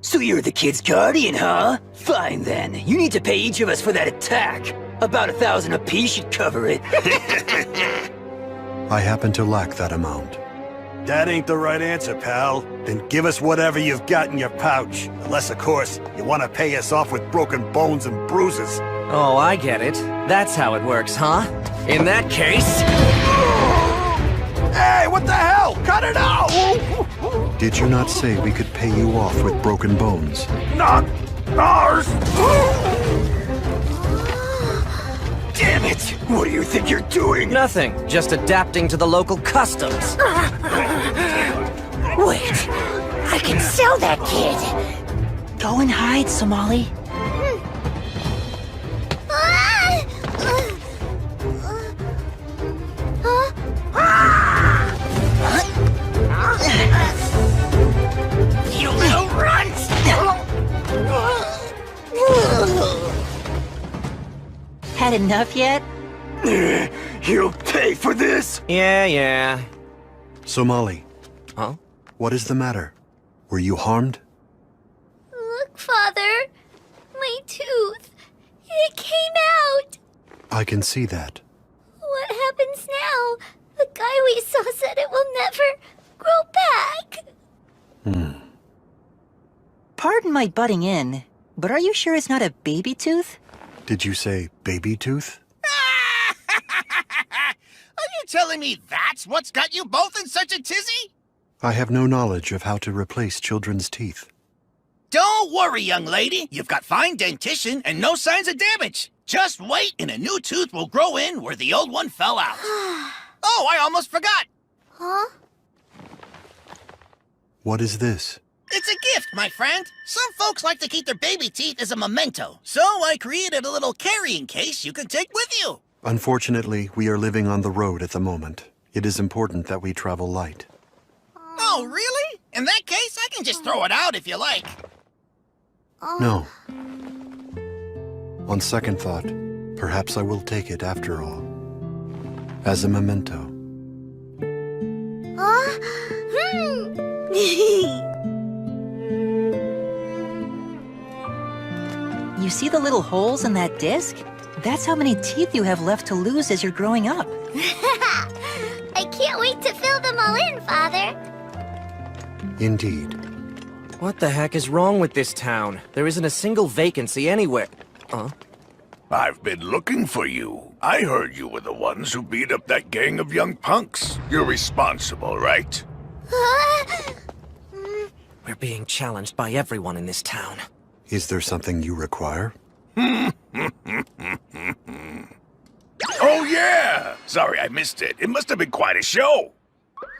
So you're the kid's guardian, huh? Fine then. You need to pay each of us for that attack. About 1,000 apiece should cover it. I happen to lack that amount. That ain't the right answer, pal. Then give us whatever you've got in your pouch. Unless, of course, you want to pay us off with broken bones and bruises. Oh, I get it. That's how it works, huh? In that case... Hey, what the hell? Cut it out! Did you not say we could pay you off with broken bones? Not ours! Damn it! What do you think you're doing? Nothing. Just adapting to the local customs. Wait, I can sell that kid. Go and hide, Somali. had enough yet? You'll pay for this? Yeah. Somali. Huh? What is the matter? Were you harmed? Look, Father. My tooth. It came out. I can see that. What happens now? The guy we saw said it will never grow back. Pardon my butting in, but are you sure it's not a baby tooth? Did you say baby tooth? Are you telling me that's what's got you both in such a tizzy? I have no knowledge of how to replace children's teeth. Don't worry, young lady. You've got fine dentition and no signs of damage. Just wait and a new tooth will grow in where the old one fell out. Oh, I almost forgot. Huh? What is this? It's a gift, my friend. Some folks like to keep their baby teeth as a memento. So I created a little carrying case you can take with you. Unfortunately, we are living on the road at the moment. It is important that we travel light. Oh, really? In that case, I can just throw it out if you like. No. On second thought, perhaps I will take it after all. As a memento. You see the little holes in that disc? That's how many teeth you have left to lose as you're growing up. I can't wait to fill them all in, Father. Indeed. What the heck is wrong with this town? There isn't a single vacancy anywhere. Huh? I've been looking for you. I heard you were the ones who beat up that gang of young punks. You're responsible, right? We're being challenged by everyone in this town. Is there something you require? Oh, yeah! Sorry, I missed it. It must have been quite a show.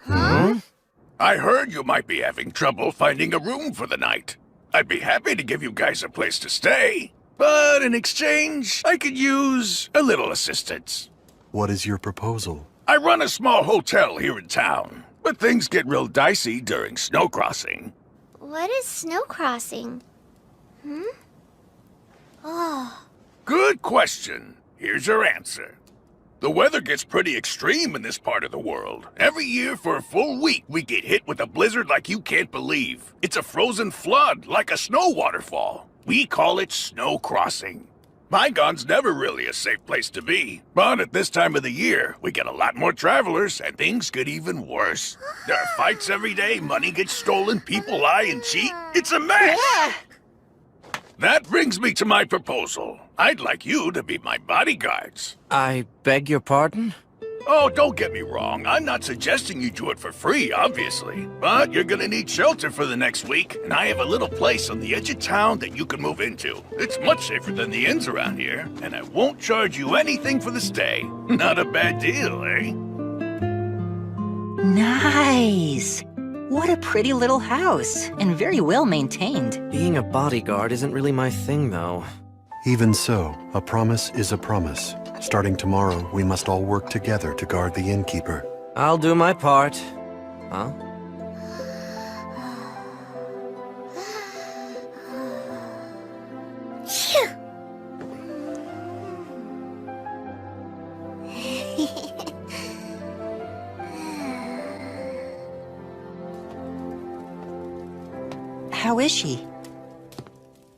I heard you might be having trouble finding a room for the night. I'd be happy to give you guys a place to stay. But in exchange, I could use a little assistance. What is your proposal? I run a small hotel here in town, but things get real dicey during snow crossing. What is snow crossing? Oh. Good question. Here's your answer. The weather gets pretty extreme in this part of the world. Every year for a full week, we get hit with a blizzard like you can't believe. It's a frozen flood, like a snow waterfall. We call it snow crossing. Bygone's never really a safe place to be. But at this time of the year, we get a lot more travelers, and things get even worse. There are fights every day, money gets stolen, people lie and cheat. It's a mess! That brings me to my proposal. I'd like you to be my bodyguards. I beg your pardon? Oh, don't get me wrong. I'm not suggesting you do it for free, obviously. But you're gonna need shelter for the next week, and I have a little place on the edge of town that you can move into. It's much safer than the inns around here, and I won't charge you anything for the stay. Not a bad deal, eh? Nice! What a pretty little house, and very well maintained. Being a bodyguard isn't really my thing, though. Even so, a promise is a promise. Starting tomorrow, we must all work together to guard the innkeeper. I'll do my part. Huh? How is she?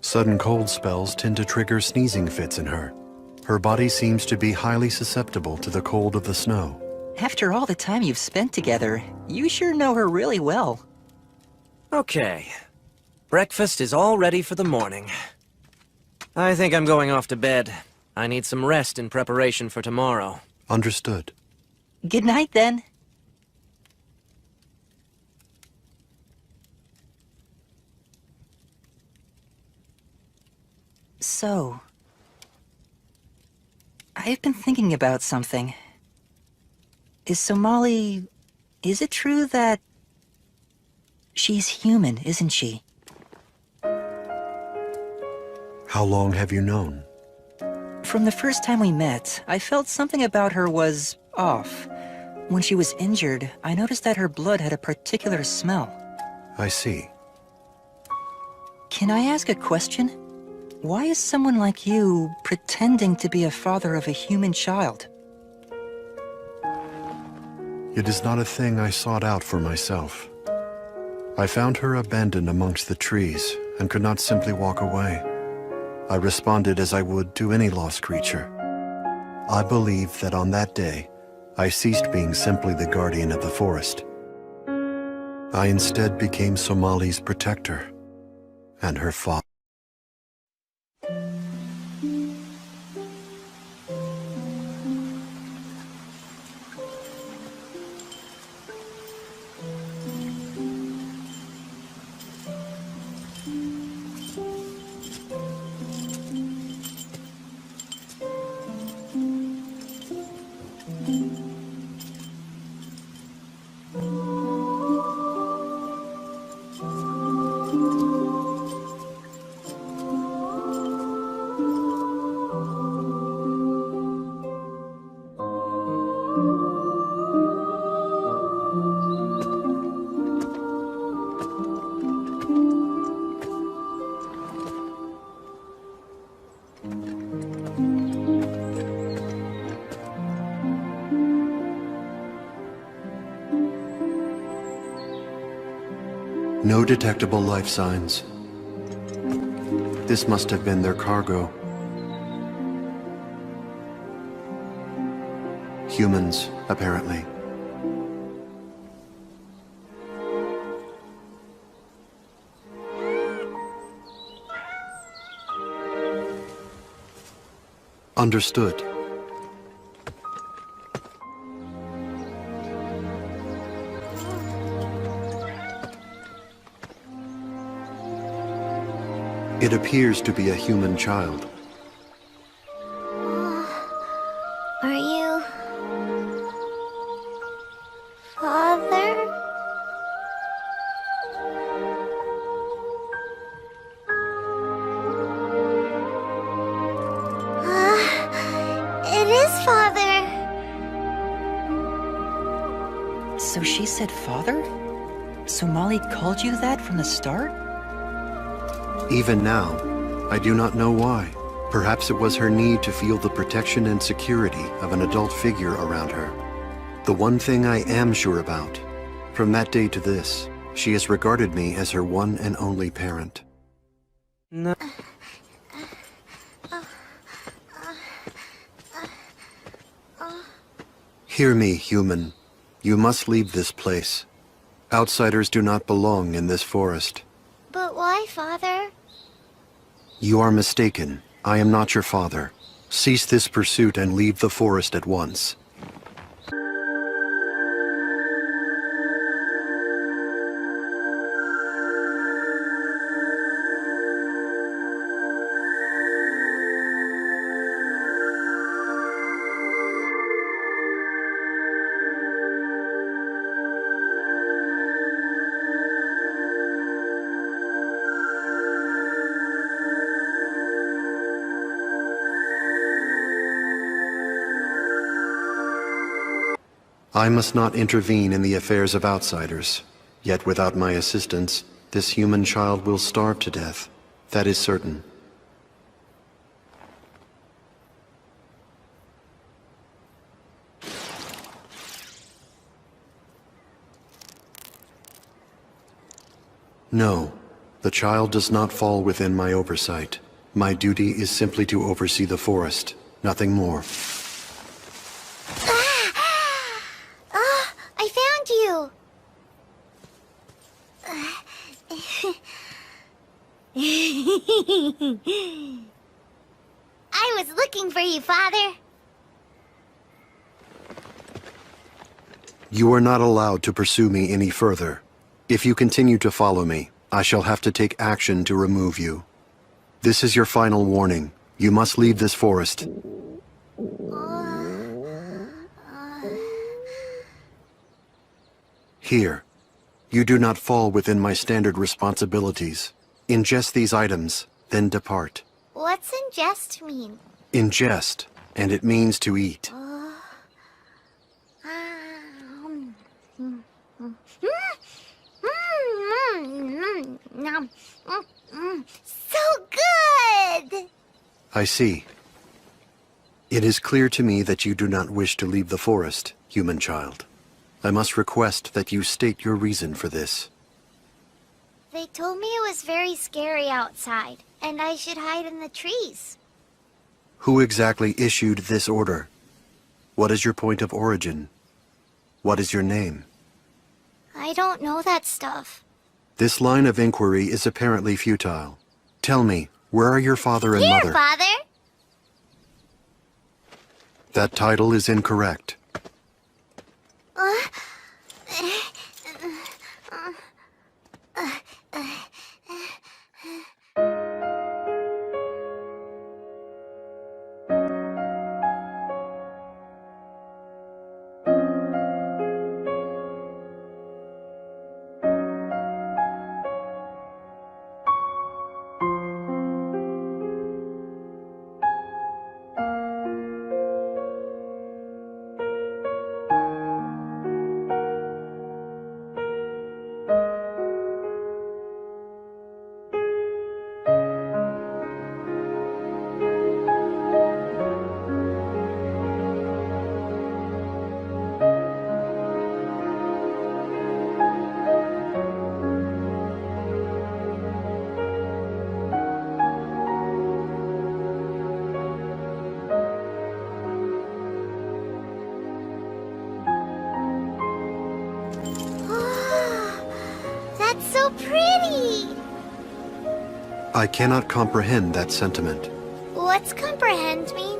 Sudden cold spells tend to trigger sneezing fits in her. Her body seems to be highly susceptible to the cold of the snow. After all the time you've spent together, you sure know her really well. Okay. Breakfast is all ready for the morning. I think I'm going off to bed. I need some rest in preparation for tomorrow. Understood. Good night, then. So, I've been thinking about something. Is it true that she's human, isn't she? How long have you known? From the first time we met, I felt something about her was off. When she was injured, I noticed that her blood had a particular smell. I see. Can I ask a question? Why is someone like you pretending to be a father of a human child? It is not a thing I sought out for myself. I found her abandoned amongst the trees and could not simply walk away. I responded as I would to any lost creature. I believe that on that day, I ceased being simply the guardian of the forest. I instead became Somali's protector and her father. No detectable life signs. This must have been their cargo. Humans, apparently. Understood. It appears to be a human child. Are you... Father? It is Father. So she said father? Somali called you that from the start? Even now, I do not know why. Perhaps it was her need to feel the protection and security of an adult figure around her. The one thing I am sure about, from that day to this, she has regarded me as her one and only parent. No. Hear me, human. You must leave this place. Outsiders do not belong in this forest. But why, Father? You are mistaken. I am not your father. Cease this pursuit and leave the forest at once. I must not intervene in the affairs of outsiders. Yet without my assistance, this human child will starve to death. That is certain. No, the child does not fall within my oversight. My duty is simply to oversee the forest, nothing more. I found you! I was looking for you, Father. You are not allowed to pursue me any further. If you continue to follow me, I shall have to take action to remove you. This is your final warning. You must leave this forest. Here. You do not fall within my standard responsibilities. Ingest these items, then depart. What's ingest mean? Ingest, and it means to eat. So good! I see. It is clear to me that you do not wish to leave the forest, human child. I must request that you state your reason for this. They told me it was very scary outside, and I should hide in the trees. Who exactly issued this order? What is your point of origin? What is your name? I don't know that stuff. This line of inquiry is apparently futile. Tell me, where are your father and mother? Here, Father! That title is incorrect. That's so pretty! I cannot comprehend that sentiment. What's comprehend mean?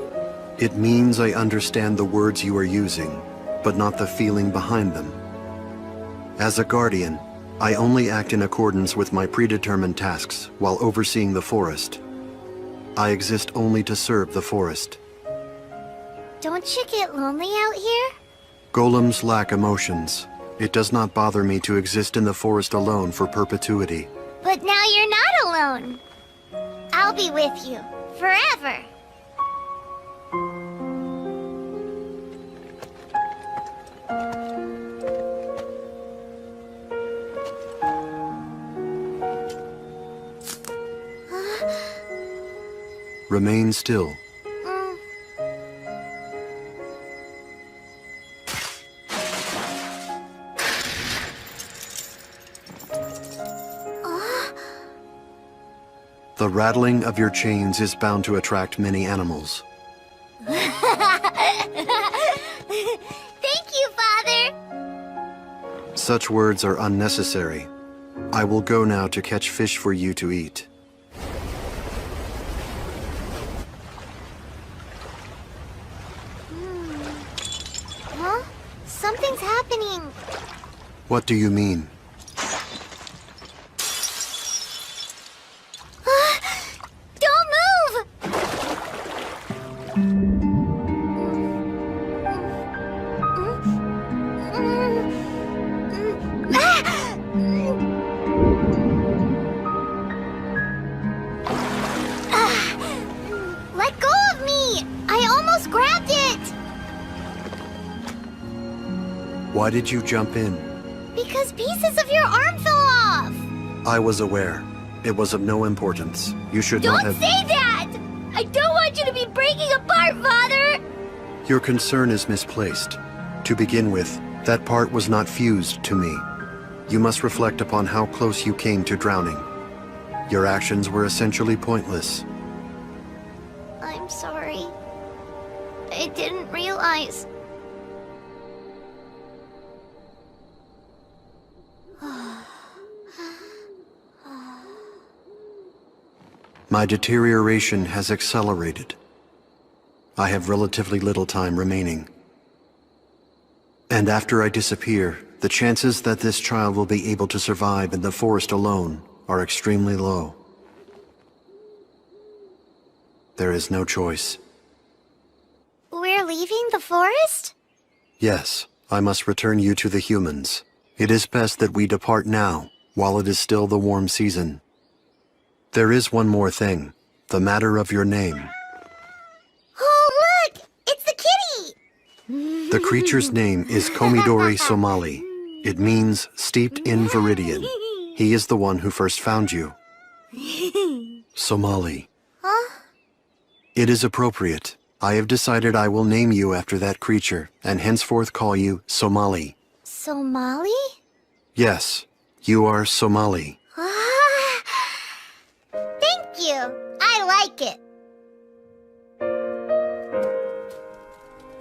It means I understand the words you are using, but not the feeling behind them. As a guardian, I only act in accordance with my predetermined tasks while overseeing the forest. I exist only to serve the forest. Don't you get lonely out here? Golems lack emotions. It does not bother me to exist in the forest alone for perpetuity. But now you're not alone. I'll be with you, forever. Remain still. The rattling of your chains is bound to attract many animals. Thank you, Father! Such words are unnecessary. I will go now to catch fish for you to eat. Huh? Something's happening. What do you mean? Don't move! Let go of me! I almost grabbed it! Why did you jump in? Because pieces of your arm fell off! I was aware. It was of no importance. You should not Don't have... say that! I don't want you to be breaking apart, Father! Your concern is misplaced. To begin with, that part was not fused to me. You must reflect upon how close you came to drowning. Your actions were essentially pointless. I'm sorry. I didn't realize. My deterioration has accelerated. I have relatively little time remaining. And after I disappear, the chances that this child will be able to survive in the forest alone are extremely low. There is no choice. We're leaving the forest? Yes, I must return you to the humans. It is best that we depart now, while it is still the warm season. There is one more thing, the matter of your name. Oh, look! It's the kitty! The creature's name is Komidori Somali. It means steeped in Viridian. He is the one who first found you. Somali. Huh? It is appropriate. I have decided I will name you after that creature, and henceforth call you Somali. Somali? Yes, you are Somali. Thank you. I like it.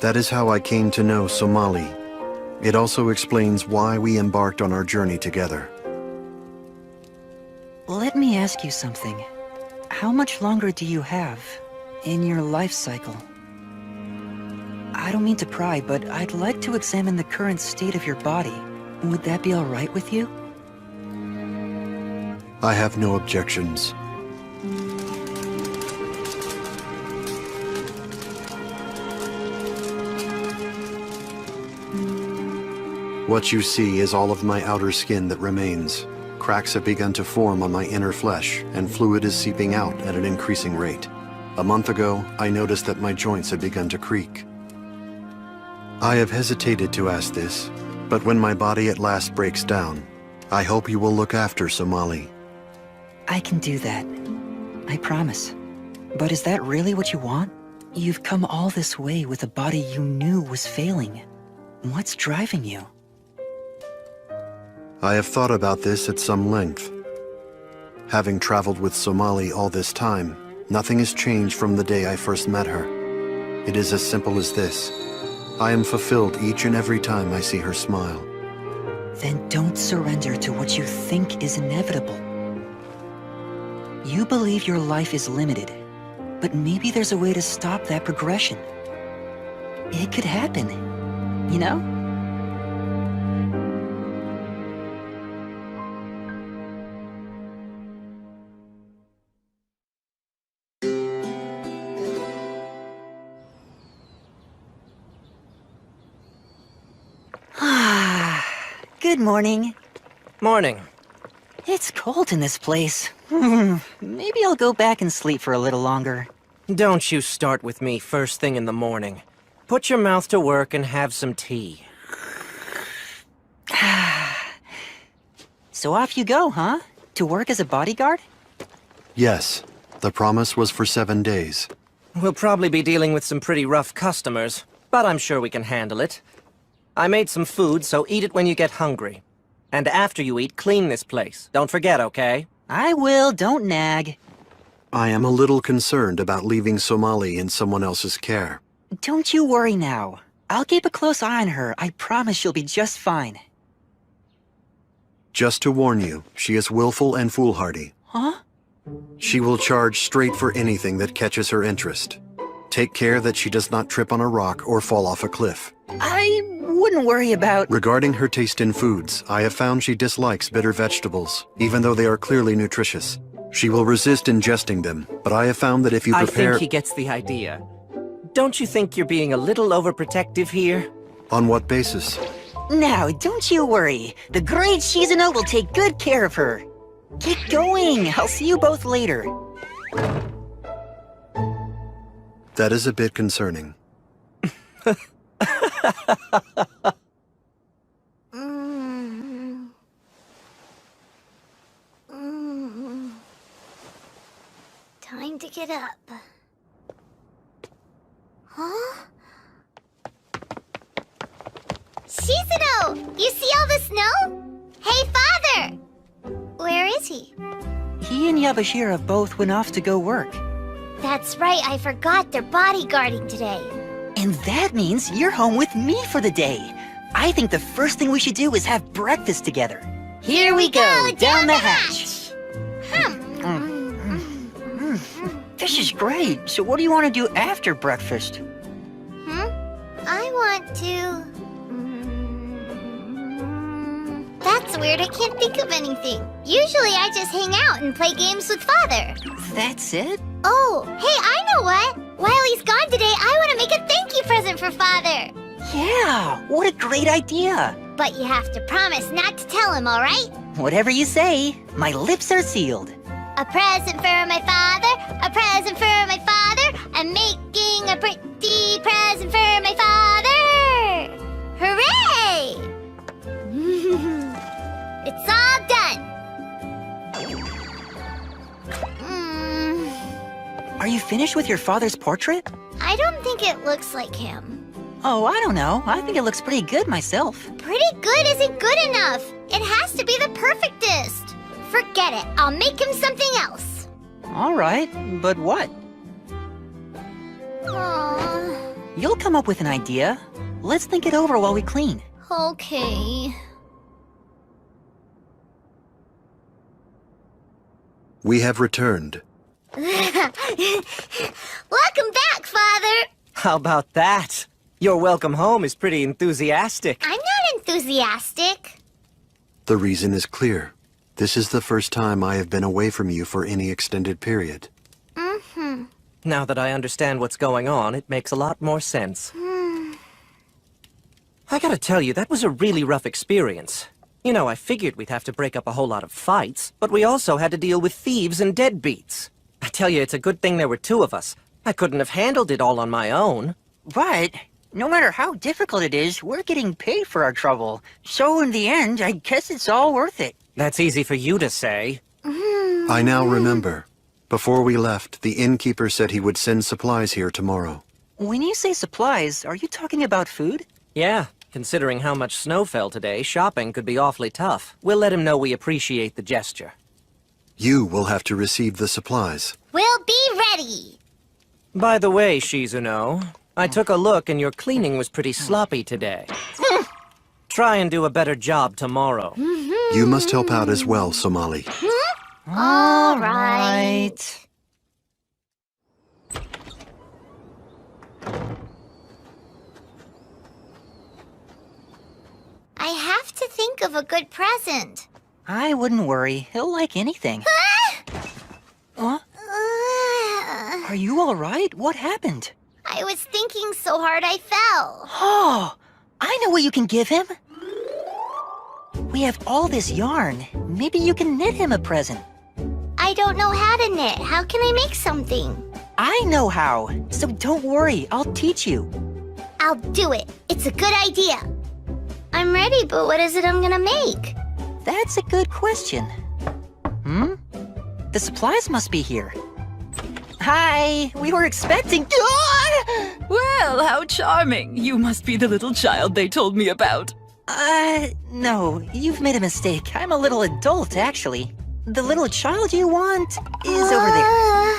That is how I came to know Somali. It also explains why we embarked on our journey together. Let me ask you something. How much longer do you have in your life cycle? I don't mean to pry, but I'd like to examine the current state of your body. Would that be all right with you? I have no objections. What you see is all of my outer skin that remains. Cracks have begun to form on my inner flesh, and fluid is seeping out at an increasing rate. A month ago, I noticed that my joints had begun to creak. I have hesitated to ask this, but when my body at last breaks down, I hope you will look after Somali. I can do that. I promise. But is that really what you want? You've come all this way with a body you knew was failing. What's driving you? I have thought about this at some length. Having traveled with Somali all this time, nothing has changed from the day I first met her. It is as simple as this. I am fulfilled each and every time I see her smile. Then don't surrender to what you think is inevitable. You believe your life is limited, but maybe there's a way to stop that progression. It could happen, you know? Good morning. Morning. It's cold in this place. Maybe I'll go back and sleep for a little longer. Don't you start with me first thing in the morning. Put your mouth to work and have some tea. So off you go, huh? To work as a bodyguard? Yes, the promise was for 7 days. We'll probably be dealing with some pretty rough customers, but I'm sure we can handle it. I made some food, so eat it when you get hungry. And after you eat, clean this place. Don't forget, okay? I will, don't nag. I am a little concerned about leaving Somali in someone else's care. Don't you worry now. I'll keep a close eye on her. I promise she'll be just fine. Just to warn you, she is willful and foolhardy. Huh? She will charge straight for anything that catches her interest. Take care that she does not trip on a rock or fall off a cliff. I wouldn't worry about... Regarding her taste in foods, I have found she dislikes bitter vegetables, even though they are clearly nutritious. She will resist ingesting them, but I have found that if you prepare... I think he gets the idea. Don't you think you're being a little overprotective here? On what basis? Now, don't you worry. The great Shizuna will take good care of her. Get going. I'll see you both later. That is a bit concerning. Time to get up. Huh? Shizuno! You see all the snow? Hey, Father! Where is he? He and Yabashira both went off to go work. That's right, I forgot they're bodyguarding today. And that means you're home with me for the day. I think the first thing we should do is have breakfast together. Here we go, down the hatch. This is great. So what do you want to do after breakfast? I want to... That's weird, I can't think of anything. Usually I just hang out and play games with Father. That's it? Oh, hey, I know what! While he's gone today, I want to make a thank you present for Father! Yeah, what a great idea! But you have to promise not to tell him, alright? Whatever you say, my lips are sealed. A present for my father, a present for my father, I'm making a pretty present for my father! Hooray! It's all done! Are you finished with your father's portrait? I don't think it looks like him. Oh, I don't know. I think it looks pretty good myself. Pretty good isn't good enough. It has to be the perfectest. Forget it. I'll make him something else. All right, but what? Aww. You'll come up with an idea. Let's think it over while we clean. Okay. We have returned. Welcome back, Father. How about that? Your welcome home is pretty enthusiastic. I'm not enthusiastic. The reason is clear. This is the first time I have been away from you for any extended period. Mm-hmm. Now that I understand what's going on, it makes a lot more sense. I gotta tell you, that was a really rough experience. You know, I figured we'd have to break up a whole lot of fights, but we also had to deal with thieves and deadbeats. I tell you, it's a good thing there were two of us. I couldn't have handled it all on my own. But no matter how difficult it is, we're getting paid for our trouble. So in the end, I guess it's all worth it. That's easy for you to say. I now remember. Before we left, the innkeeper said he would send supplies here tomorrow. When you say supplies, are you talking about food? Yeah, considering how much snow fell today, shopping could be awfully tough. We'll let him know we appreciate the gesture. You will have to receive the supplies. We'll be ready. By the way, Shizuno, I took a look and your cleaning was pretty sloppy today. Try and do a better job tomorrow. You must help out as well, Somali. All right. I have to think of a good present. I wouldn't worry. He'll like anything. Huh? Are you all right? What happened? I was thinking so hard I fell. Oh, I know what you can give him. We have all this yarn. Maybe you can knit him a present. I don't know how to knit. How can I make something? I know how. So don't worry. I'll teach you. I'll do it. It's a good idea. I'm ready, but what is it I'm gonna make? That's a good question. The supplies must be here. Hi, we were expecting... Well, how charming. You must be the little child they told me about. No, you've made a mistake. I'm a little adult, actually. The little child you want is over there.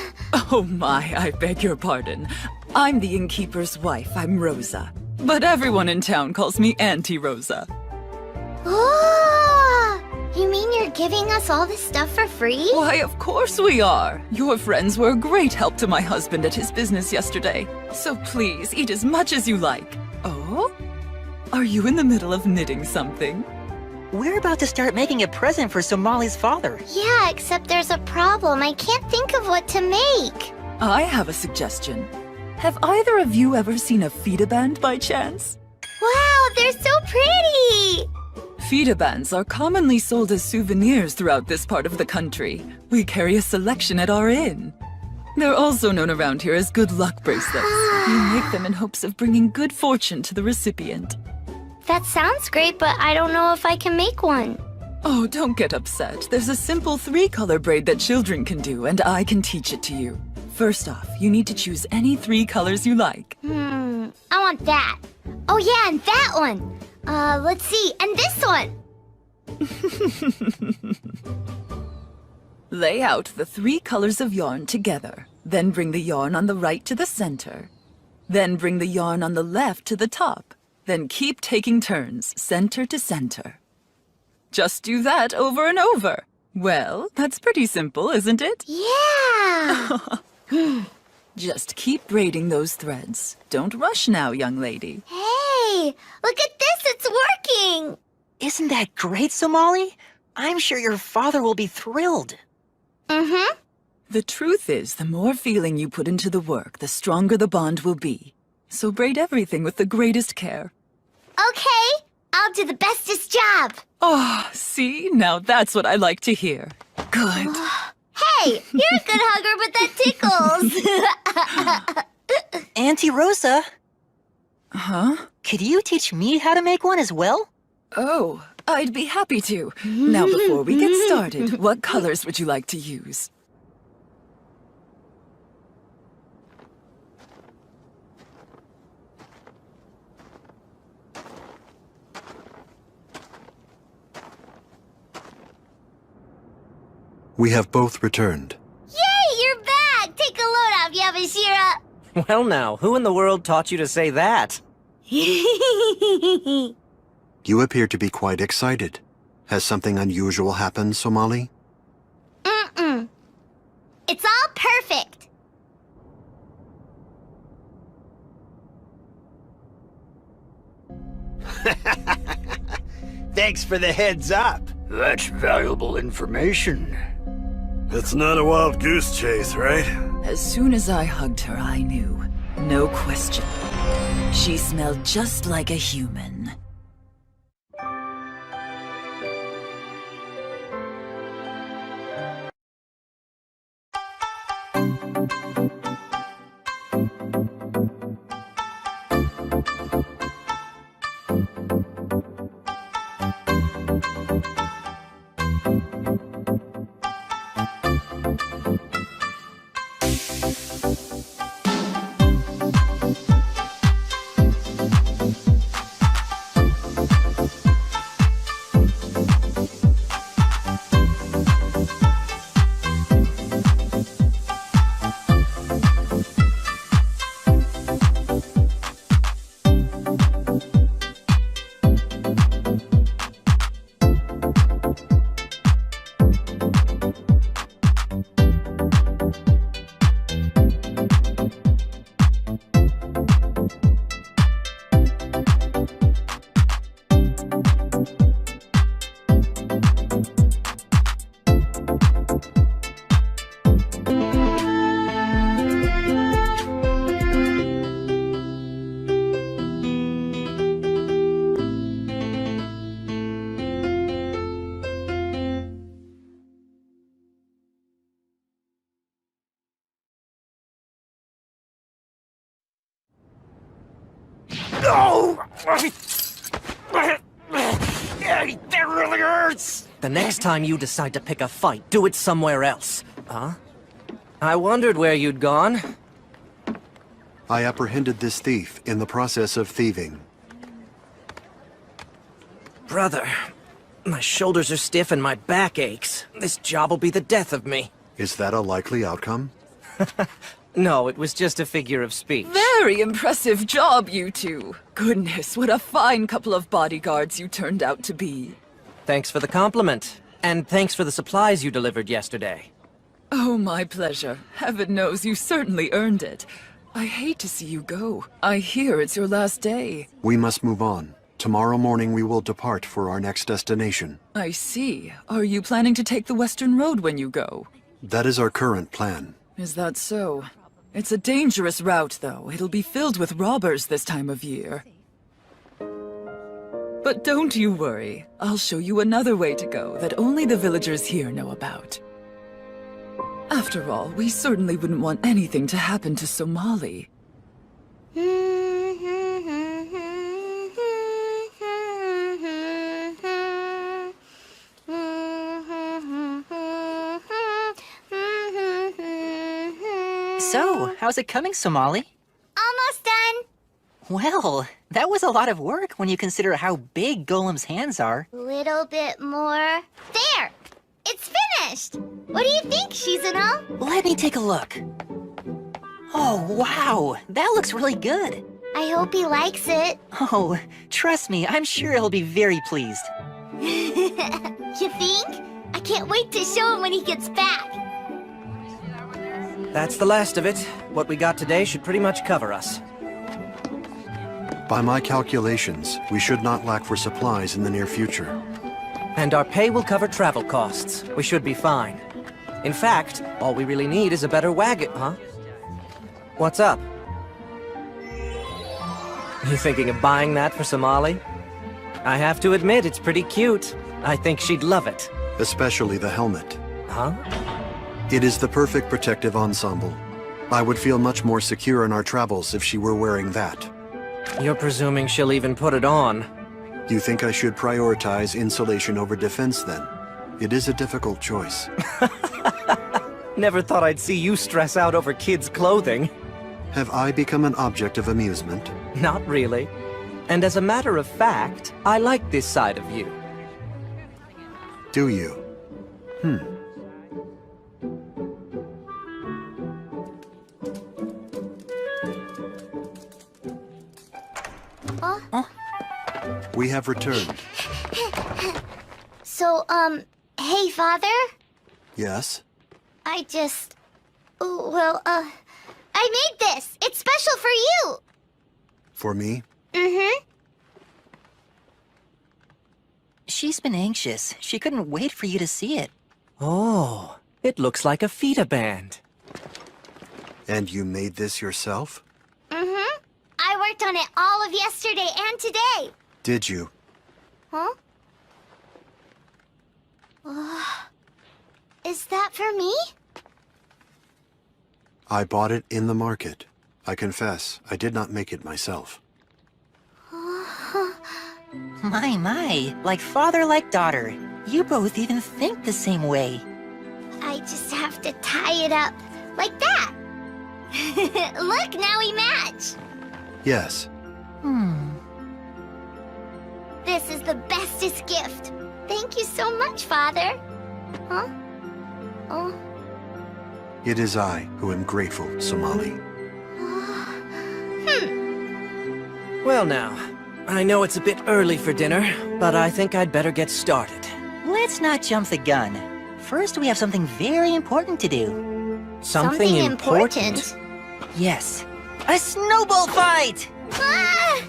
Oh my, I beg your pardon. I'm the innkeeper's wife. I'm Rosa. But everyone in town calls me Auntie Rosa. Oh! You mean you're giving us all this stuff for free? Why, of course we are. Your friends were a great help to my husband at his business yesterday. So please, eat as much as you like. Oh? Are you in the middle of knitting something? We're about to start making a present for Somali's father. Yeah, except there's a problem. I can't think of what to make. I have a suggestion. Have either of you ever seen a fita band by chance? Wow, they're so pretty! Fita bands are commonly sold as souvenirs throughout this part of the country. We carry a selection at our inn. They're also known around here as good luck bracelets. We make them in hopes of bringing good fortune to the recipient. That sounds great, but I don't know if I can make one. Oh, don't get upset. There's a simple 3-color braid that children can do, and I can teach it to you. First off, you need to choose any 3 colors you like. I want that. Oh yeah, and that one. Let's see, and this one. Lay out the 3 colors of yarn together. Then bring the yarn on the right to the center. Then bring the yarn on the left to the top. Then keep taking turns, center to center. Just do that over and over. Well, that's pretty simple, isn't it? Yeah! Just keep braiding those threads. Don't rush now, young lady. Hey, look at this, it's working! Isn't that great, Somali? I'm sure your father will be thrilled. The truth is, the more feeling you put into the work, the stronger the bond will be. So braid everything with the greatest care. Okay, I'll do the bestest job. Oh, see? Now that's what I like to hear. Good. Hey, you're a good hugger, but that tickles. Auntie Rosa. Huh? Could you teach me how to make one as well? Oh, I'd be happy to. Now, before we get started, what colors would you like to use? We have both returned. Yay, you're back! Take a load off, Yabashira! Well now, who in the world taught you to say that? You appear to be quite excited. Has something unusual happened, Somali? Mm-mm. It's all perfect. Thanks for the heads up. That's valuable information. It's not a wild goose chase, right? As soon as I hugged her, I knew. No question. She smelled just like a human. Oh! That really hurts! The next time you decide to pick a fight, do it somewhere else. Huh? I wondered where you'd gone. I apprehended this thief in the process of thieving. Brother, my shoulders are stiff and my back aches. This job will be the death of me. Is that a likely outcome? No, it was just a figure of speech. Very impressive job, you two. Goodness, what a fine couple of bodyguards you turned out to be. Thanks for the compliment. And thanks for the supplies you delivered yesterday. Oh, my pleasure. Heaven knows you certainly earned it. I hate to see you go. I hear it's your last day. We must move on. Tomorrow morning we will depart for our next destination. I see. Are you planning to take the Western Road when you go? That is our current plan. Is that so? It's a dangerous route, though. It'll be filled with robbers this time of year. But don't you worry. I'll show you another way to go that only the villagers here know about. After all, we certainly wouldn't want anything to happen to Somali. So, how's it coming, Somali? Almost done. Well, that was a lot of work when you consider how big Golem's hands are. Little bit more. There! It's finished! What do you think, Shizuna? Let me take a look. Oh, wow! That looks really good. I hope he likes it. Oh, trust me, I'm sure he'll be very pleased. You think? I can't wait to show him when he gets back. That's the last of it. What we got today should pretty much cover us. By my calculations, we should not lack for supplies in the near future. And our pay will cover travel costs. We should be fine. In fact, all we really need is a better wagon, huh? What's up? You thinking of buying that for Somali? I have to admit, it's pretty cute. I think she'd love it. Especially the helmet. Huh? It is the perfect protective ensemble. I would feel much more secure in our travels if she were wearing that. You're presuming she'll even put it on. You think I should prioritize insulation over defense, then? It is a difficult choice. Never thought I'd see you stress out over kids' clothing. Have I become an object of amusement? Not really. And as a matter of fact, I like this side of you. Do you? We have returned. So, hey, Father? Yes? I made this! It's special for you! For me? Mm-hmm. She's been anxious. She couldn't wait for you to see it. Oh, it looks like a fita band. And you made this yourself? Mm-hmm. I worked on it all of yesterday and today. Did you? Huh? Is that for me? I bought it in the market. I confess, I did not make it myself. My, like father, like daughter. You both even think the same way. I just have to tie it up like that. Look, now we match. Yes. This is the bestest gift. Thank you so much, Father. Huh? Oh. It is I who am grateful, Somali. Well now, I know it's a bit early for dinner, but I think I'd better get started. Let's not jump the gun. First, we have something very important to do. Something important? Yes. A snowball fight! Ah!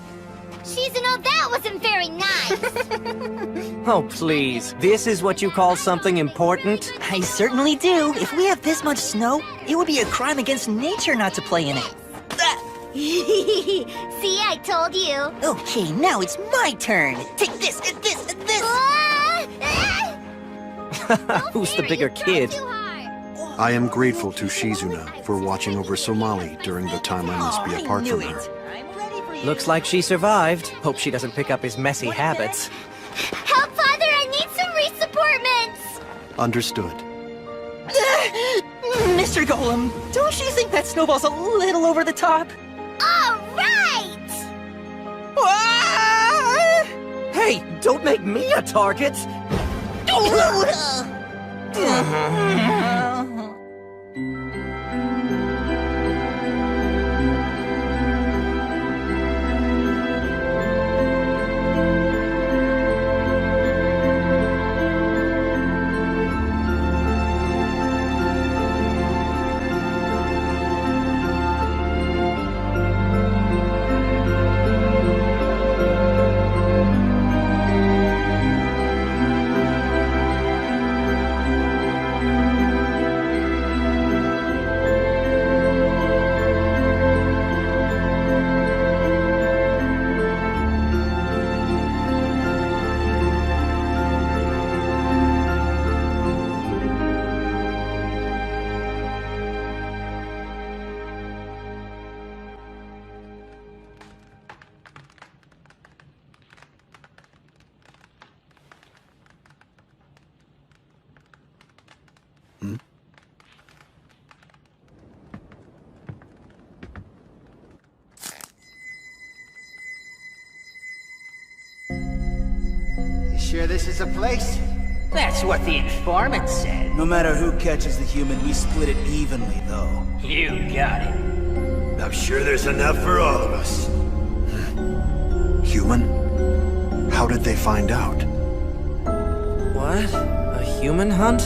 Shizune, that wasn't very nice. Oh, please. This is what you call something important? I certainly do. If we have this much snow, it would be a crime against nature not to play in it. See, I told you. Okay, now it's my turn. Take this, and this, and this. Who's the bigger kid? I am grateful to Shizune for watching over Somali during the time I must be apart from her. Looks like she survived. Hope she doesn't pick up his messy habits. Help, Father! I need some re-supportments! Understood. Mr. Golem, don't you think that snowball's a little over the top? All right! Hey, don't make me a target! Sure this is a place? That's what the informant said. No matter who catches the human, we split it evenly, though. You got it. I'm sure there's enough for all of us. Human? How did they find out? What? A human hunt?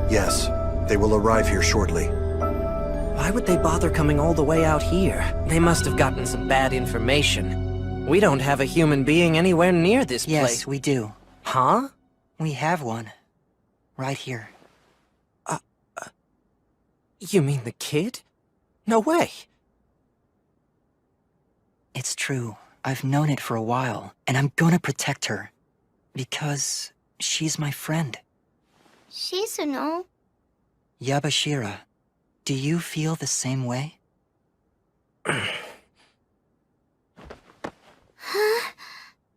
Yes, they will arrive here shortly. Why would they bother coming all the way out here? They must have gotten some bad information. We don't have a human being anywhere near this place. Yes, we do. Huh? We have one. Right here. You mean the kid? No way. It's true. I've known it for a while, and I'm gonna protect her. Because she's my friend. Shizune. Yabashira, do you feel the same way?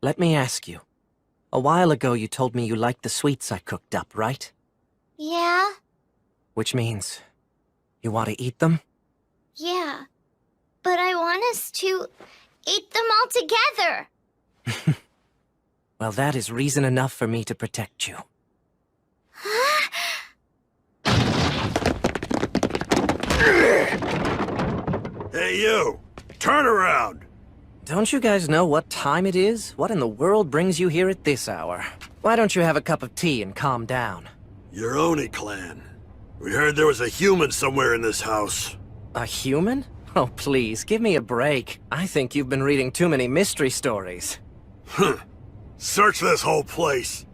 Let me ask you. A while ago you told me you liked the sweets I cooked up, right? Yeah? Which means... you want to eat them? Yeah. But I want us to eat them all together. Well, that is reason enough for me to protect you. Hey, you! Turn around! Don't you guys know what time it is? What in the world brings you here at this hour? Why don't you have a cup of tea and calm down? Yoroni clan. We heard there was a human somewhere in this house. A human? Oh, please, give me a break. I think you've been reading too many mystery stories. Huh. Search this whole place.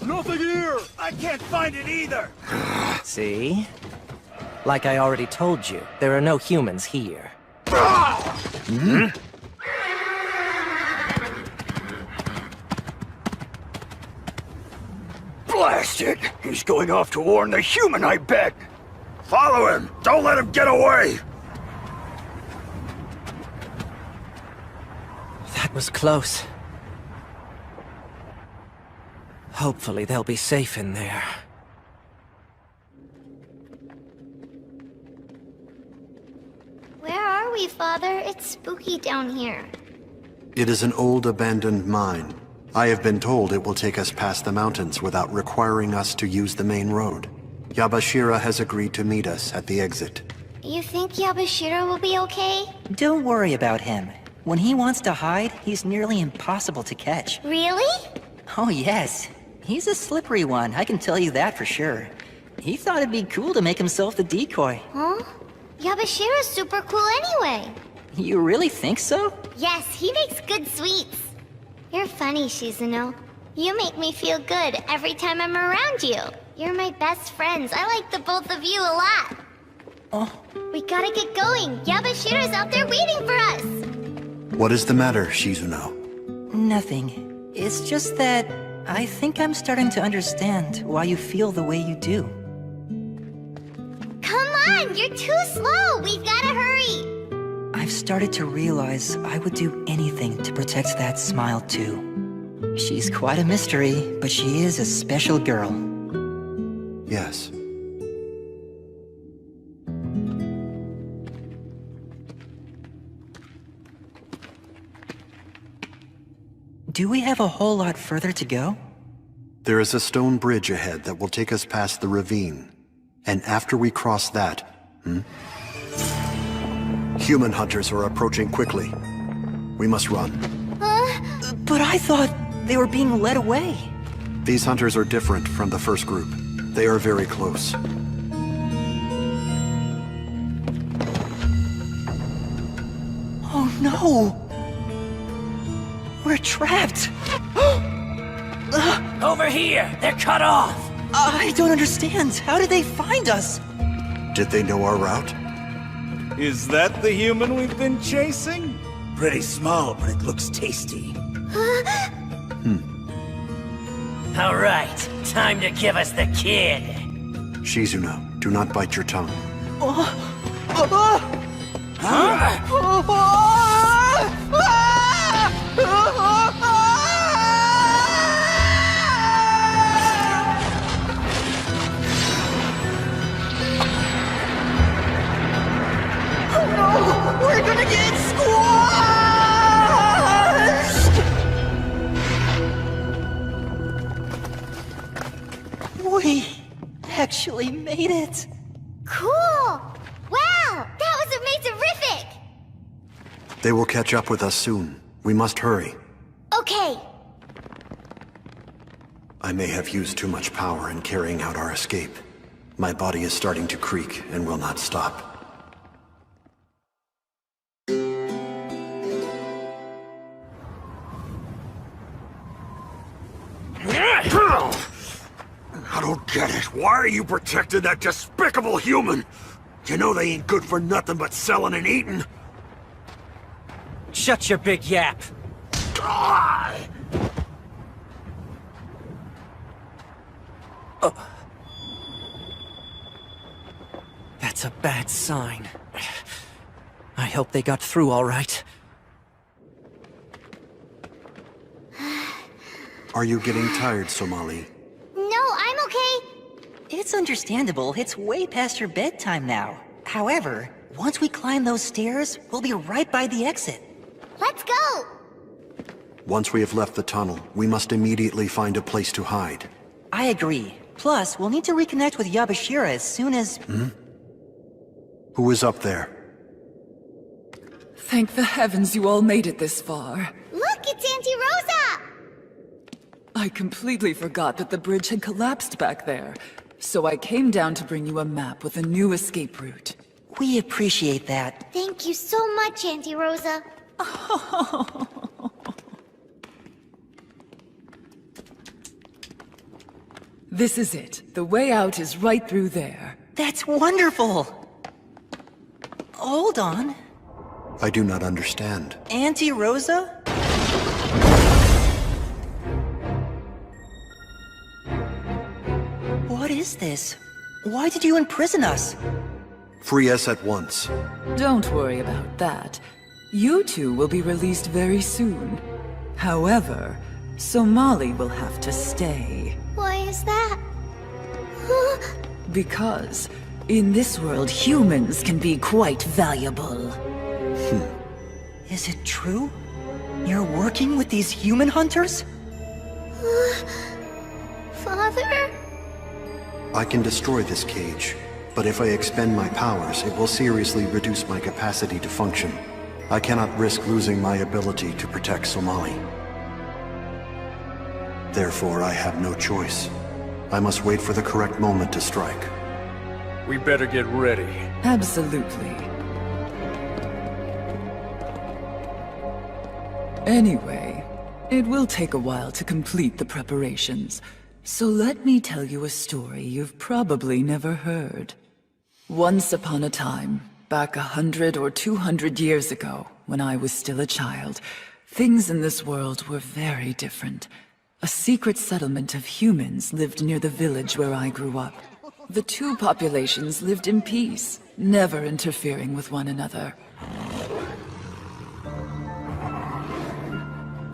Nothing here! I can't find it either! See? Like I already told you, there are no humans here. Hmm? Blast it! He's going off to warn the human, I bet! Follow him! Don't let him get away! That was close. Hopefully they'll be safe in there. Where are we, Father? It's spooky down here. It is an old abandoned mine. I have been told it will take us past the mountains without requiring us to use the main road. Yabashira has agreed to meet us at the exit. You think Yabashira will be okay? Don't worry about him. When he wants to hide, he's nearly impossible to catch. Really? Oh yes. He's a slippery one, I can tell you that for sure. He thought it'd be cool to make himself the decoy. Huh? Yabashira's super cool anyway. You really think so? Yes, he makes good sweets. You're funny, Shizuno. You make me feel good every time I'm around you. You're my best friends. I like the both of you a lot. Oh. We gotta get going. Yabashira's out there waiting for us. What is the matter, Shizuno? Nothing. It's just that I think I'm starting to understand why you feel the way you do. Come on, you're too slow. We've gotta hurry. I've started to realize I would do anything to protect that smile too. She's quite a mystery, but she is a special girl. Yes. Do we have a whole lot further to go? There is a stone bridge ahead that will take us past the ravine. And after we cross that, human hunters are approaching quickly. We must run. But I thought they were being led away. These hunters are different from the first group. They are very close. Oh no! We're trapped! Over here! They're cut off! I don't understand. How did they find us? Did they know our route? Is that the human we've been chasing? Pretty small, but it looks tasty. All right, time to give us the kid. Shizuno, do not bite your tongue. We're gonna get squashed! We actually made it. Cool! Wow, that was amazing-rific! They will catch up with us soon. We must hurry. Okay. I may have used too much power in carrying out our escape. My body is starting to creak and will not stop. I don't get it. Why are you protecting that despicable human? You know they ain't good for nothing but selling and eating. Shut your big yap. That's a bad sign. I hope they got through all right. Are you getting tired, Somali? No, I'm okay. It's understandable. It's way past your bedtime now. However, once we climb those stairs, we'll be right by the exit. Let's go! Once we have left the tunnel, we must immediately find a place to hide. I agree. Plus, we'll need to reconnect with Yabashira as soon as... Who is up there? Thank the heavens you all made it this far. Look, it's Auntie Rosa! I completely forgot that the bridge had collapsed back there. So I came down to bring you a map with a new escape route. We appreciate that. Thank you so much, Auntie Rosa. This is it. The way out is right through there. That's wonderful! Hold on. I do not understand. Auntie Rosa? What is this? Why did you imprison us? Free us at once. Don't worry about that. You two will be released very soon. However, Somali will have to stay. Why is that? Because in this world, humans can be quite valuable. Is it true? You're working with these human hunters? Father? I can destroy this cage, but if I expend my powers, it will seriously reduce my capacity to function. I cannot risk losing my ability to protect Somali. Therefore, I have no choice. I must wait for the correct moment to strike. We better get ready. Absolutely. Anyway, it will take a while to complete the preparations. So let me tell you a story you've probably never heard. Once upon a time, back 100 or 200 years ago, when I was still a child, things in this world were very different. A secret settlement of humans lived near the village where I grew up. The two populations lived in peace, never interfering with one another.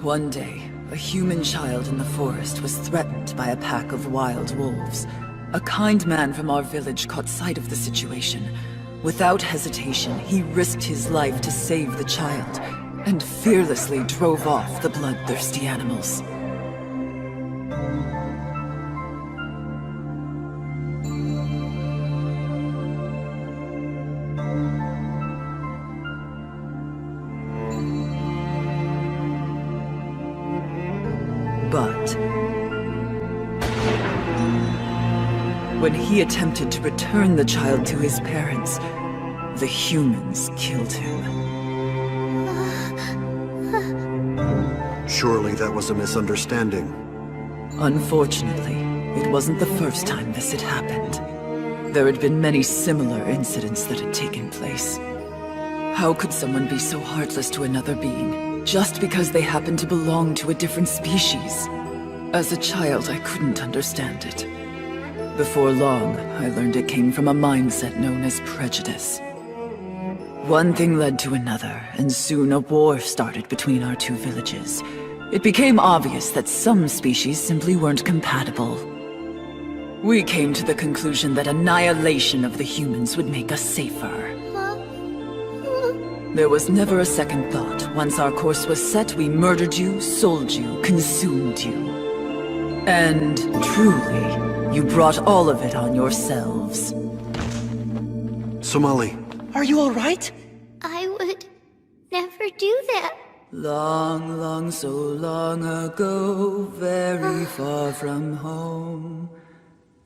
One day, a human child in the forest was threatened by a pack of wild wolves. A kind man from our village caught sight of the situation. Without hesitation, he risked his life to save the child, and fearlessly drove off the bloodthirsty animals. But when he attempted to return the child to his parents, the humans killed him. Surely that was a misunderstanding. Unfortunately, it wasn't the first time this had happened. There had been many similar incidents that had taken place. How could someone be so heartless to another being, just because they happened to belong to a different species? As a child, I couldn't understand it. Before long, I learned it came from a mindset known as prejudice. One thing led to another, and soon a war started between our two villages. It became obvious that some species simply weren't compatible. We came to the conclusion that annihilation of the humans would make us safer. There was never a second thought. Once our course was set, we murdered you, sold you, consumed you. And truly, you brought all of it on yourselves. Somali. Are you all right? I would never do that. Long, long, so long ago, very far from home,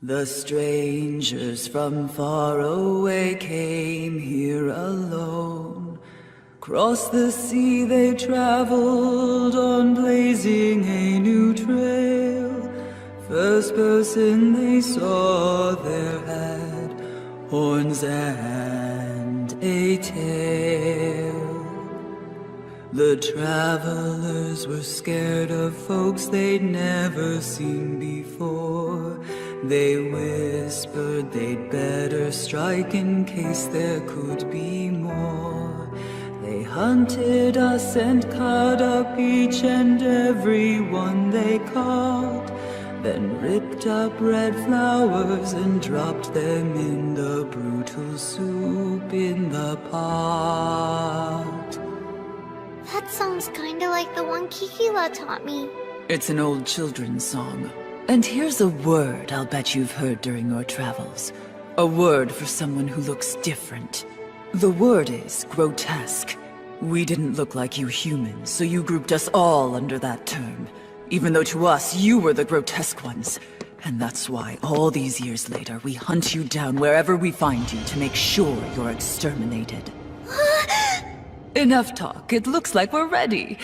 the strangers from far away came here alone. Across the sea they traveled on, blazing a new trail. First person they saw there had horns and a tail. The travelers were scared of folks they'd never seen before. They whispered they'd better strike in case there could be more. They hunted us and cut up each and every one they caught, then ripped up red flowers and dropped them in the brutal soup in the pot. That sounds kinda like the one Kikila taught me. It's an old children's song. And here's a word I'll bet you've heard during your travels. A word for someone who looks different. The word is grotesque. We didn't look like you humans, so you grouped us all under that term. Even though to us, you were the grotesque ones. And that's why, all these years later, we hunt you down wherever we find you to make sure you're exterminated. Enough talk. It looks like we're ready.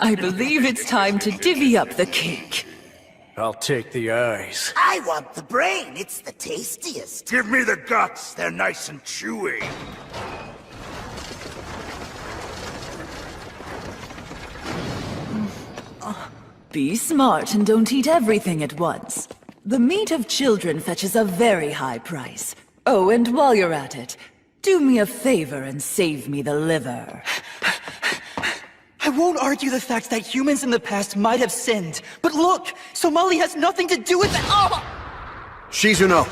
I believe it's time to divvy up the cake. I'll take the eyes. I want the brain. It's the tastiest. Give me the guts. They're nice and chewy. Be smart and don't eat everything at once. The meat of children fetches a very high price. Oh, and while you're at it, do me a favor and save me the liver. I won't argue the fact that humans in the past might have sinned, but look! Somali has nothing to do with it! Oh! Shizuno!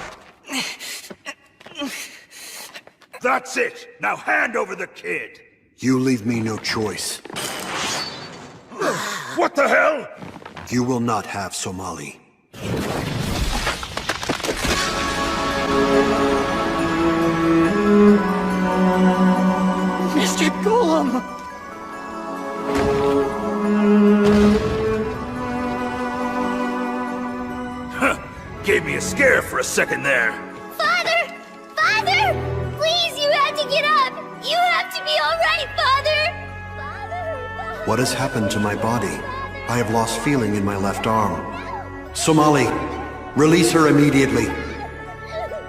That's it! Now hand over the kid! You leave me no choice. What the hell? You will not have Somali. Mr. Golem! Huh. Gave me a scare for a second there. Father! Father! Please, you have to get up! You have to be alright, Father! What has happened to my body? I have lost feeling in my left arm. Somali, release her immediately.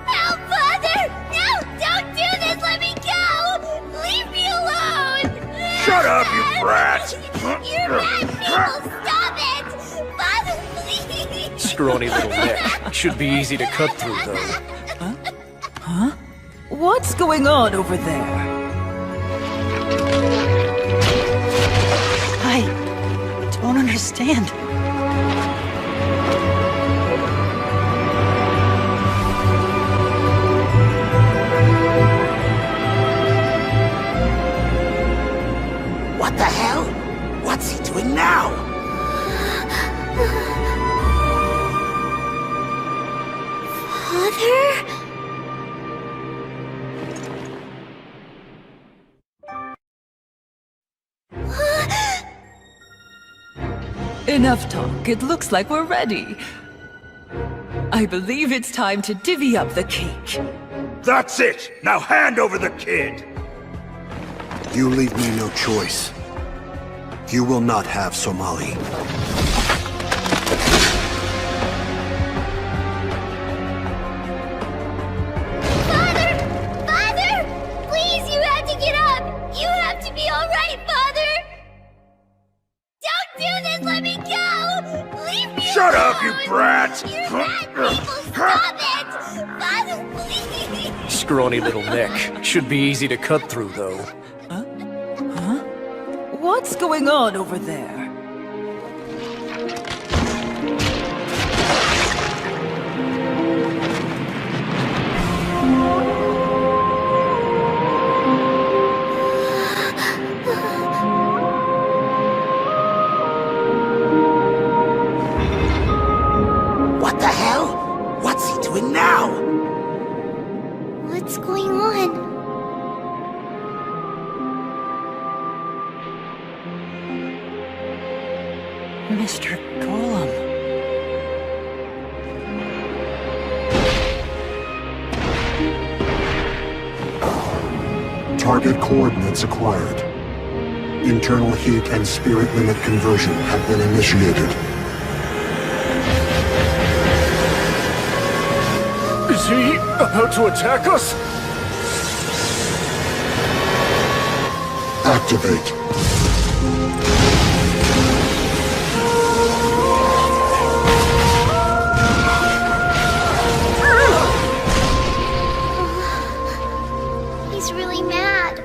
Help, Father! No! Don't do this! Let me go! Leave me alone! Shut up, you brat! You're bad people! Stop it! Father, please! Scrawny little neck. Should be easy to cut through, though. Huh? What's going on over there? I don't understand. What the hell? What's he doing now? Father? Enough talk. It looks like we're ready. I believe it's time to divvy up the cake. That's it! Now hand over the kid! You leave me no choice. You will not have Somali. Father! Father! Please, you have to get up! You have to be alright, Father! Don't do this! Let me go! Leave me Shut alone! up, you brat! You're bad people! Stop it! Father, please! Scrawny little neck. Should be easy to cut through, though. What's going on over there? What the hell? What's he doing now? What's going on? Mr. Golem. Target coordinates acquired. Internal heat and spirit limit conversion have been initiated. Is he about to attack us? Activate. He's really mad.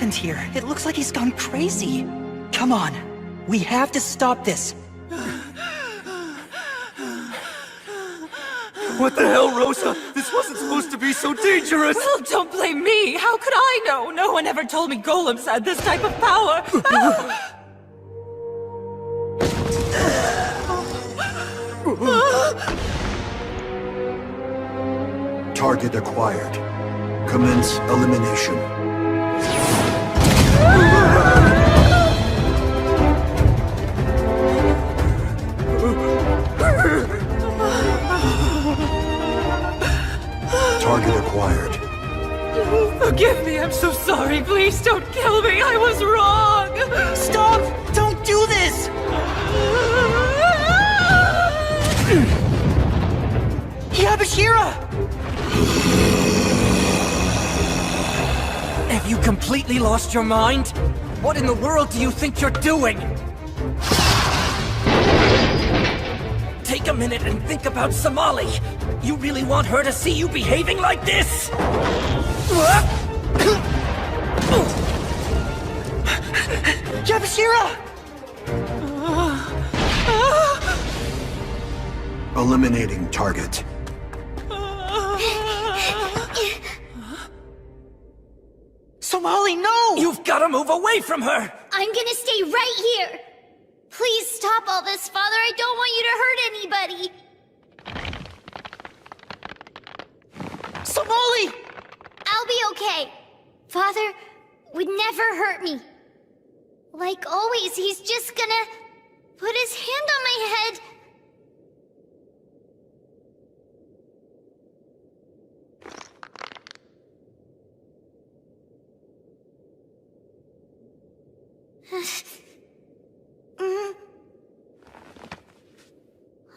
happened here? It looks like he's gone crazy. Come on. We have to stop this. What the hell, Rosa? This wasn't supposed to be so dangerous! Well, don't blame me! How could I know? No one ever told me golems had this type of power! Target acquired. Commence elimination. Target acquired. Forgive me, I'm so sorry. Please don't kill me. I was wrong. Stop! Don't do this! Yabashira! Have you completely lost your mind? What in the world do you think you're doing? Take a minute and think about Somali. You really want her to see you behaving like this? Yabashira! Eliminating target. Somali, no! You've got to move away from her! I'm gonna stay right here! Please stop all this, Father. I don't want you to hurt anybody. Somali! I'll be okay. Father would never hurt me. Like always, he's just gonna put his hand on my head.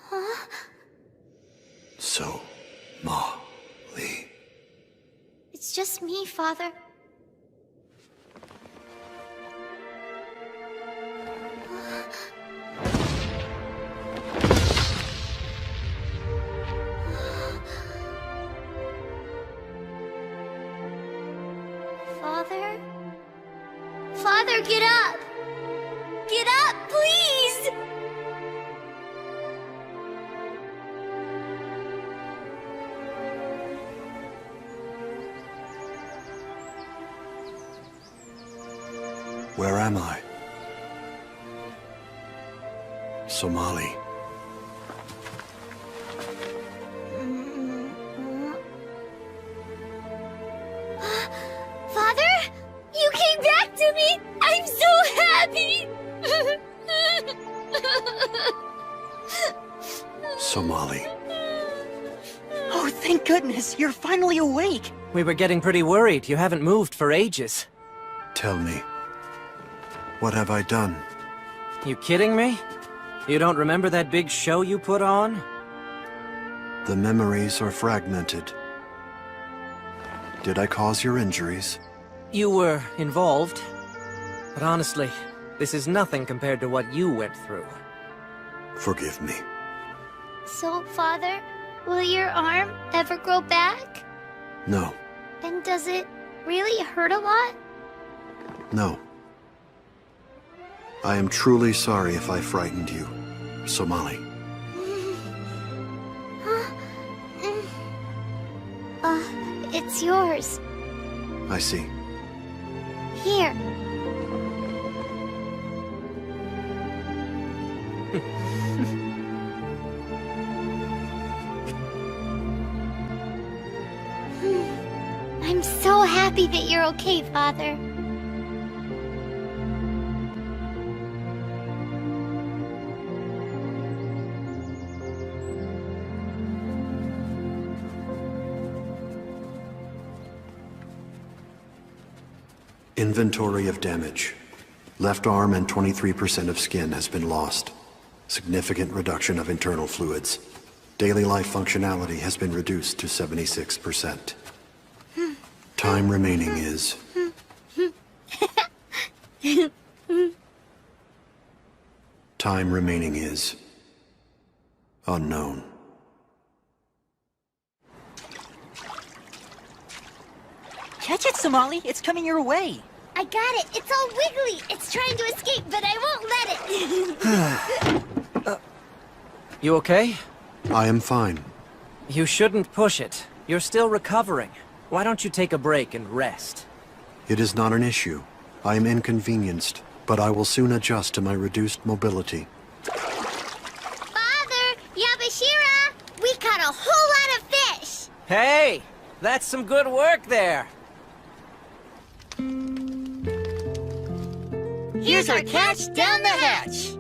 Huh? So-ma-li. It's just me, Father. Father? Father, get up! Get up, please! Where am I? Somali. Father? You came back to me! I'm so happy! Somali. Oh, thank goodness, you're finally awake! We were getting pretty worried. You haven't moved for ages. Tell me, what have I done? You kidding me? You don't remember that big show you put on? The memories are fragmented. Did I cause your injuries? You were involved. But honestly, this is nothing compared to what you went through. Forgive me. So, Father, will your arm ever grow back? No, And does it really hurt a lot? no. I am truly sorry if I frightened you, Somali. It's yours. I see. Here. I'm so happy that you're okay, Father. Inventory of damage. Left arm and 23% of skin has been lost. Significant reduction of internal fluids. Daily life functionality has been reduced to 76%. Time remaining is... Time remaining is... unknown. Catch it, Somali! It's coming your way! I got it. It's all wiggly. It's trying to escape, but I won't let it. You okay? I am fine. You shouldn't push it. You're still recovering. Why don't you take a break and rest? It is not an issue. I am inconvenienced, but I will soon adjust to my reduced mobility. Father, Yabashira, we caught a whole lot of fish. Hey! That's some good work there! Here's our catch down the hatch.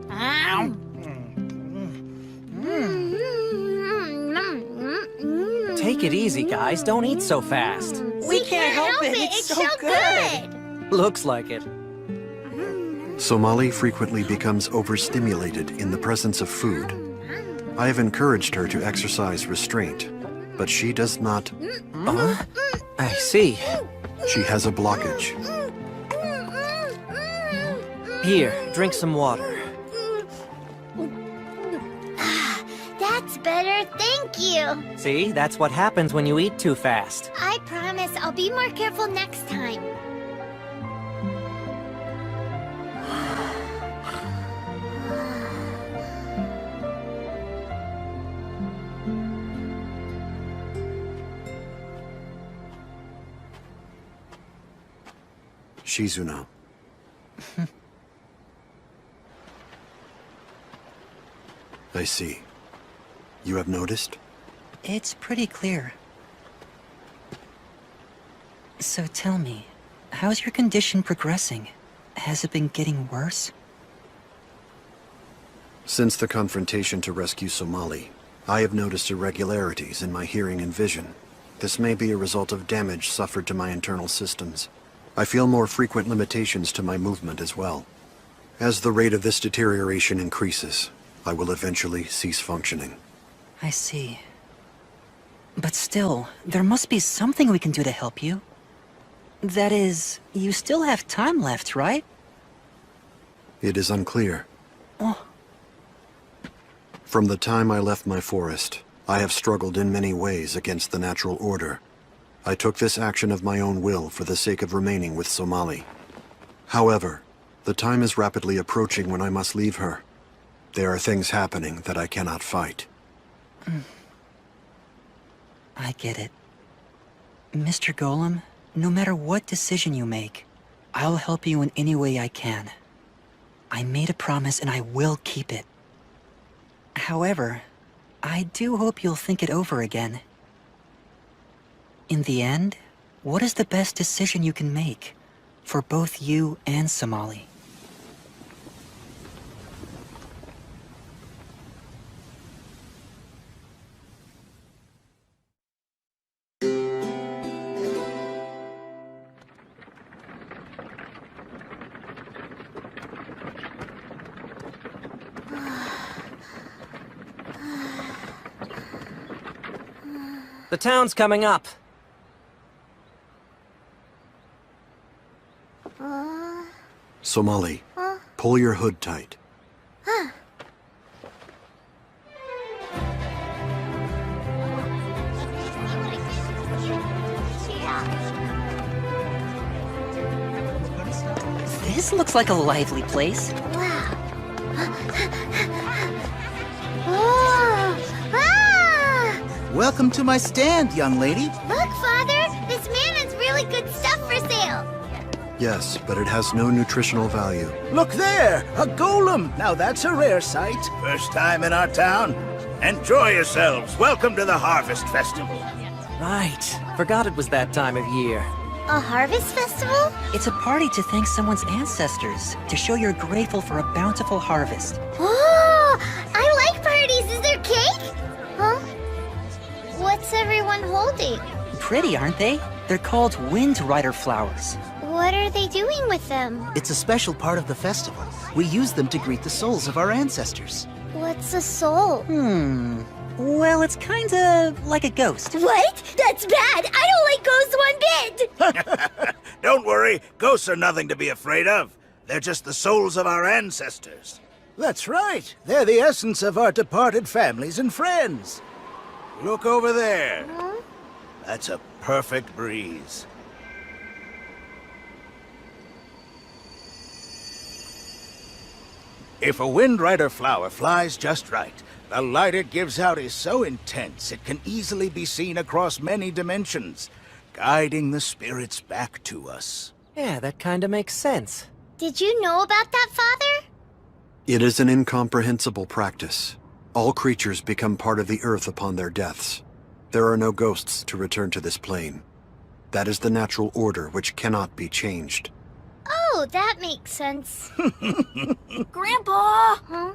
Take it easy, guys. Don't eat so fast. We can't help it. It's so good. Looks like it. Somali frequently becomes overstimulated in the presence of food. I have encouraged her to exercise restraint, but she does not. I see. She has a blockage. Here, drink some water. That's better, thank you. See, that's what happens when you eat too fast. I promise I'll be more careful next time. Shizuna. I see. You have noticed? It's pretty clear. So tell me, how's your condition progressing? Has it been getting worse? Since the confrontation to rescue Somali, I have noticed irregularities in my hearing and vision. This may be a result of damage suffered to my internal systems. I feel more frequent limitations to my movement as well. As the rate of this deterioration increases, I will eventually cease functioning. I see. But still, there must be something we can do to help you. That is, you still have time left, right? It is unclear. Oh. From the time I left my forest, I have struggled in many ways against the natural order. I took this action of my own will for the sake of remaining with Somali. However, the time is rapidly approaching when I must leave her. There are things happening that I cannot fight. I get it. Mr. Golem, no matter what decision you make, I'll help you in any way I can. I made a promise and I will keep it. However, I do hope you'll think it over again. In the end, what is the best decision you can make for both you and Somali? The town's coming up. Somali, pull your hood tight. This looks like a lively place. Welcome to my stand, young lady. Look, Father! This man has really good stuff for sale! Yes, but it has no nutritional value. Look there, a golem. Now that's a rare sight. First time in our town. Enjoy yourselves. Welcome to the Harvest Festival. Right. Forgot it was that time of year. A harvest festival? It's a party to thank someone's ancestors, to show you're grateful for a bountiful harvest. Oh! I like parties! Is there cake? Huh? What's everyone holding? Pretty, aren't they? They're called Wind Rider flowers. What are they doing with them? It's a special part of the festival. We use them to greet the souls of our ancestors. What's a soul? Well, it's kinda like a ghost. What? That's bad! I don't like ghosts one bit! Don't worry, ghosts are nothing to be afraid of. They're just the souls of our ancestors. That's right. They're the essence of our departed families and friends. Look over there. That's a perfect breeze. If a Wind Rider flower flies just right, the light it gives out is so intense it can easily be seen across many dimensions, guiding the spirits back to us. Yeah, that kinda makes sense. Did you know about that, Father? It is an incomprehensible practice. All creatures become part of the earth upon their deaths. There are no ghosts to return to this plane. That is the natural order which cannot be changed. Oh, that makes sense. Grandpa! Huh?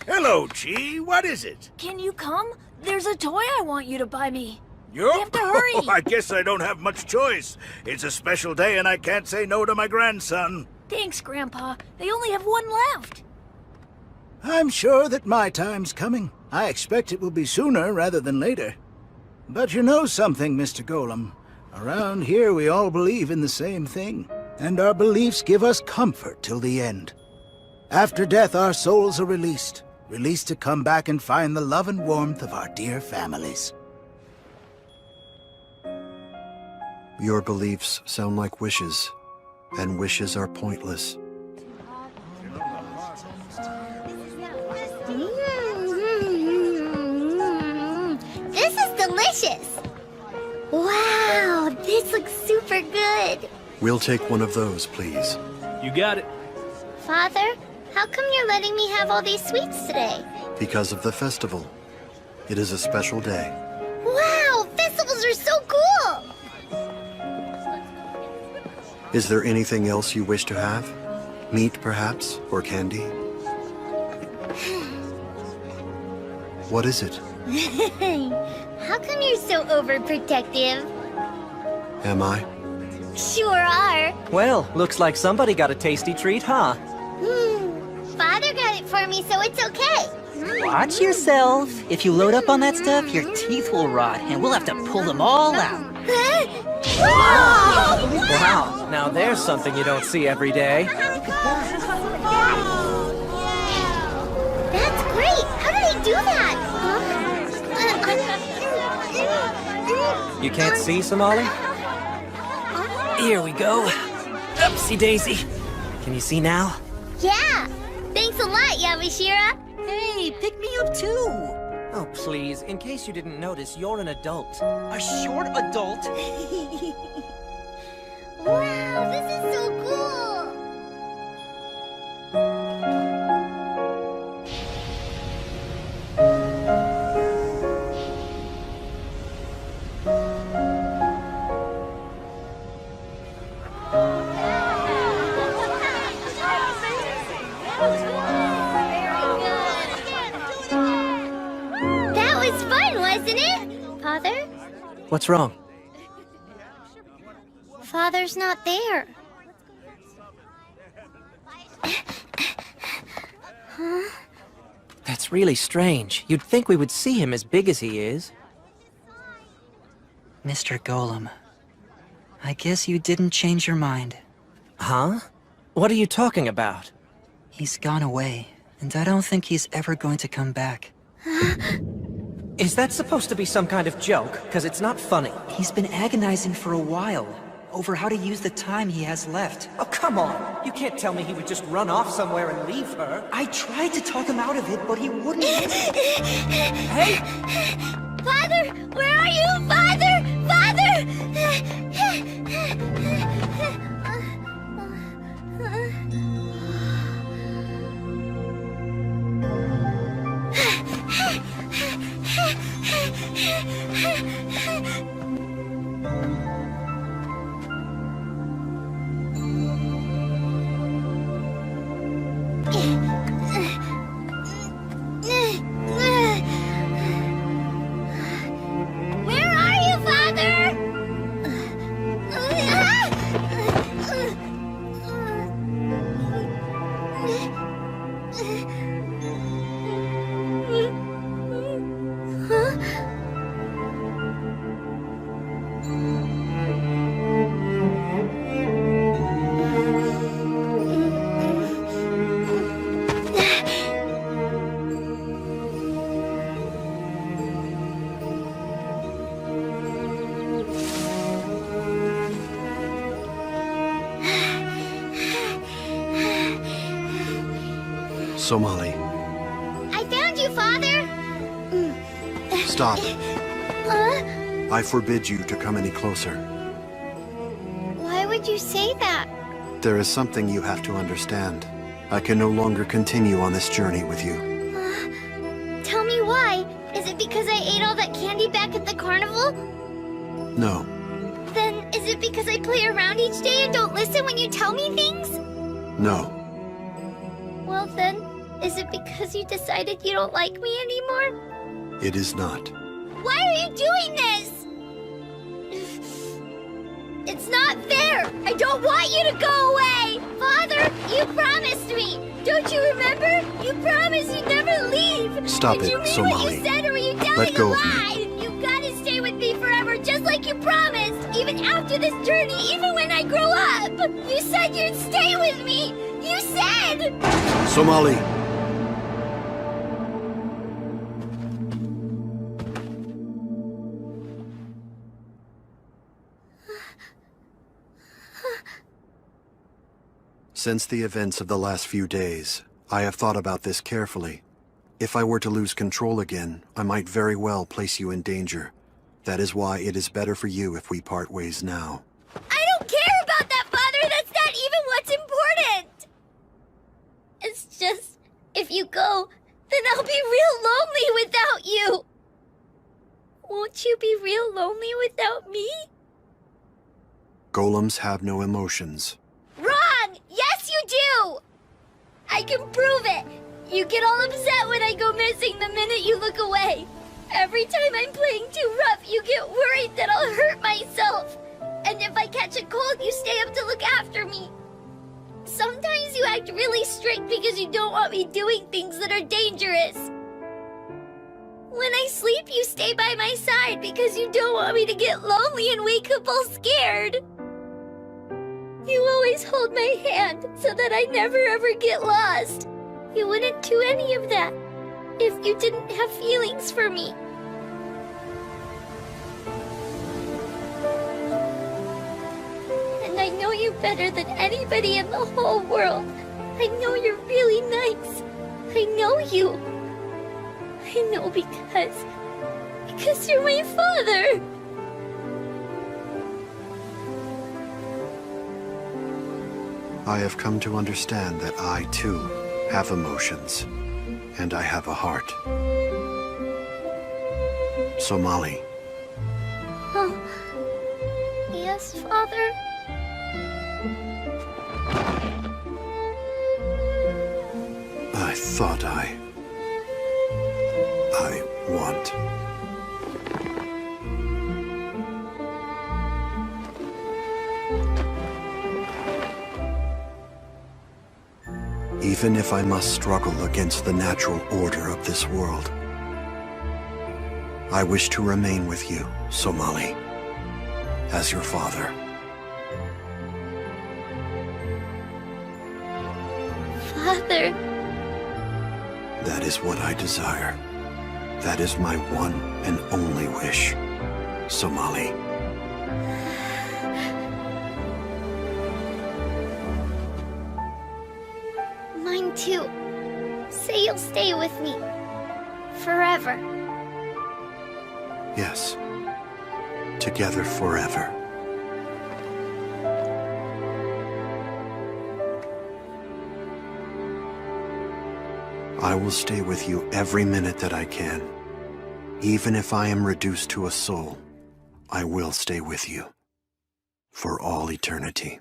Hello, Chi. What is it? Can you come? There's a toy I want you to buy me. You have to hurry. I guess I don't have much choice. It's a special day and I can't say no to my grandson. Thanks, Grandpa. They only have one left. I'm sure that my time's coming. I expect it will be sooner rather than later. But you know something, Mr. Golem. Around here we all believe in the same thing, and our beliefs give us comfort till the end. After death, our souls are released to come back and find the love and warmth of our dear families. Your beliefs sound like wishes, and wishes are pointless. This is delicious! Wow, this looks super good! We'll take one of those, please. You got it. Father, how come you're letting me have all these sweets today? Because of the festival. It is a special day. Wow, festivals are so cool! Is there anything else you wish to have? Meat, perhaps? Or candy? What is it? How come you're so overprotective? Am I? Sure are. Well, looks like somebody got a tasty treat, huh? Father got it for me, so it's okay. Watch yourself. If you load up on that stuff, your teeth will rot, and we'll have to pull them all out. Wow, now there's something you don't see every day. That's great! How did he do that? You can't see, Somali? Here we go. Upsy daisy. Can you see now? Yeah! Thanks a lot, Yamashira! Hey, pick me up too! Oh, please. In case you didn't notice, you're an adult. A short adult? Wow, this is so cool! That was fun, wasn't it? Father? What's wrong? Father's not there. Huh? That's really strange. You'd think we would see him as big as he is. Mr. Golem, I guess you didn't change your mind. Huh? What are you talking about? He's gone away, and I don't think he's ever going to come back. Is that supposed to be some kind of joke? Because it's not funny. He's been agonizing for a while over how to use the time he has left. Oh, come on. You can't tell me he would just run off somewhere and leave her. I tried to talk him out of it, but he wouldn't. Hey! Father! Where are you? Father! Father! Somali, I found you, Father! stop. I forbid you to come any closer. Why would you say that? There is something you have to understand. I can no longer continue on this journey with you. Tell me why. Is it because I ate all that candy back at the carnival? No, Then is it because I play around each day and don't listen when you tell me things? no. Well then, is it because you decided you don't like me anymore? It is not. Why are you doing this? It's not fair! I don't want you to go away! Father, you promised me! Don't you remember? You promised you'd never leave! Stop Did it, you mean Somali. what you said, or were you telling Let go a of me. lie? You've got to stay with me forever, just like you promised! Even after this journey, even when I grow up! You said you'd stay with me! You said! Somali! Since the events of the last few days, I have thought about this carefully. If I were to lose control again, I might very well place you in danger. That is why it is better for you if we part ways now. I don't care about that, Father! That's not even what's important! It's just, if you go, then I'll be real lonely without you! Won't you be real lonely without me? Golems have no emotions. Wrong! Yes, you do! I can prove it! You get all upset when I go missing the minute you look away. Every time I'm playing too rough, you get worried that I'll hurt myself. And if I catch a cold, you stay up to look after me. Sometimes you act really strict because you don't want me doing things that are dangerous. When I sleep, you stay by my side because you don't want me to get lonely and wake up all scared. You always hold my hand so that I never ever get lost. You wouldn't do any of that if you didn't have feelings for me. And I know you better than anybody in the whole world. I know you're really nice. I know you. I know because you're my father. I have come to understand that I, too, have emotions. And I have a heart. Somali, Oh, yes, Father. I thought I want. Even if I must struggle against the natural order of this world, I wish to remain with you, Somali, as your father. Father. That is what I desire. That is my one and only wish, Somali. Mine too. Say you'll stay with me. Forever. Yes. Together forever. I will stay with you every minute that I can. Even if I am reduced to a soul, I will stay with you. For all eternity.